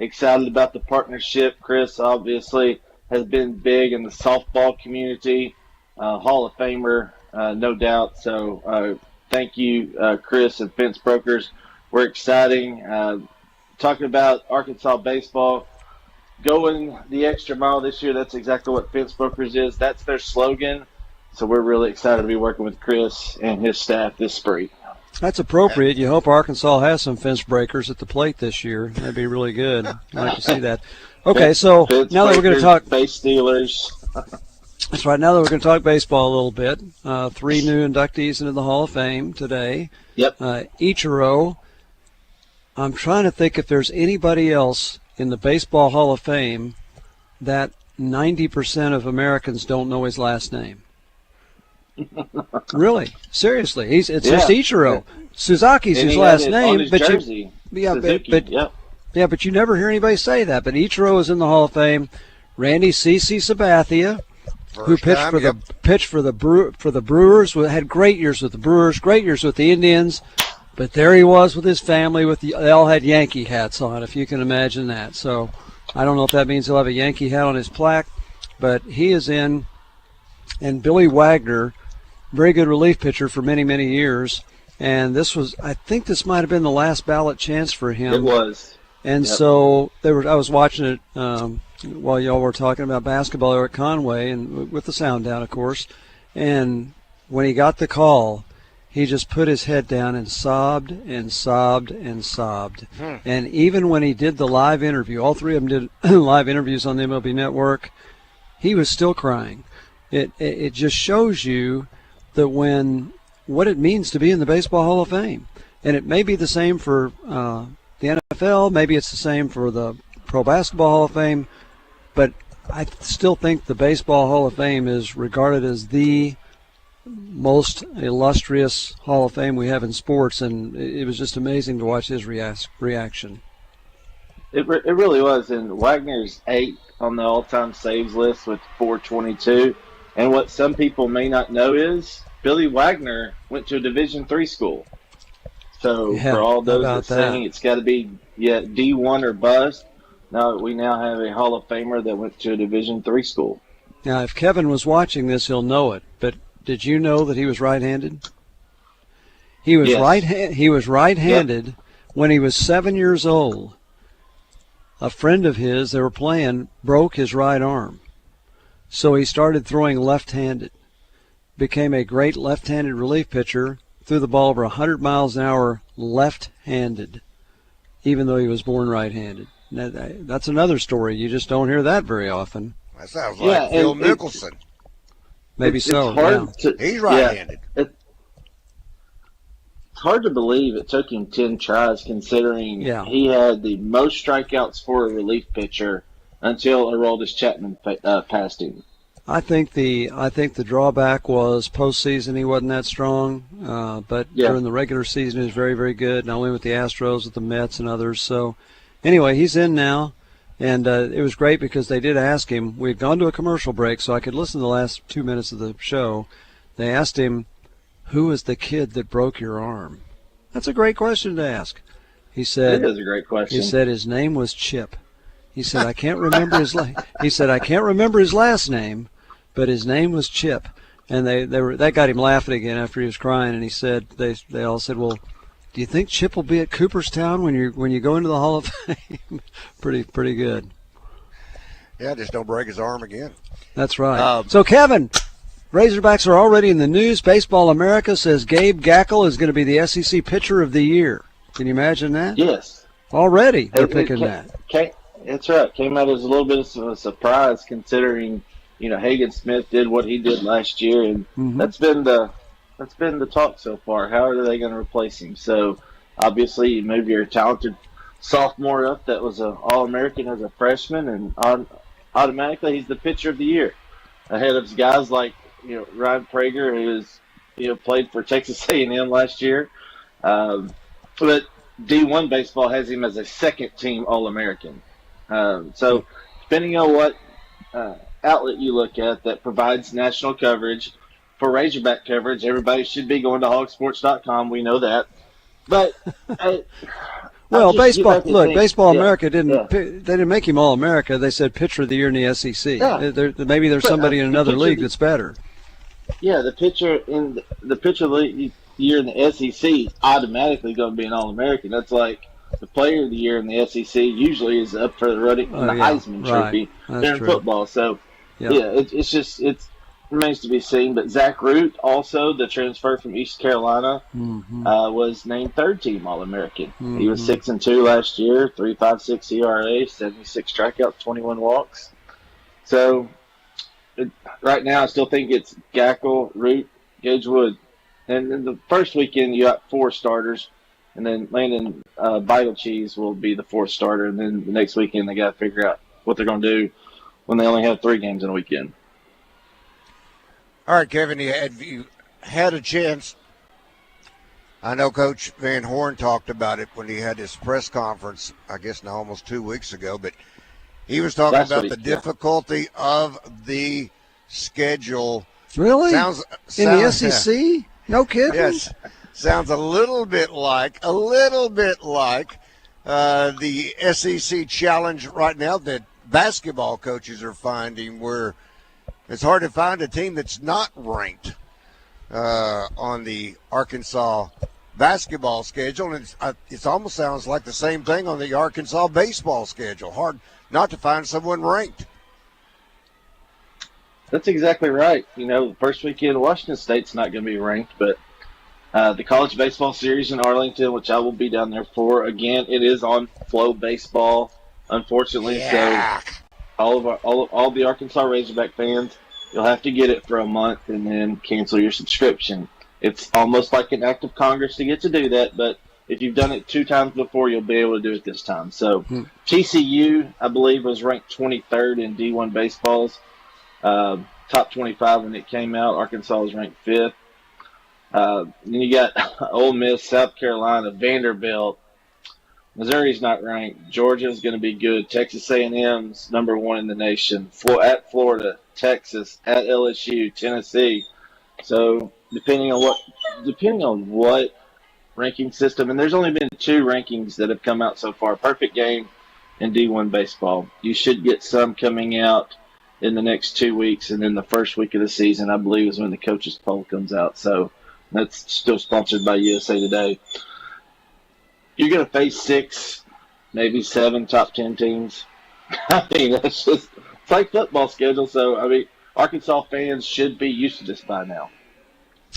Excited about the partnership. Chris obviously has been big in the softball community. Hall of Famer, no doubt. So thank you, Chris and Fence Brokers. We're exciting. Talking about Arkansas baseball, going the extra mile this year. That's exactly what Fence Brokers is. That's their slogan. So we're really excited to be working with Chris and his staff this spring. That's appropriate. You hope Arkansas has some fence breakers at the plate this year. That'd be really good. I'd like to see that. Okay, so now that we're going to talk base stealers. That's right. Now that we're going to talk baseball a little bit, 3 new inductees into the Hall of Fame today. Yep. Ichiro. I'm trying to think if there's anybody else in the Baseball Hall of Fame that 90% of Americans don't know his last name. Really, seriously, it's just Ichiro. Suzuki's his last name, but jersey. But you never hear anybody say that. But Ichiro is in the Hall of Fame. Randy C.C. Sabathia, who pitched for the Brewers, had great years with the Brewers, great years with the Indians. But there he was with his family. They all had Yankee hats on, if you can imagine that. So I don't know if that means he'll have a Yankee hat on his plaque, but he is in. And Billy Wagner, very good relief pitcher for many, many years. And I think this might have been the last ballot chance for him. It was. And so I was watching it while y'all were talking about basketball there at Conway, and with the sound down, of course. And when he got the call, he just put his head down and sobbed and sobbed and sobbed. And even when he did the live interview, all three of them did live interviews on the MLB Network, he was still crying. It just shows you that what it means to be in the Baseball Hall of Fame. And it may be the same for the NFL, maybe it's the same for the Pro Basketball Hall of Fame, but I still think the Baseball Hall of Fame is regarded as the most illustrious Hall of Fame we have in sports, and it was just amazing to watch his reaction. It really was, and Wagner's 8th on the all-time saves list with 422. And what some people may not know is Billy Wagner went to a Division III school. So for all those that saying it's got to be D1 or bust, we now have a Hall of Famer that went to a Division III school. Now, if Kevin was watching this, he'll know it. But did you know that he was right-handed? He was He was right-handed when he was 7 years old. A friend of his, they were playing, broke his right arm. So he started throwing left-handed. Became a great left-handed relief pitcher. Threw the ball over 100 miles an hour left-handed, even though he was born right-handed. That's another story. You just don't hear that very often. That sounds like Phil Mickelson. Maybe so. He's right-handed. It's hard to believe it took him 10 tries, considering he had the most strikeouts for a relief pitcher until Aroldis Chapman passed him. I think the drawback was postseason he wasn't that strong, but during the regular season he was very, very good, not only with the Astros, with the Mets and others. So anyway, he's in now, and it was great because they did ask him. We had gone to a commercial break, so I could listen to the last 2 minutes of the show. They asked him, "Who is the kid that broke your arm?" That's a great question to ask. He said, "It is a great question." He said his name was Chip. He said, "I can't remember his I can't remember his last name, but his name was Chip." And that got him laughing again after he was crying. And he said, they all said, "Well, do you think Chip will be at Cooperstown when you go into the Hall of Fame?" Pretty good. Yeah, just don't break his arm again. That's right. So Kevin, Razorbacks are already in the news. Baseball America says Gabe Gackle is going to be the SEC Pitcher of the Year. Can you imagine that? Yes. Already they're picking that. That's right. Came out as a little bit of a surprise, considering Hagen Smith did what he did last year, and that's been the talk so far. How are they going to replace him? So obviously, you move your talented sophomore up that was an All-American as a freshman, and automatically he's the Pitcher of the Year, ahead of guys like Ryan Prager, who played for Texas A&M last year. But D1 baseball has him as a second-team All-American. So depending on what outlet you look at that provides national coverage, for Razorback coverage, everybody should be going to hogsports.com. We know that. But Baseball America didn't make him All-America. They said Pitcher of the Year in the SEC. Yeah. Maybe there's somebody in another league that's better. Yeah, the pitcher of the year in the SEC automatically going to be an All-American. That's like the Player of the Year in the SEC usually is up for the running in the Heisman Trophy in football. So it remains to be seen. But Zach Root, also the transfer from East Carolina, was named third-team All-American. He was 6-2 last year, 3.56 ERA, 76 strikeouts, 21 walks. So right now, I still think it's Gackle, Root, Gage Wood. And in the first weekend, you got 4 starters. and then Landon Vital Cheese will be the fourth starter. And then the next weekend they got to figure out what they're going to do when they only have 3 games in a weekend. All right, Kevin, you had a chance. I know Coach Van Horn talked about it when he had his press conference, I guess now almost 2 weeks ago, but he was talking about the difficulty of the schedule. Really? Sounds in the SEC? No kidding? Yes. Sounds a little bit like the SEC challenge right now that basketball coaches are finding, where it's hard to find a team that's not ranked on the Arkansas basketball schedule, and it almost sounds like the same thing on the Arkansas baseball schedule. Hard not to find someone ranked. That's exactly right. The first weekend, Washington State's not going to be ranked, but the college baseball series in Arlington, which I will be down there for, again, it is on Flow Baseball, unfortunately. Yeah. So all the Arkansas Razorback fans, you'll have to get it for a month and then cancel your subscription. It's almost like an act of Congress to get to do that, but if you've done it 2 times before, you'll be able to do it this time. So TCU, I believe, was ranked 23rd in D1 Baseball's top 25 when it came out. Arkansas was ranked 5th. Then you got Ole Miss, South Carolina, Vanderbilt. Missouri's not ranked. Georgia's going to be good. Texas A&M's number 1 in the nation. At Florida, Texas, at LSU, Tennessee. So depending on what ranking system, and there's only been 2 rankings that have come out so far. Perfect Game and D1 Baseball. You should get some coming out in the next 2 weeks, and then the first week of the season, I believe, is when the coaches poll comes out. So that's still sponsored by USA Today. You're going to face 6, maybe 7 top 10 teams. I mean, it's like football schedule. So, I mean, Arkansas fans should be used to this by now.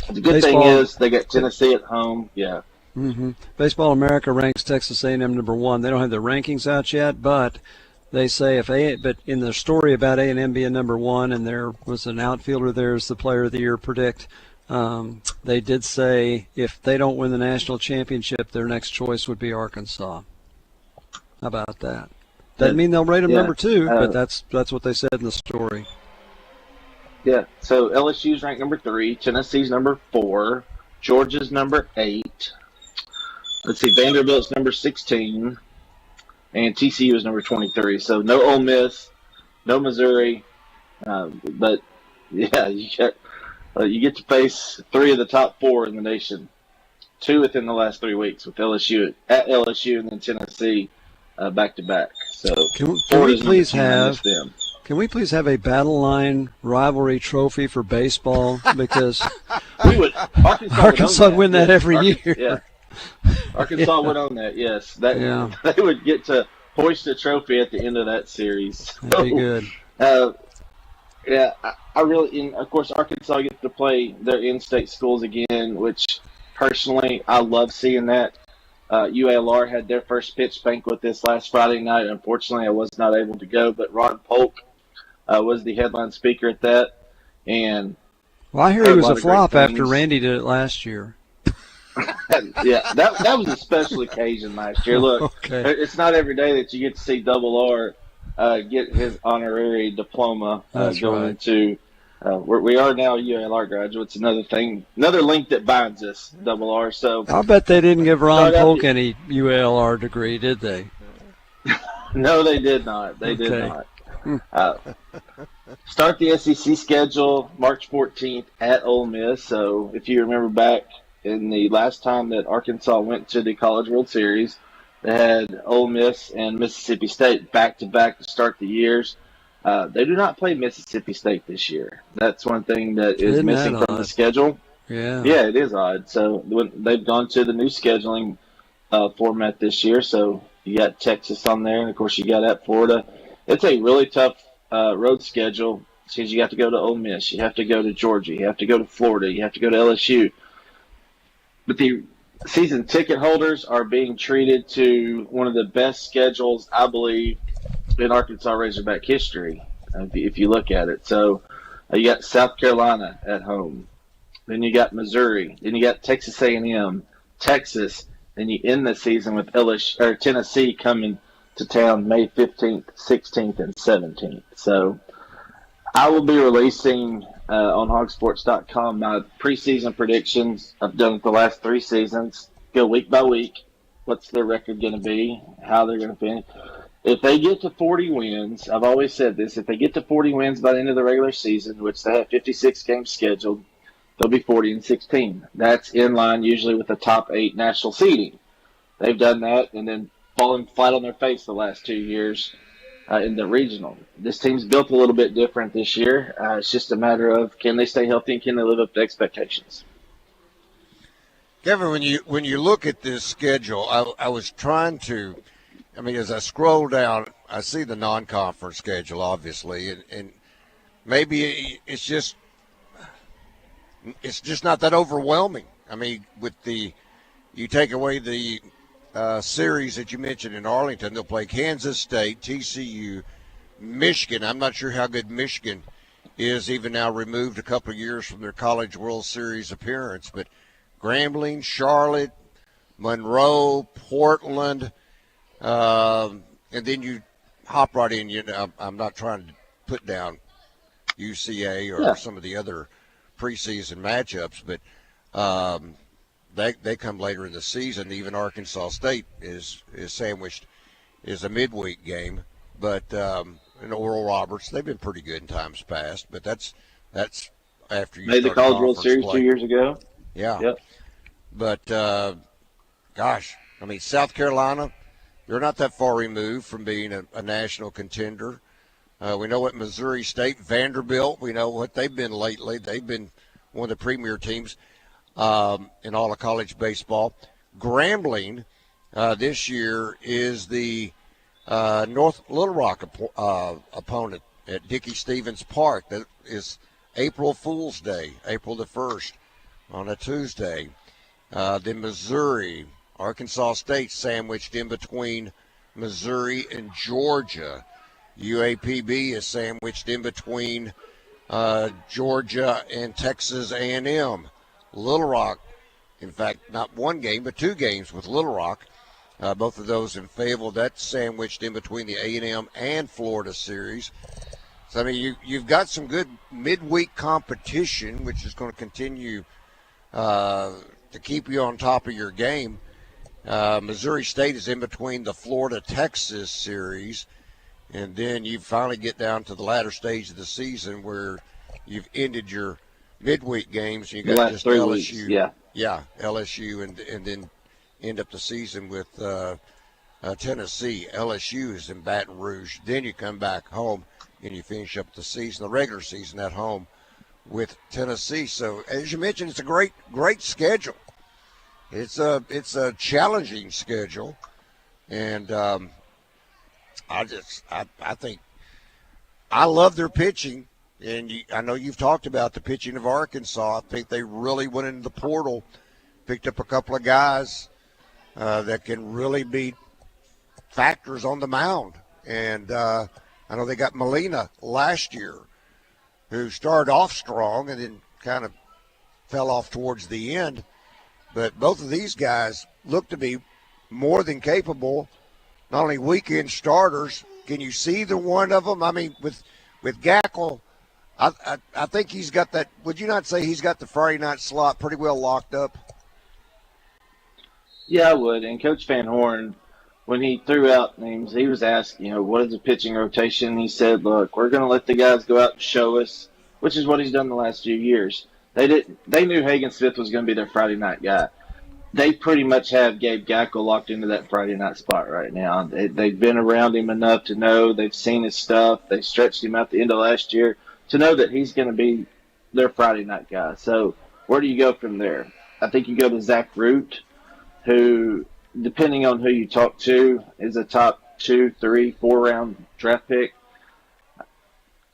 The good thing is they got Tennessee at home. Yeah. Mm-hmm. Baseball America ranks Texas A&M number 1. They don't have the rankings out yet, but they say but in the story about A&M being number 1, and there was an outfielder there as the player of the year predict, they did say if they don't win the national championship, their next choice would be Arkansas. How about that? Doesn't mean they'll rate them number 2, but that's what they said in the story. Yeah, so LSU's ranked number 3, Tennessee's number 4, Georgia's number 8. Let's see, Vanderbilt's number 16, and TCU is number 23. So no Ole Miss, no Missouri, but yeah, you get to face 3 of the top 4 in the nation, 2 within the last 3 weeks with LSU at LSU and then Tennessee back to back. So can we please have a Battle Line rivalry trophy for baseball, because Arkansas would win that every year. Yeah. Arkansas would own that, yes. They would get to hoist a trophy at the end of that series. That'd be good. I really, and of course, Arkansas gets to play their in-state schools again, which personally I love seeing that. UALR had their first pitch banquet this last Friday night. Unfortunately, I was not able to go, but Ron Polk was the headline speaker at that. And I hear he was a flop after Randy did it last year. Yeah, that was a special occasion last year. Look, It's not every day that you get to see Double R get his honorary diploma going into. We are now UALR graduates. Another link that binds us, Double R. So I bet they didn't give Ron Polk any UALR degree, did they? No, they did not. They did not. Start the SEC schedule March 14th at Ole Miss. So if you remember back in the last time that Arkansas went to the College World Series, they had Ole Miss and Mississippi State back-to-back to start the years. They do not play Mississippi State this year. That's one thing that is missing from the schedule. Yeah, it is odd. So they've gone to the new scheduling format this year. So you got Texas on there, and of course you got at Florida. It's a really tough road schedule because you have to go to Ole Miss, you have to go to Georgia, you have to go to Florida, you have to go to LSU. But the season ticket holders are being treated to one of the best schedules, I believe, in Arkansas Razorback history, if you look at it. So you got South Carolina at home. Then you got Missouri. Then you got Texas A&M, Texas, and you end the season with Tennessee coming to town May 15th, 16th, and 17th. So I will be releasing on hogsports.com my preseason predictions. I've done it the last 3 seasons. Go week by week. What's their record going to be? How they're going to finish? If they get to 40 wins, I've always said this, if they get to 40 wins by the end of the regular season, which they have 56 games scheduled, they'll be 40-16. That's in line usually with the top 8 national seeding. They've done that and then fallen flat on their face the last 2 years in the regional. This team's built a little bit different this year. It's just a matter of can they stay healthy and can they live up to expectations. Kevin, when you look at this schedule, I was trying to, as I scroll down, I see the non-conference schedule, obviously, and maybe it's just not that overwhelming. You take away the series that you mentioned in Arlington, they'll play Kansas State, TCU, Michigan. I'm not sure how good Michigan is, even now removed a couple of years from their College World Series appearance, but Grambling, Charlotte, Monroe, Portland, and then you hop right in. I'm not trying to put down UCA or some of the other preseason matchups, but they come later in the season. Even Arkansas State is sandwiched is a midweek game, but Oral Roberts, they've been pretty good in times past, but that's after you made the College World Series play. 2 years ago. Yeah. Yep. But, South Carolina, they're not that far removed from being a national contender. We know what Missouri State, Vanderbilt, we know what they've been lately. They've been one of the premier teams in all of college baseball. Grambling this year is the North Little Rock opponent at Dickey Stevens Park. That is April Fool's Day, April the 1st on a Tuesday. Then Missouri, Arkansas State sandwiched in between Missouri and Georgia. UAPB is sandwiched in between Georgia and Texas A&M. Little Rock, in fact, not one game, but 2 games with Little Rock. Both of those in Fayetteville. That's sandwiched in between the A&M and Florida series. So, you've got some good midweek competition, which is going to continue to keep you on top of your game. Missouri State is in between the Florida-Texas series, and then you finally get down to the latter stage of the season where you've ended your midweek games. You got just LSU, LSU, and then end up the season with Tennessee. LSU is in Baton Rouge. Then you come back home and you finish up the season, the regular season at home with Tennessee. So as you mentioned, it's a great schedule. It's a challenging schedule, and I think I love their pitching. And I know you've talked about the pitching of Arkansas. I think they really went into the portal, picked up a couple of guys that can really be factors on the mound. And I know they got Molina last year, who started off strong and then kind of fell off towards the end. But both of these guys look to be more than capable, not only weekend starters. Can you see either one of them? With Gackle, I think he's got that. Would you not say he's got the Friday night slot pretty well locked up? Yeah, I would. And Coach Van Horn, when he threw out names, he was asked, what is the pitching rotation? He said, look, we're going to let the guys go out and show us, which is what he's done the last few years. They knew Hagen Smith was going to be their Friday night guy. They pretty much have Gabe Gackle locked into that Friday night spot right now. They've been around him enough to know. They've seen his stuff. They stretched him out the end of last year to know that he's going to be their Friday night guy. So where do you go from there? I think you go to Zach Root, who, depending on who you talk to, is a top 2, 3, 4 round draft pick.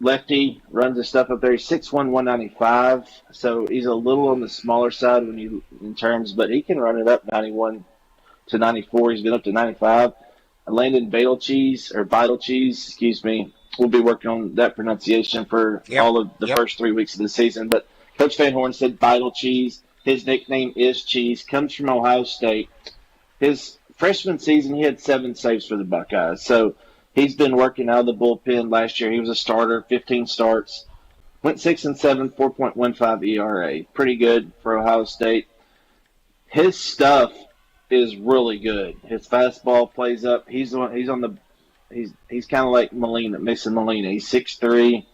Lefty, runs his stuff up there. He's 6'1", 195, so he's a little on the smaller side but he can run it up 91 to 94. He's been up to 95. Landon Beitelcheese, we'll be working on that pronunciation for all of the first 3 weeks of the season. But Coach Van Horn said Beitelcheese. His nickname is Cheese. Comes from Ohio State. his freshman season, he had 7 saves for the Buckeyes. So he's been working out of the bullpen. Last year, he was a starter, 15 starts. Went 6-7, 4.15 ERA. Pretty good for Ohio State. His stuff is really good. His fastball plays up. He's kind of like Mason Molina. He's 6'3",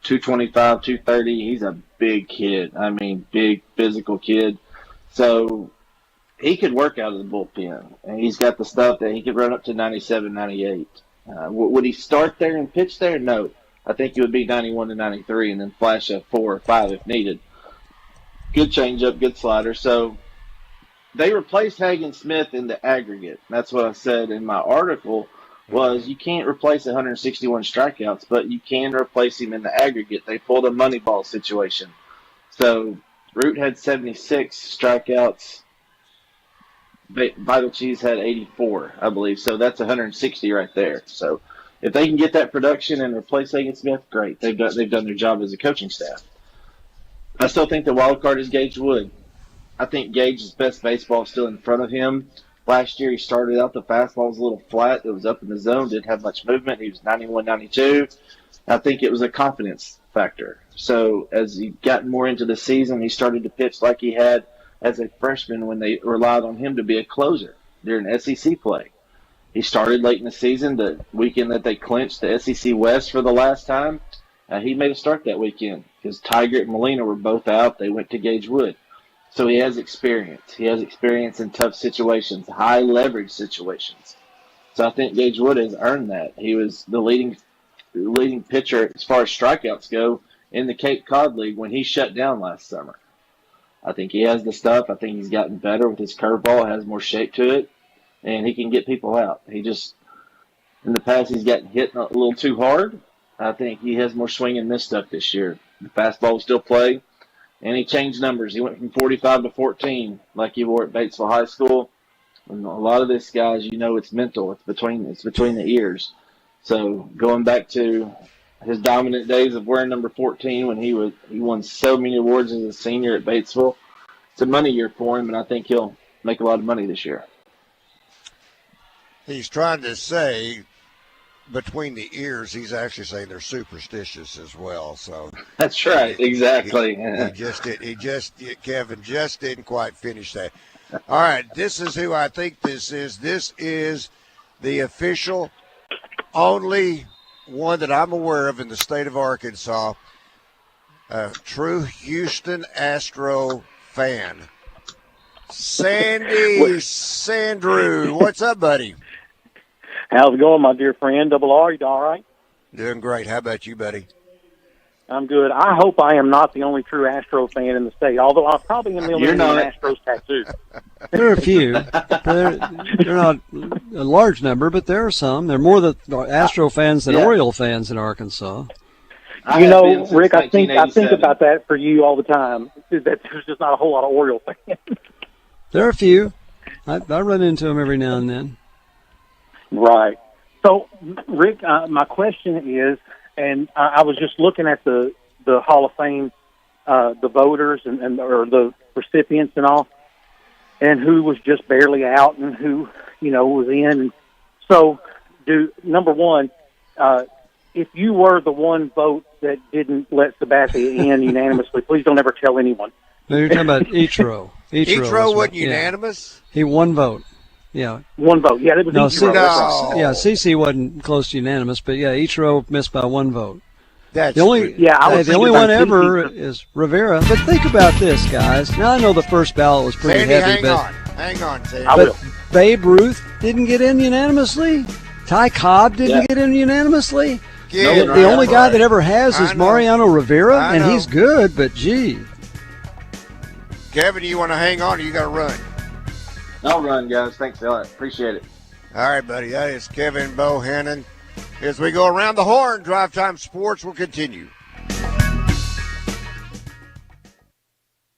225, 230. He's a big kid. I mean, big physical kid. So he could work out of the bullpen, and he's got the stuff that he could run up to 97, 98. Would he start there and pitch there? No. I think it would be 91 to 93 and then flash a 4 or 5 if needed. Good changeup, good slider. So they replaced Hagen Smith in the aggregate. That's what I said in my article was you can't replace 161 strikeouts, but you can replace him in the aggregate. They pulled a Moneyball situation. So Root had 76 strikeouts. Vital Cheese had 84, I believe. So that's 160 right there. So if they can get that production and replace Hagen Smith, great. They've done their job as a coaching staff. I still think the wild card is Gage Wood. I think Gage's best baseball is still in front of him. Last year he started out, the fastball was a little flat. It was up in the zone, didn't have much movement. He was 91, 92. I think it was a confidence factor. So as he got more into the season, he started to pitch like he had as a freshman when they relied on him to be a closer during SEC play. He started late in the season, the weekend that they clinched the SEC West for the last time. He made a start that weekend because Tiger and Molina were both out. They went to Gage Wood. So he has experience. He has experience in tough situations, high leverage situations. So I think Gage Wood has earned that. He was the leading pitcher as far as strikeouts go in the Cape Cod League when he shut down last summer. I think he has the stuff. I think he's gotten better with his curveball, has more shape to it, and he can get people out. He just, in the past, he's gotten hit a little too hard. I think he has more swing and miss stuff this year. The fastball will still play, and he changed numbers. He went from 45 to 14 like he wore at Batesville High School. And a lot of this, guys, it's mental. It's between the ears. So going back to his dominant days of wearing number 14 when he won so many awards as a senior at Batesville, it's a money year for him, and I think he'll make a lot of money this year. He's trying to say between the ears, he's actually saying they're superstitious as well. So that's right, exactly. Kevin just didn't quite finish that. All right, this is who I think this is. This is the official only one that I'm aware of in the state of Arkansas, a true Houston Astro fan. Sandrew, what's up, buddy? How's it going, my dear friend? Double R, you all right? Doing great. How about you, buddy? I'm good. I hope I am not the only true Astro fan in the state, although I probably am the only one with an Astros tattoo. There are a few. They're not a large number, but there are some. There are more Astro fans than Oriole fans in Arkansas. Rick, I think about that for you all the time, that there's just not a whole lot of Oriole fans. There are a few. I run into them every now and then. Right. So, Rick, my question is, and I was just looking at the Hall of Fame, the voters or the recipients and all, and who was just barely out and who, was in. So, number one, if you were the one vote that didn't let Sabathia in unanimously, please don't ever tell anyone. No, you're talking about Ichiro. Ichiro wasn't unanimous? He one vote. Yeah. One vote. Yeah, it was Ichiro. CC wasn't close to unanimous, but Ichiro missed by one vote. That's the only one ever is Rivera. But think about this, guys. Now I know the first ballot was pretty heavy, hang on, Sandy. But Babe Ruth didn't get in unanimously. Ty Cobb didn't get in unanimously. The only guy that ever has is Mariano Rivera, and he's good, but gee. Kevin, you want to hang on or you got to run? I'll run, guys. Thanks a lot. Appreciate it. All right, buddy. That is Kevin Bohannon. As we go around the horn, Drive Time Sports will continue.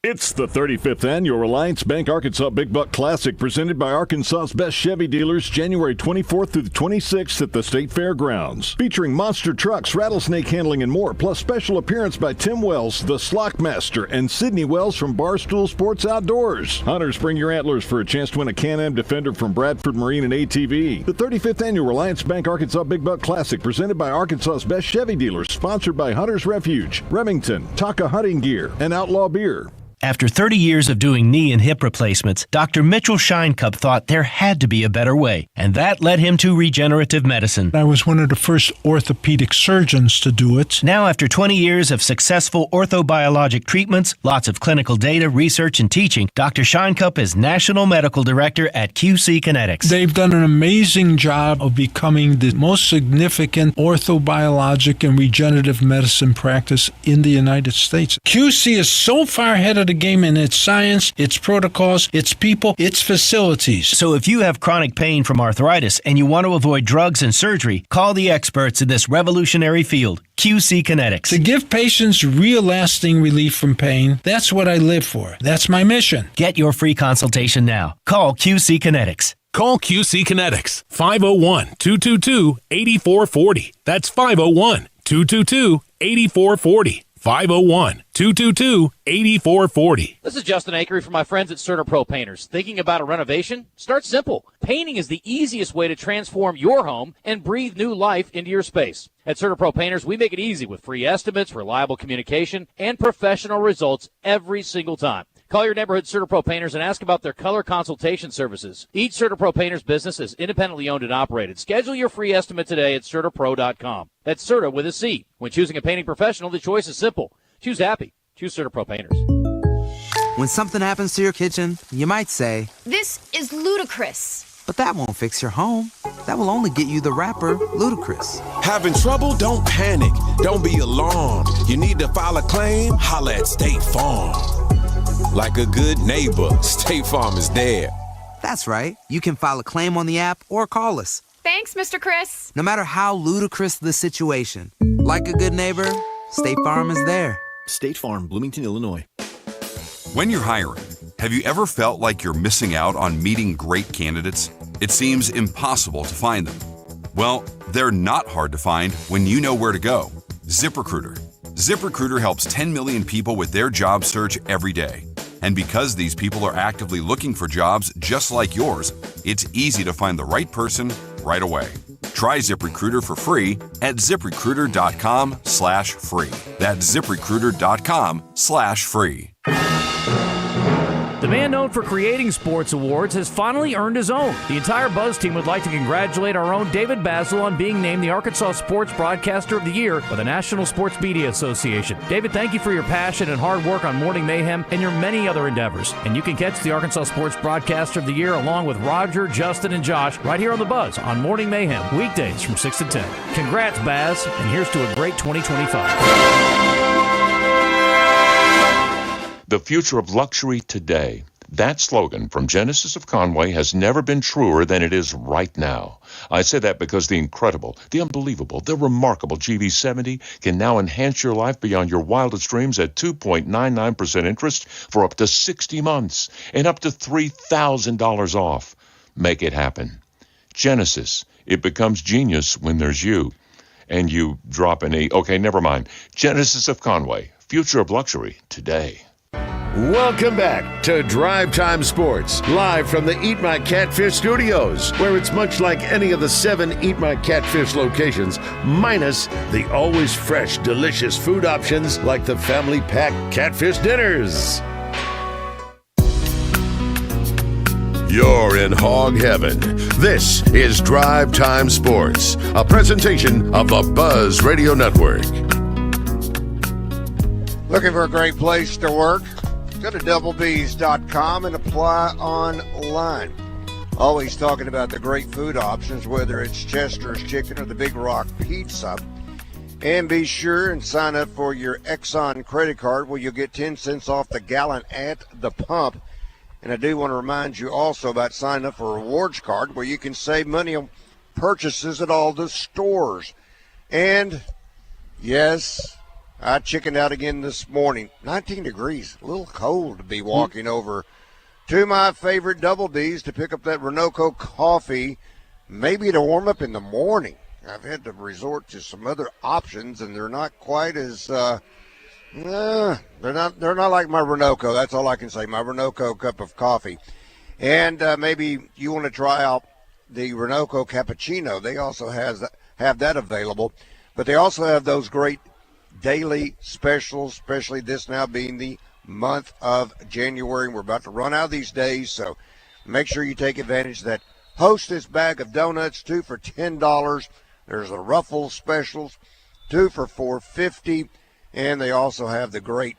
It's the 35th Annual Reliance Bank Arkansas Big Buck Classic presented by Arkansas's best Chevy dealers January 24th through the 26th at the State Fairgrounds. Featuring monster trucks, rattlesnake handling, and more, plus special appearance by Tim Wells, the Slockmaster, and Sidney Wells from Barstool Sports Outdoors. Hunters, bring your antlers for a chance to win a Can-Am Defender from Bradford Marine and ATV. The 35th Annual Reliance Bank Arkansas Big Buck Classic presented by Arkansas's best Chevy dealers, sponsored by Hunters Refuge, Remington, Taka Hunting Gear, and Outlaw Beer. After 30 years of doing knee and hip replacements, Dr. Mitchell Scheinkup thought there had to be a better way, and that led him to regenerative medicine. I was one of the first orthopedic surgeons to do it. Now, after 20 years of successful orthobiologic treatments, lots of clinical data, research, and teaching, Dr. Scheinkup is National Medical Director at QC Kinetics. They've done an amazing job of becoming the most significant orthobiologic and regenerative medicine practice in the United States. QC is so far ahead of the game in its science, its protocols, its people, its facilities. So if you have chronic pain from arthritis and you want to avoid drugs and surgery, call the experts in this revolutionary field, QC Kinetics. To give patients real lasting relief from pain, that's what I live for. That's my mission. Get your free consultation now. Call QC Kinetics. Call QC Kinetics, 501-222-8440. That's 501-222-8440. 501-222-8440. This is Justin Akery from my friends at CertaPro Painters. Thinking about a renovation? Start simple. Painting is the easiest way to transform your home and breathe new life into your space. At CertaPro Painters, we make it easy with free estimates, reliable communication, and professional results every single time. Call your neighborhood CertaPro Painters and ask about their color consultation services. Each CertaPro Painters business is independently owned and operated. Schedule your free estimate today at CertaPro.com. That's Certa with a C. When choosing a painting professional, the choice is simple. Choose happy. Choose CertaPro Painters. When something happens to your kitchen, you might say, "This is ludicrous." But that won't fix your home. That will only get you the rapper, Ludacris. Having trouble? Don't panic. Don't be alarmed. You need to file a claim? Holla at State Farm. Like a good neighbor, State Farm is there. That's right. You can file a claim on the app or call us. Thanks, Mr. Chris. No matter how ludicrous the situation, like a good neighbor, State Farm is there. State Farm, Bloomington, Illinois. When you're hiring, have you ever felt like you're missing out on meeting great candidates? It seems impossible to find them. Well, they're not hard to find when you know where to go. ZipRecruiter. ZipRecruiter helps 10 million people with their job search every day. And because these people are actively looking for jobs just like yours, it's easy to find the right person right away. Try ZipRecruiter for free at ZipRecruiter.com/free. That's ZipRecruiter.com/free. The man known for creating sports awards has finally earned his own. The entire Buzz team would like to congratulate our own David Basil on being named the Arkansas Sports Broadcaster of the Year by the National Sports Media Association. David, thank you for your passion and hard work on Morning Mayhem and your many other endeavors. And you can catch the Arkansas Sports Broadcaster of the Year along with Roger, Justin, and Josh right here on the Buzz on Morning Mayhem, weekdays from 6 to 10. Congrats, Baz, and here's to a great 2025. The future of luxury today. That slogan from Genesis of Conway has never been truer than it is right now. I say that because the incredible, the unbelievable, the remarkable GV70 can now enhance your life beyond your wildest dreams at 2.99% interest for up to 60 months and up to $3,000 off. Make it happen. Genesis, it becomes genius when there's you. And you drop an E. Okay, never mind. Genesis of Conway, future of luxury today. Welcome back to Drive Time Sports, live from the Eat My Catfish studios, where it's much like any of the 7 Eat My Catfish locations, minus the always fresh, delicious food options like the family pack catfish dinners. You're in hog heaven. This is Drive Time Sports, a presentation of the Buzz Radio Network. Looking for a great place to work? Go to doublebees.com and apply online. Always talking about the great food options, whether it's Chester's Chicken or the Big Rock Pizza. And be sure and sign up for your Exxon credit card where you'll get 10 cents off the gallon at the pump. And I do want to remind you also about signing up for a rewards card where you can save money on purchases at all the stores. And, yes, I chickened out again this morning. 19 degrees, a little cold to be walking over to my favorite Double D's to pick up that Renoco coffee, maybe to warm up in the morning. I've had to resort to some other options, and they're not quite as they're not like my Renoco. That's all I can say. My Renoco cup of coffee. And maybe you want to try out the Renoco cappuccino. They also have that available, but they also have those great daily specials, especially this now being the month of January. We're about to run out of these days, so make sure you take advantage of that Hostess bag of donuts, 2 for $10. There's the Ruffles specials, 2 for $4.50, and they also have the great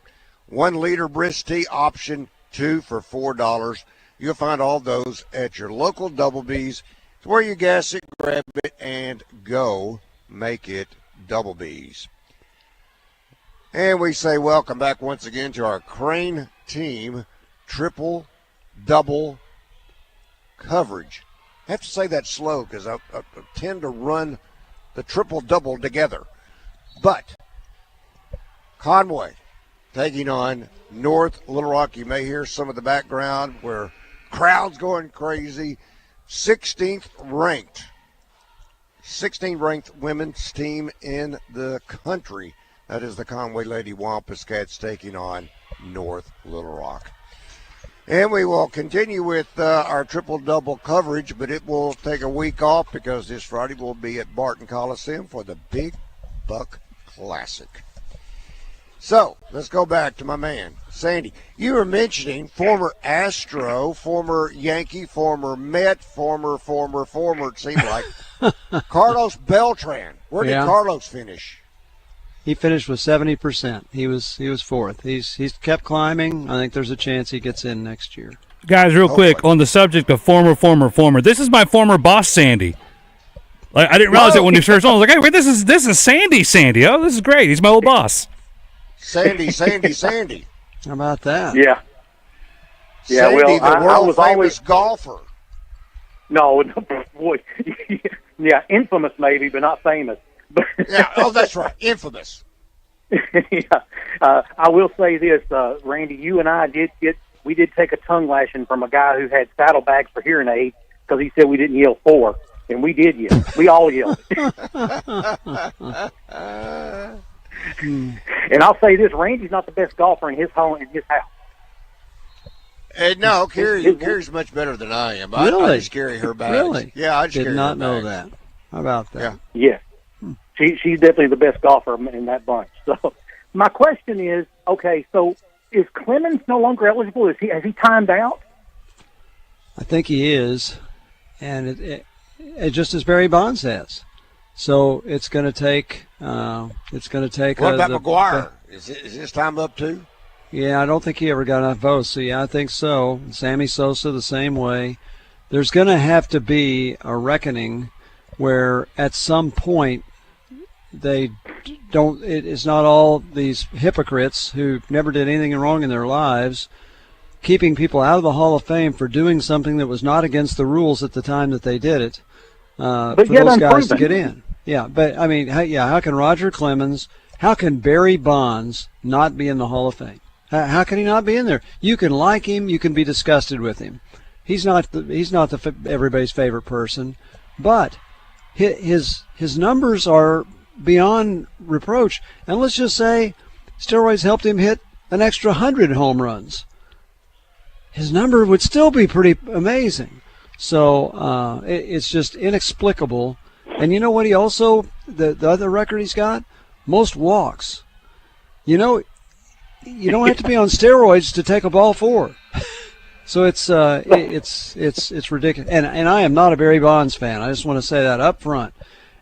1-liter Brisk tea option, 2 for $4. You'll find all those at your local Double B's. It's where you gas it, grab it, and go make it Double B's. And we say welcome back once again to our Crain team triple double coverage. I have to say that slow because I tend to run the triple double together. But Conway taking on North Little Rock. You may hear some of the background where crowds going crazy. 16th ranked women's team in the country. That is the Conway Lady Wampus Cats taking on North Little Rock. And we will continue with our triple-double coverage, but it will take a week off because this Friday we'll be at Barton Coliseum for the Big Buck Classic. So, let's go back to my man, Sandy. You were mentioning former Astro, former Yankee, former Met, former, it seemed like, Carlos Beltran. Where did Carlos finish? He finished with 70%. He was fourth. He's kept climbing. I think there's a chance he gets in next year. Guys, real quick, on the subject of former, this is my former boss, Sandy. I didn't realize that when he first on. I was like, hey, wait, this is Sandy. Oh, this is great. He's my old boss. Sandy. How about that? Yeah. Yeah, Sandy, well, the world famous golfer. No, boy. Yeah, infamous maybe, but not famous. Yeah, that's right, infamous. Yeah, I will say this, Randy. You and I did take a tongue lashing from a guy who had saddlebags for hearing aids because he said we didn't yell 4, and we did yell. We all yelled. And I'll say this: Randy's not the best golfer in his home, in his house. No, Carrie's much better than I am. Really? I just carry her bags. Really? Yeah, I just did carry not her know bags. that. How about that? Yeah. She's definitely the best golfer in that bunch. So my question is, okay, so is Clemens no longer eligible? Has he timed out? I think he is, and it just as Barry Bonds has. So it's going to take. What about McGuire? Is his time up too? Yeah, I don't think he ever got enough votes. So yeah, I think so. Sammy Sosa the same way. There's going to have to be a reckoning where at some point they don't. It's not all these hypocrites who never did anything wrong in their lives keeping people out of the Hall of Fame for doing something that was not against the rules at the time that they did it. For those guys to get in. Yeah, but I mean, how can Roger Clemens, how can Barry Bonds not be in the Hall of Fame? How can he not be in there? You can like him, you can be disgusted with him. He's not everybody's favorite person, but his numbers are beyond reproach. And let's just say steroids helped him hit an extra 100 home runs. His number would still be pretty amazing. So it's just inexplicable. And you know what he also, the other record he's got? Most walks. You know, you don't have to be on steroids to take a ball 4. So it's ridiculous. And I am not a Barry Bonds fan. I just want to say that up front.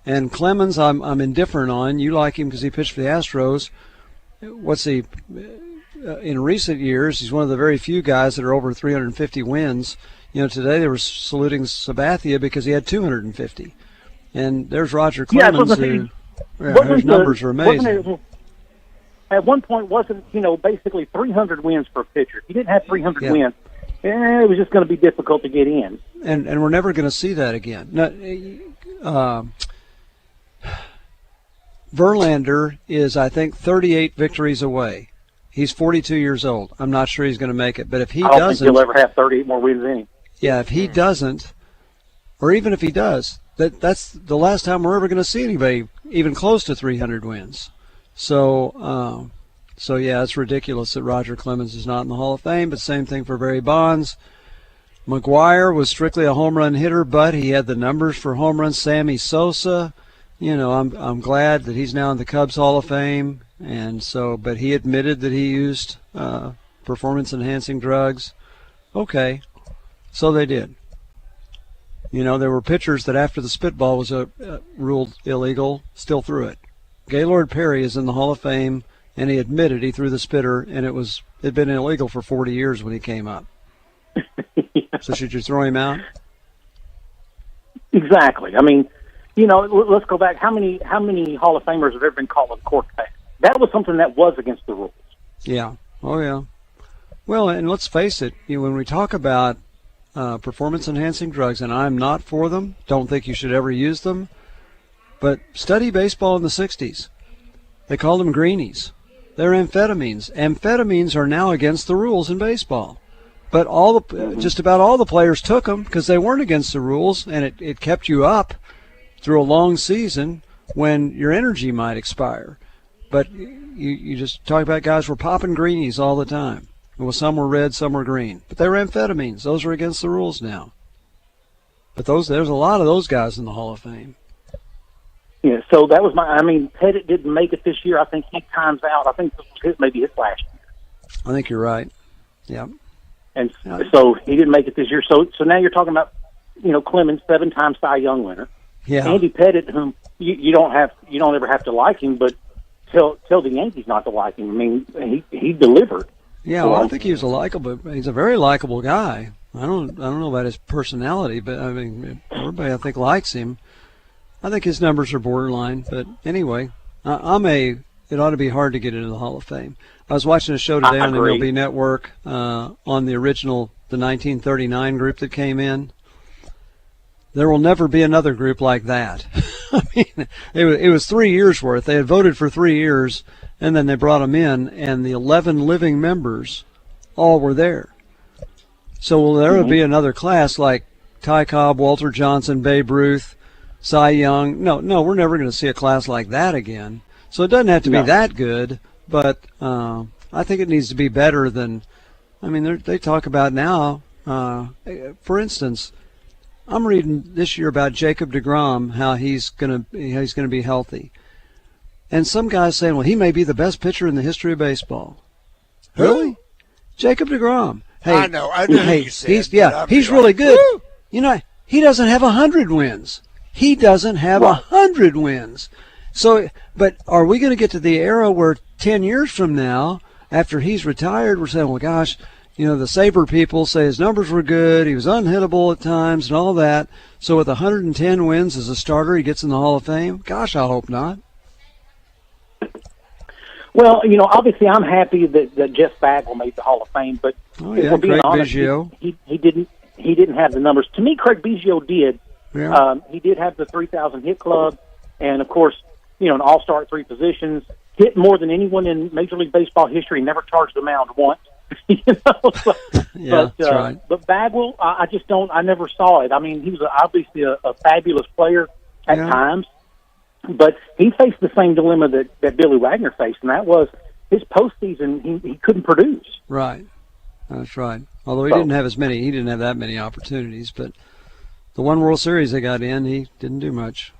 And Clemens, I'm indifferent on. You like him because he pitched for the Astros. What's he? In recent years, he's one of the very few guys that are over 350 wins. You know, today they were saluting Sabathia because he had 250. And there's Roger Clemens, whose numbers are amazing. At one point, wasn't basically 300 wins for a pitcher. He didn't have 300 wins. It was just going to be difficult to get in. And we're never going to see that again. Now, Verlander is, I think, 38 victories away. He's 42 years old. I'm not sure he's going to make it, but if he I don't doesn't, think he'll ever have 38 more wins than him. yeah, if he doesn't, or even if he does, that's the last time we're ever going to see anybody even close to 300 wins. So yeah, it's ridiculous that Roger Clemens is not in the Hall of Fame, but same thing for Barry Bonds. McGuire was strictly a home run hitter, but he had the numbers for home runs. Sammy Sosa, I'm glad that he's now in the Cubs Hall of Fame, and so, but he admitted that he used performance-enhancing drugs. Okay, so they did. There were pitchers that after the spitball was ruled illegal, still threw it. Gaylord Perry is in the Hall of Fame, and he admitted he threw the spitter, and it'd been illegal for 40 years when he came up. So should you throw him out? Exactly. I mean, let's go back. How many Hall of Famers have ever been called a court pass? That was something that was against the rules. Yeah. Oh, yeah. Well, and let's face it, when we talk about performance-enhancing drugs, and I'm not for them, don't think you should ever use them, but study baseball in the 60s. They called them greenies. They're amphetamines. Amphetamines are now against the rules in baseball. But just about all the players took them because they weren't against the rules, and it kept you up through a long season when your energy might expire. But you just talk about guys were popping greenies all the time. Well, some were red, some were green. But they were amphetamines. Those are against the rules now. But there's a lot of those guys in the Hall of Fame. Yeah, so that was Pettit didn't make it this year. I think he times out. I think this was maybe his last year. I think you're right. Yeah. And so he didn't make it this year. So now you're talking about, Clemens, 7-time Cy Young winner. Yeah. Andy Pettit, whom you don't ever have to like him, but tell the Yankees not to like him. I mean, he delivered. Yeah, well, I think he's he's a very likable guy. I don't know about his personality, but I mean, everybody I think likes him. I think his numbers are borderline, but anyway, it ought to be hard to get into the Hall of Fame. I was watching a show today on the MLB Network on the 1939 group that came in. There will never be another group like that. I mean, it was 3 years worth. They had voted for 3 years, and then they brought them in, and the 11 living members all were there. So will there ever be another class like Ty Cobb, Walter Johnson, Babe Ruth, Cy Young? No, we're never going to see a class like that again. So it doesn't have to be that good, but I think it needs to be better than. I mean, they talk about now. For instance, I'm reading this year about Jacob deGrom, how he's going to be healthy, and some guys saying, well, he may be the best pitcher in the history of baseball. Really, Jacob deGrom? Hey, I know. Hey, he's really good. Woo! He doesn't have 100 wins. He doesn't have 100 wins. So, but are we going to get to the era where 10 years from now, after he's retired, we're saying, well, gosh, the Sabre people say his numbers were good, he was unhittable at times and all that. So with 110 wins as a starter, he gets in the Hall of Fame? Gosh, I hope not. Well, obviously I'm happy that Jeff Bagwell made the Hall of Fame, but if we're being honest, he didn't have the numbers. To me, Craig Biggio did. Yeah. He did have the 3,000 hit club, and of course, an all-star at 3 positions, hit more than anyone in Major League Baseball history, never charged the mound once. That's right. But Bagwell, I never saw it. I mean, he was obviously a fabulous player at times, but he faced the same dilemma that Billy Wagner faced, and that was his postseason, he couldn't produce. Right. That's right. Although he didn't have that many opportunities, but the one World Series they got in, he didn't do much.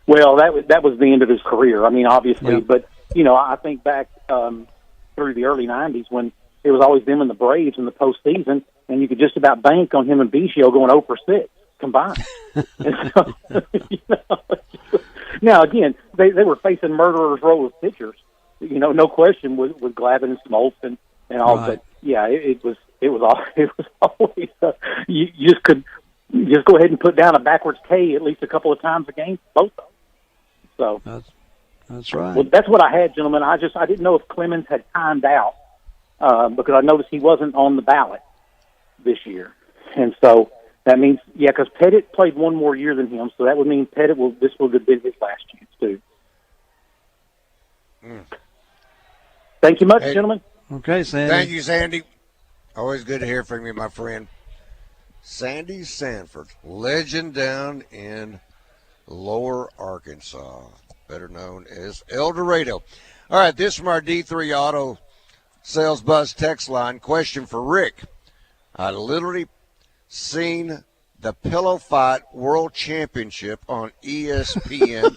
Well, that was the end of his career. I mean, obviously, but I think back through the early '90s when it was always them and the Braves in the postseason, and you could just about bank on him and Biggio going 0 for 6 combined. Now, again, they were facing murderers row of pitchers. No question with Glavine and Smoltz and all. Right. But yeah, it was always you just could just go ahead and put down a backwards K at least a couple of times a game, both of them. So that's right. Well, that's what I had, gentlemen. I didn't know if Clemens had timed out because I noticed he wasn't on the ballot this year, and so that means because Pettit played one more year than him, so that would mean this would have been his last chance too. Thank you much, gentlemen. Okay, Sandy. Thank you, Sandy. Always good to hear from you, my friend. Sandy Sanford, legend down in Lower Arkansas, better known as El Dorado. All right, this from our D3 Auto Sales Buzz text line. Question for Rick. I literally seen the Pillow Fight World Championship on ESPN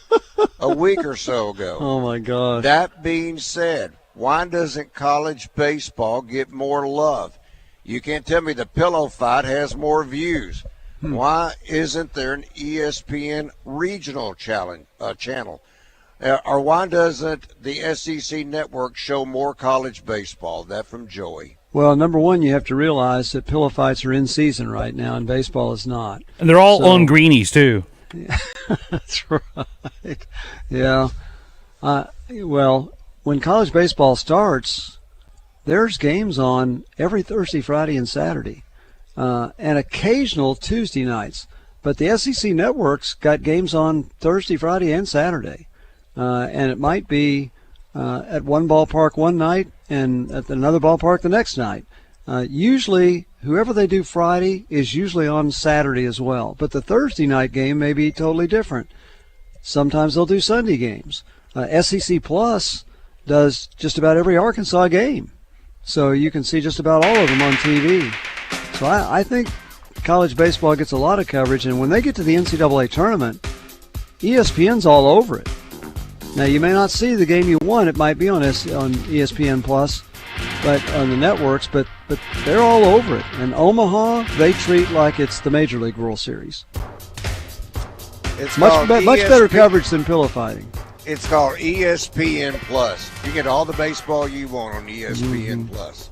a week or so ago. Oh, my God. That being said, why doesn't college baseball get more love? You can't tell me the Pillow Fight has more views. Why isn't there an ESPN regional channel? Or why doesn't the SEC network show more college baseball? That from Joey. Well, number one, you have to realize that pillow fights are in season right now, and baseball is not. And they're all on greenies, too. That's right. Yeah. Well, when college baseball starts, there's games on every Thursday, Friday, and Saturday, and occasional Tuesday nights. But the SEC network's got games on Thursday, Friday, and Saturday. And it might be at one ballpark one night and at another ballpark the next night. Usually, whoever they do Friday is usually on Saturday as well. But the Thursday night game may be totally different. Sometimes they'll do Sunday games. SEC Plus does just about every Arkansas game. So you can see just about all of them on TV. So I think college baseball gets a lot of coverage. And when they get to the NCAA tournament, ESPN's all over it. Now, you may not see the game you want. It might be on ESPN Plus, but on the networks, but they're all over it. And Omaha, they treat like it's the Major League World Series. It's much better coverage than pillow fighting. It's called ESPN Plus. You get all the baseball you want on ESPN Plus.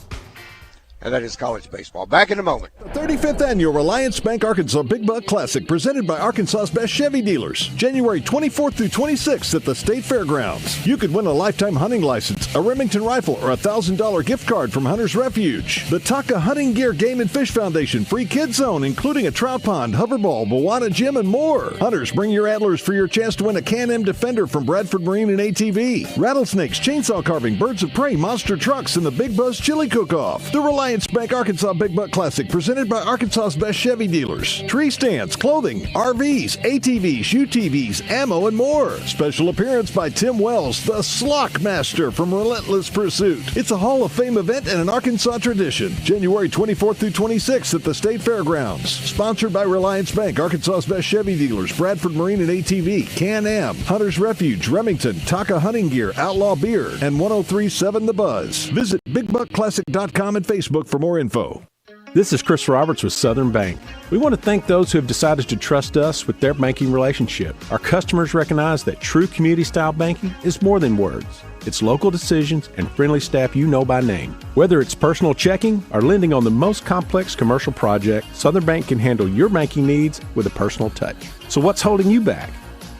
And that is college baseball. Back in a moment. The 35th Annual Reliance Bank Arkansas Big Buck Classic presented by Arkansas's best Chevy dealers. January 24th through 26th at the State Fairgrounds. You could win a lifetime hunting license, a Remington rifle, or a $1,000 gift card from Hunter's Refuge. The Taka Hunting Gear Game and Fish Foundation free kids zone, including a trout pond, hoverball, Moana gym, and more. Hunters, bring your antlers for your chance to win a Can-Am Defender from Bradford Marine and ATV. Rattlesnakes, chainsaw carving, birds of prey, monster trucks, and the Big Buzz Chili Cook-Off. The Reliance Bank Arkansas Big Buck Classic presented by Arkansas's best Chevy dealers. Tree stands, clothing, RVs, ATVs, UTVs, ammo, and more. Special appearance by Tim Wells, the Slock Master from Relentless Pursuit. It's a Hall of Fame event and an Arkansas tradition. January 24th through 26th at the State Fairgrounds. Sponsored by Reliance Bank, Arkansas's best Chevy dealers, Bradford Marine and ATV, Can-Am, Hunter's Refuge, Remington, Taka Hunting Gear, Outlaw Beer, and 103.7 The Buzz. Visit BigBuckClassic.com and Facebook for more info. This is Chris Roberts with Southern Bank. We want to thank those who have decided to trust us with their banking relationship. Our customers recognize that true community-style banking is more than words. It's local decisions and friendly staff you know by name. Whether it's personal checking or lending on the most complex commercial project, Southern Bank can handle your banking needs with a personal touch. So what's holding you back?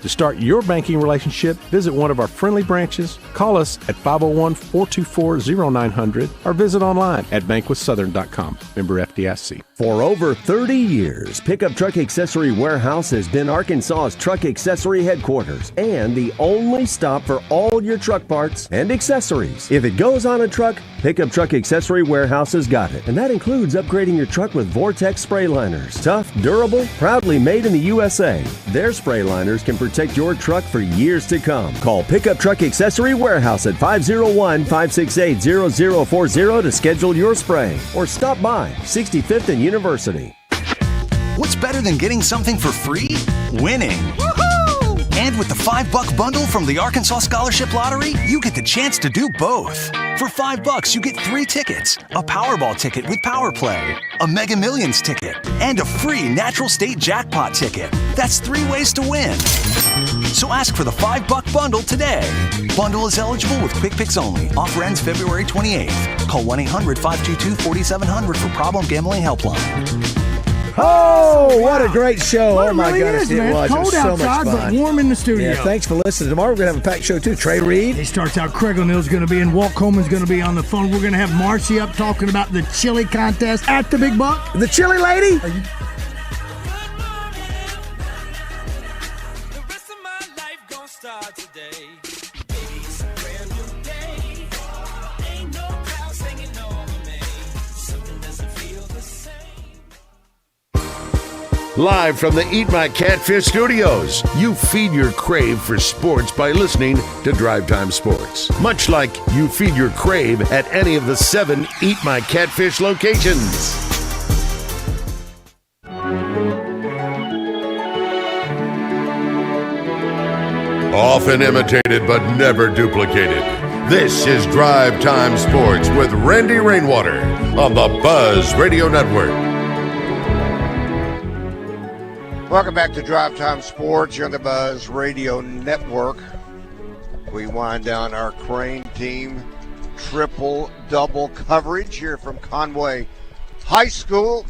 To start your banking relationship, visit one of our friendly branches, call us at 501-424-0900, or visit online at bankwithsouthern.com. Member FDIC. For over 30 years, Pickup Truck Accessory Warehouse has been Arkansas's truck accessory headquarters and the only stop for all your truck parts and accessories. If it goes on a truck, Pickup Truck Accessory Warehouse has got it. And that includes upgrading your truck with Vortex spray liners. Tough, durable, proudly made in the USA. Their spray liners can protect your truck for years to come. Call Pickup Truck Accessory Warehouse at 501-568-0040 to schedule your spray. Or stop by 65th and University. What's better than getting something for free? Winning. Woohoo! And with the $5 bundle from the Arkansas Scholarship Lottery, you get the chance to do both. For $5, you get 3 tickets, a Powerball ticket with Power Play, a Mega Millions ticket, and a free Natural State Jackpot ticket. That's 3 ways to win. So ask for the $5 bundle today. Bundle is eligible with Quick Picks only. Offer ends February 28th. Call 1-800-522-4700 for Problem Gambling Helpline. Oh, what a great show. Well, oh, my really goodness, it was. Cold It was so outside, much fun. but warm in the studio. Yeah, thanks for listening. Tomorrow we're going to have a packed show, too. Trey Reed. He starts out. Craig O'Neill's going to be in. Walt Coleman's going to be on the phone. We're going to have Marcy up talking about the chili contest at the Big Buck. The chili lady? Live from the Eat My Catfish studios, you feed your crave for sports by listening to Drive Time Sports. Much like you feed your crave at any of the 7 Eat My Catfish locations. Often imitated but never duplicated. This is Drive Time Sports with Randy Rainwater on the Buzz Radio Network. Welcome back to Drive Time Sports here on the Buzz Radio Network. We wind down our Crain team triple-double coverage here from Conway High School.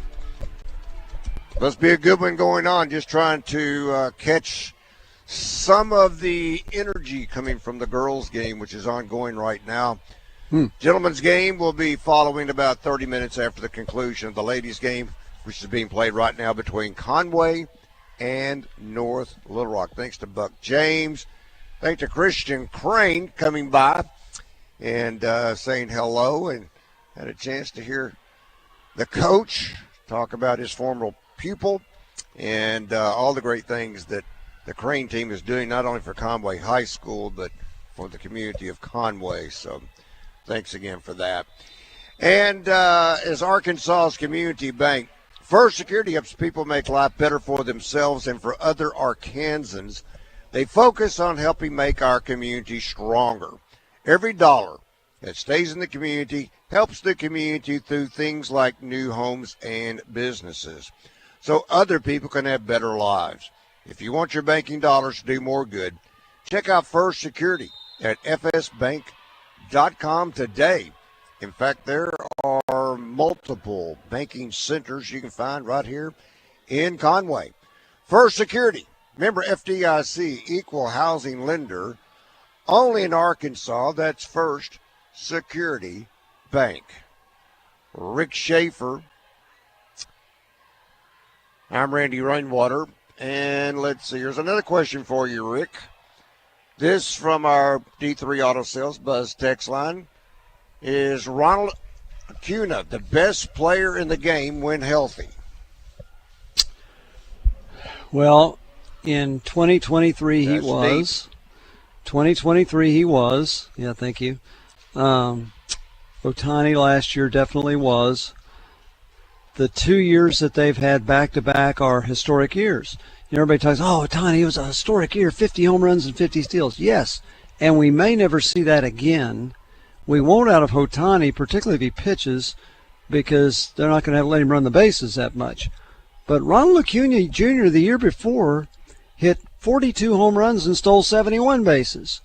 Must be a good one going on, just trying to catch some of the energy coming from the girls' game, which is ongoing right now. Gentlemen's game will be following about 30 minutes after the conclusion of the ladies' game, which is being played right now between Conway and North Little Rock. Thanks to Buck James. Thanks to Christian Crain coming by and saying hello, and had a chance to hear the coach talk about his former pupil and all the great things that the Crain team is doing, not only for Conway High School, but for the community of Conway. So thanks again for that. And as Arkansas's community bank, First Security helps people make life better for themselves and for other Arkansans. They focus on helping make our community stronger. Every dollar that stays in the community helps the community through things like new homes and businesses, so other people can have better lives. If you want your banking dollars to do more good, check out First Security at fsbank.com today. In fact, there are multiple banking centers you can find right here in Conway. First Security, member FDIC, equal housing lender, only in Arkansas. That's First Security Bank. Rick Schaefer. I'm Randy Rainwater. And let's see, here's another question for you, Rick. This from our D3 Auto Sales Buzz text line. Is Ronald Acuna the best player in the game when healthy? Well, in 2023 he was. Deep. 2023 he was. Yeah, thank you. Ohtani last year definitely was. The 2 years that they've had back-to-back are historic years. You know, everybody talks, Ohtani, it was a historic year, 50 home runs and 50 steals. Yes, and we may never see that again. We won't out of Ohtani, particularly if he pitches, because they're not going to let him run the bases that much. But Ronald Acuna Jr. the year before hit 42 home runs and stole 71 bases.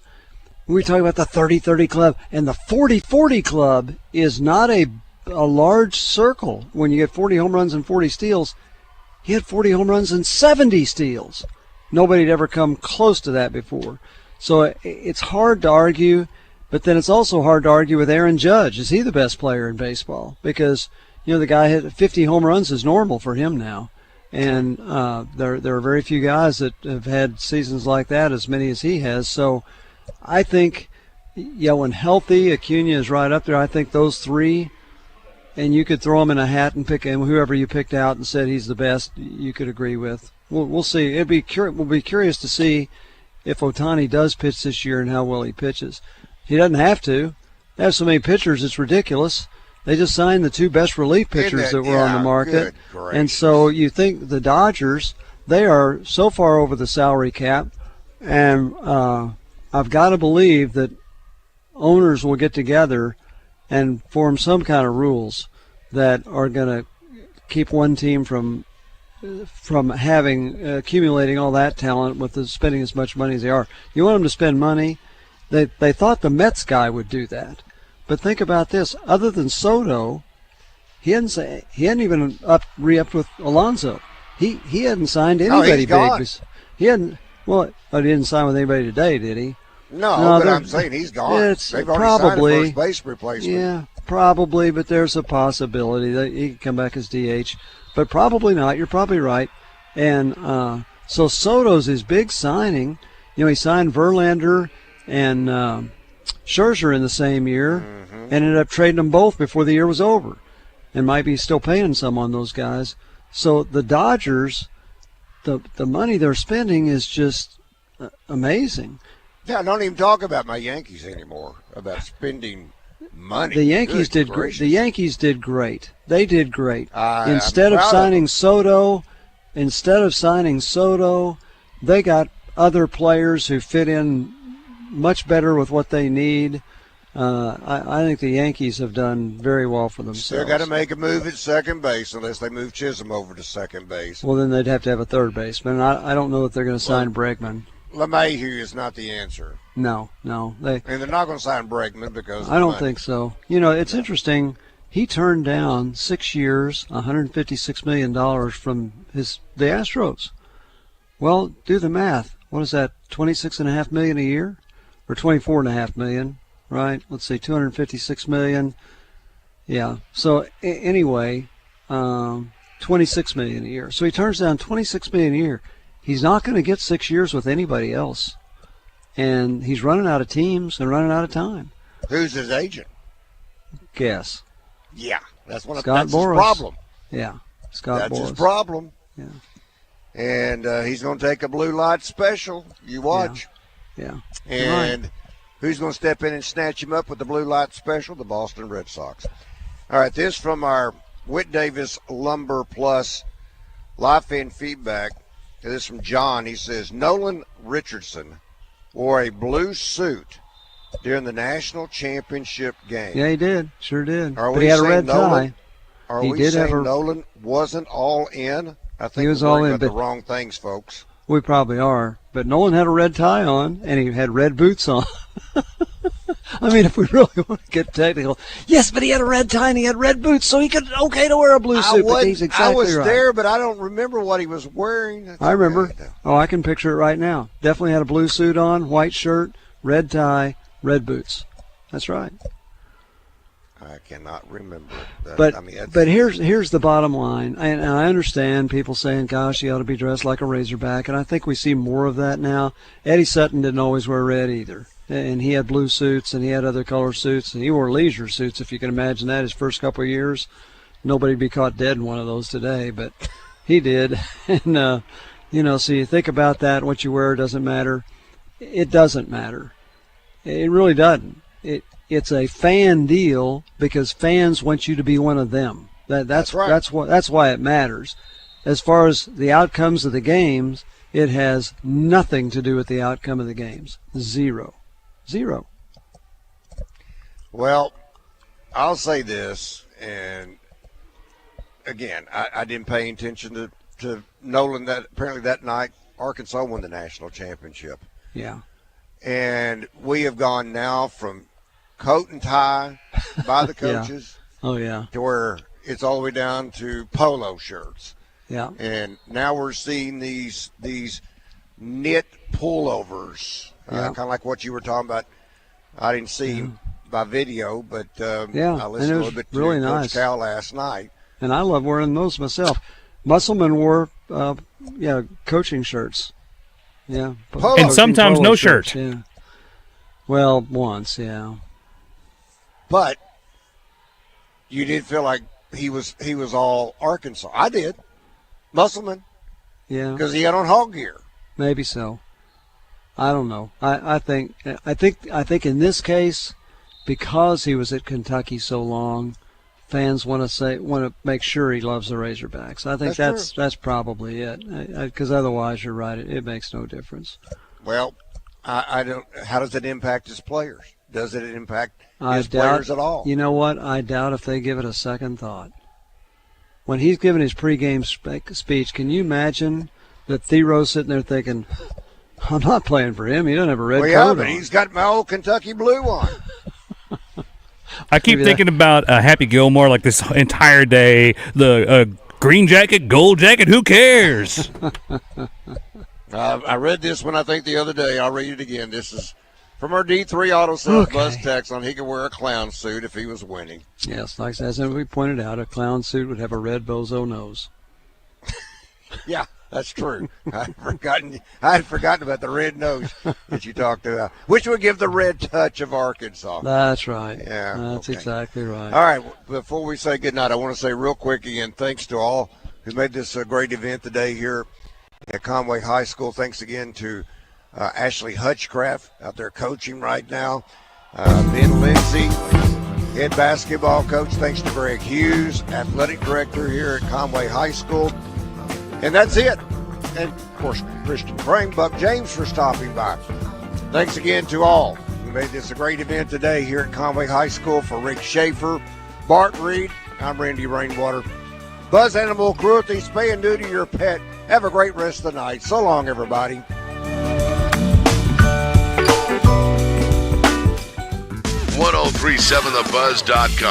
We talk about the 30-30 club, and the 40-40 club is not a large circle. When you get 40 home runs and 40 steals, he had 40 home runs and 70 steals. Nobody had ever come close to that before. So it's hard to argue. But then it's also hard to argue with Aaron Judge. Is he the best player in baseball? Because, you know, the guy hit 50 home runs is normal for him now. And there are very few guys that have had seasons like that, as many as he has. So I think, when healthy, Acuna is right up there. I think those three, and you could throw them in a hat and pick him, whoever you picked out and said he's the best, you could agree with. We'll see. We'll be curious to see if Ohtani does pitch this year and how well he pitches. He doesn't have to. They have so many pitchers, it's ridiculous. They just signed the 2 best relief pitchers that were on the market. And so you think the Dodgers, they are so far over the salary cap, and I've got to believe that owners will get together and form some kind of rules that are going to keep one team from accumulating all that talent with spending as much money as they are. You want them to spend money. They thought the Mets guy would do that. But think about this. Other than Soto, he hadn't even re-upped with Alonso. He hadn't signed anybody big. He hadn't. Well, he didn't sign with anybody today, did he? No, but I'm saying he's gone. They've already signed a first base replacement. Yeah, probably, but there's a possibility that he could come back as DH. But probably not. You're probably right. And so Soto's his big signing. You know, he signed Verlander and Scherzer in the same year, and ended up trading them both before the year was over, and might be still paying some on those guys. So the Dodgers, the money they're spending is just amazing. Yeah, don't even talk about my Yankees anymore, about spending money. The Yankees Good did gracious. the Yankees did great. They did great. Instead I'm of proud signing them. Soto, they got other players who fit in much better with what they need. I think the Yankees have done very well for themselves. Still got to make a move at second base unless they move Chisholm over to second base. Well, then they'd have to have a third baseman. I don't know if they're going to sign Bregman. LeMahieu is not the answer. No. And they're not going to sign Bregman because of I don't money. think so. You know, it's interesting. He turned down 6 years, $156 million from the Astros. Well, do the math. What is that, $26.5 million a year? Or $24.5 million, right? Let's see, $256 million. Yeah. So anyway, $26 million a year. So he turns down $26 million a year. He's not going to get 6 years with anybody else. And he's running out of teams and running out of time. Who's his agent? Guess. Yeah, that's Scott that's Boras. his problem. Yeah, Scott That's Boras. his problem. Yeah. And he's going to take a blue light special. You watch. Yeah. And who's going to step in and snatch him up with the blue light special? The Boston Red Sox. All right, this from our Whit Davis Lumber Plus live fan feedback. This is from John. He says, Nolan Richardson wore a blue suit during the national championship game. Yeah, he did. Sure did. Are but we he had a saying red Nolan, tie. Are He we did saying have a- Nolan wasn't all in? I think He was we're all worried in, about the but- wrong things, folks. We probably are. But Nolan had a red tie on, and he had red boots on. I mean, if we really want to get technical. Yes, but he had a red tie and he had red boots, so he could to wear a blue suit. But he's exactly I was right. there, but I don't remember what he was wearing. That's I remember. okay. Oh, I can picture it right now. Definitely had a blue suit on, white shirt, red tie, red boots. That's right. I cannot remember. But I mean, that's- but here's the bottom line, and I understand people saying, "Gosh, he ought to be dressed like a Razorback," and I think we see more of that now. Eddie Sutton didn't always wear red either, and he had blue suits and he had other color suits, and he wore leisure suits. If you can imagine that, his first couple of years, nobody'd be caught dead in one of those today, but he did. And so you think about that. What you wear doesn't matter. It doesn't matter. It really doesn't. It's a fan deal because fans want you to be one of them. That's right. That's why it matters. As far as the outcomes of the games, it has nothing to do with the outcome of the games. Zero. Well, I'll say this, and again, I didn't pay attention to Nolan. That apparently that night Arkansas won the national championship. Yeah. And we have gone now from coat and tie by the Yeah. coaches Oh yeah. to where it's all the way down to polo shirts. Yeah. And now we're seeing these knit pullovers, Yeah. kind of like what you were talking about. I didn't see by video, but Yeah, I and it listened a was little bit to really Coach nice. Cal last night. And I love wearing those myself. Musselman wore coaching shirts. Yeah. And sometimes polo no shirts, shirt. Yeah. Well, once, yeah. But you did feel like he was all Arkansas. I did. Musselman, Yeah. because he had on hog gear. Maybe so. I don't know. I think in this case, because he was at Kentucky so long, fans want to make sure he loves the Razorbacks. I think that's probably it. Because otherwise, you're right. It makes no difference. Well, I don't. How does it impact his players? Does it impact I his doubt, players at all? You know what? I doubt if they give it a second thought. When he's giving his pregame speech, can you imagine that Thero's sitting there thinking, I'm not playing for him. He doesn't have a red Well, yeah, coat but on. he's got my old Kentucky blue on. I keep Maybe thinking about Happy Gilmore like this entire day. The green jacket, gold jacket, who cares? I read this one, I think, the other day. I'll read it again. This is from our D3 Auto Sales Buzz text on he could wear a clown suit if he was winning. Yes, like as we pointed out, a clown suit would have a red bozo nose. Yeah, that's true. I had forgotten about the red nose that you talked about, which would give the red touch of Arkansas. That's right. Yeah, That's okay. exactly right. All right, before we say goodnight, I want to say real quick again, thanks to all who made this a great event today here at Conway High School. Thanks again to Ashley Hutchcraft out there coaching right now. Ben Lindsay, head basketball coach. Thanks to Greg Hughes, athletic director here at Conway High School. And that's it. And, of course, Christian Crain, Buck James for stopping by. Thanks again to all who made this a great event today here at Conway High School. For Rick Schaefer, Bart Reed, I'm Randy Rainwater. Buzz Animal Cruelty, spay and neuter your pet. Have a great rest of the night. So long, everybody. 1037thebuzz.com.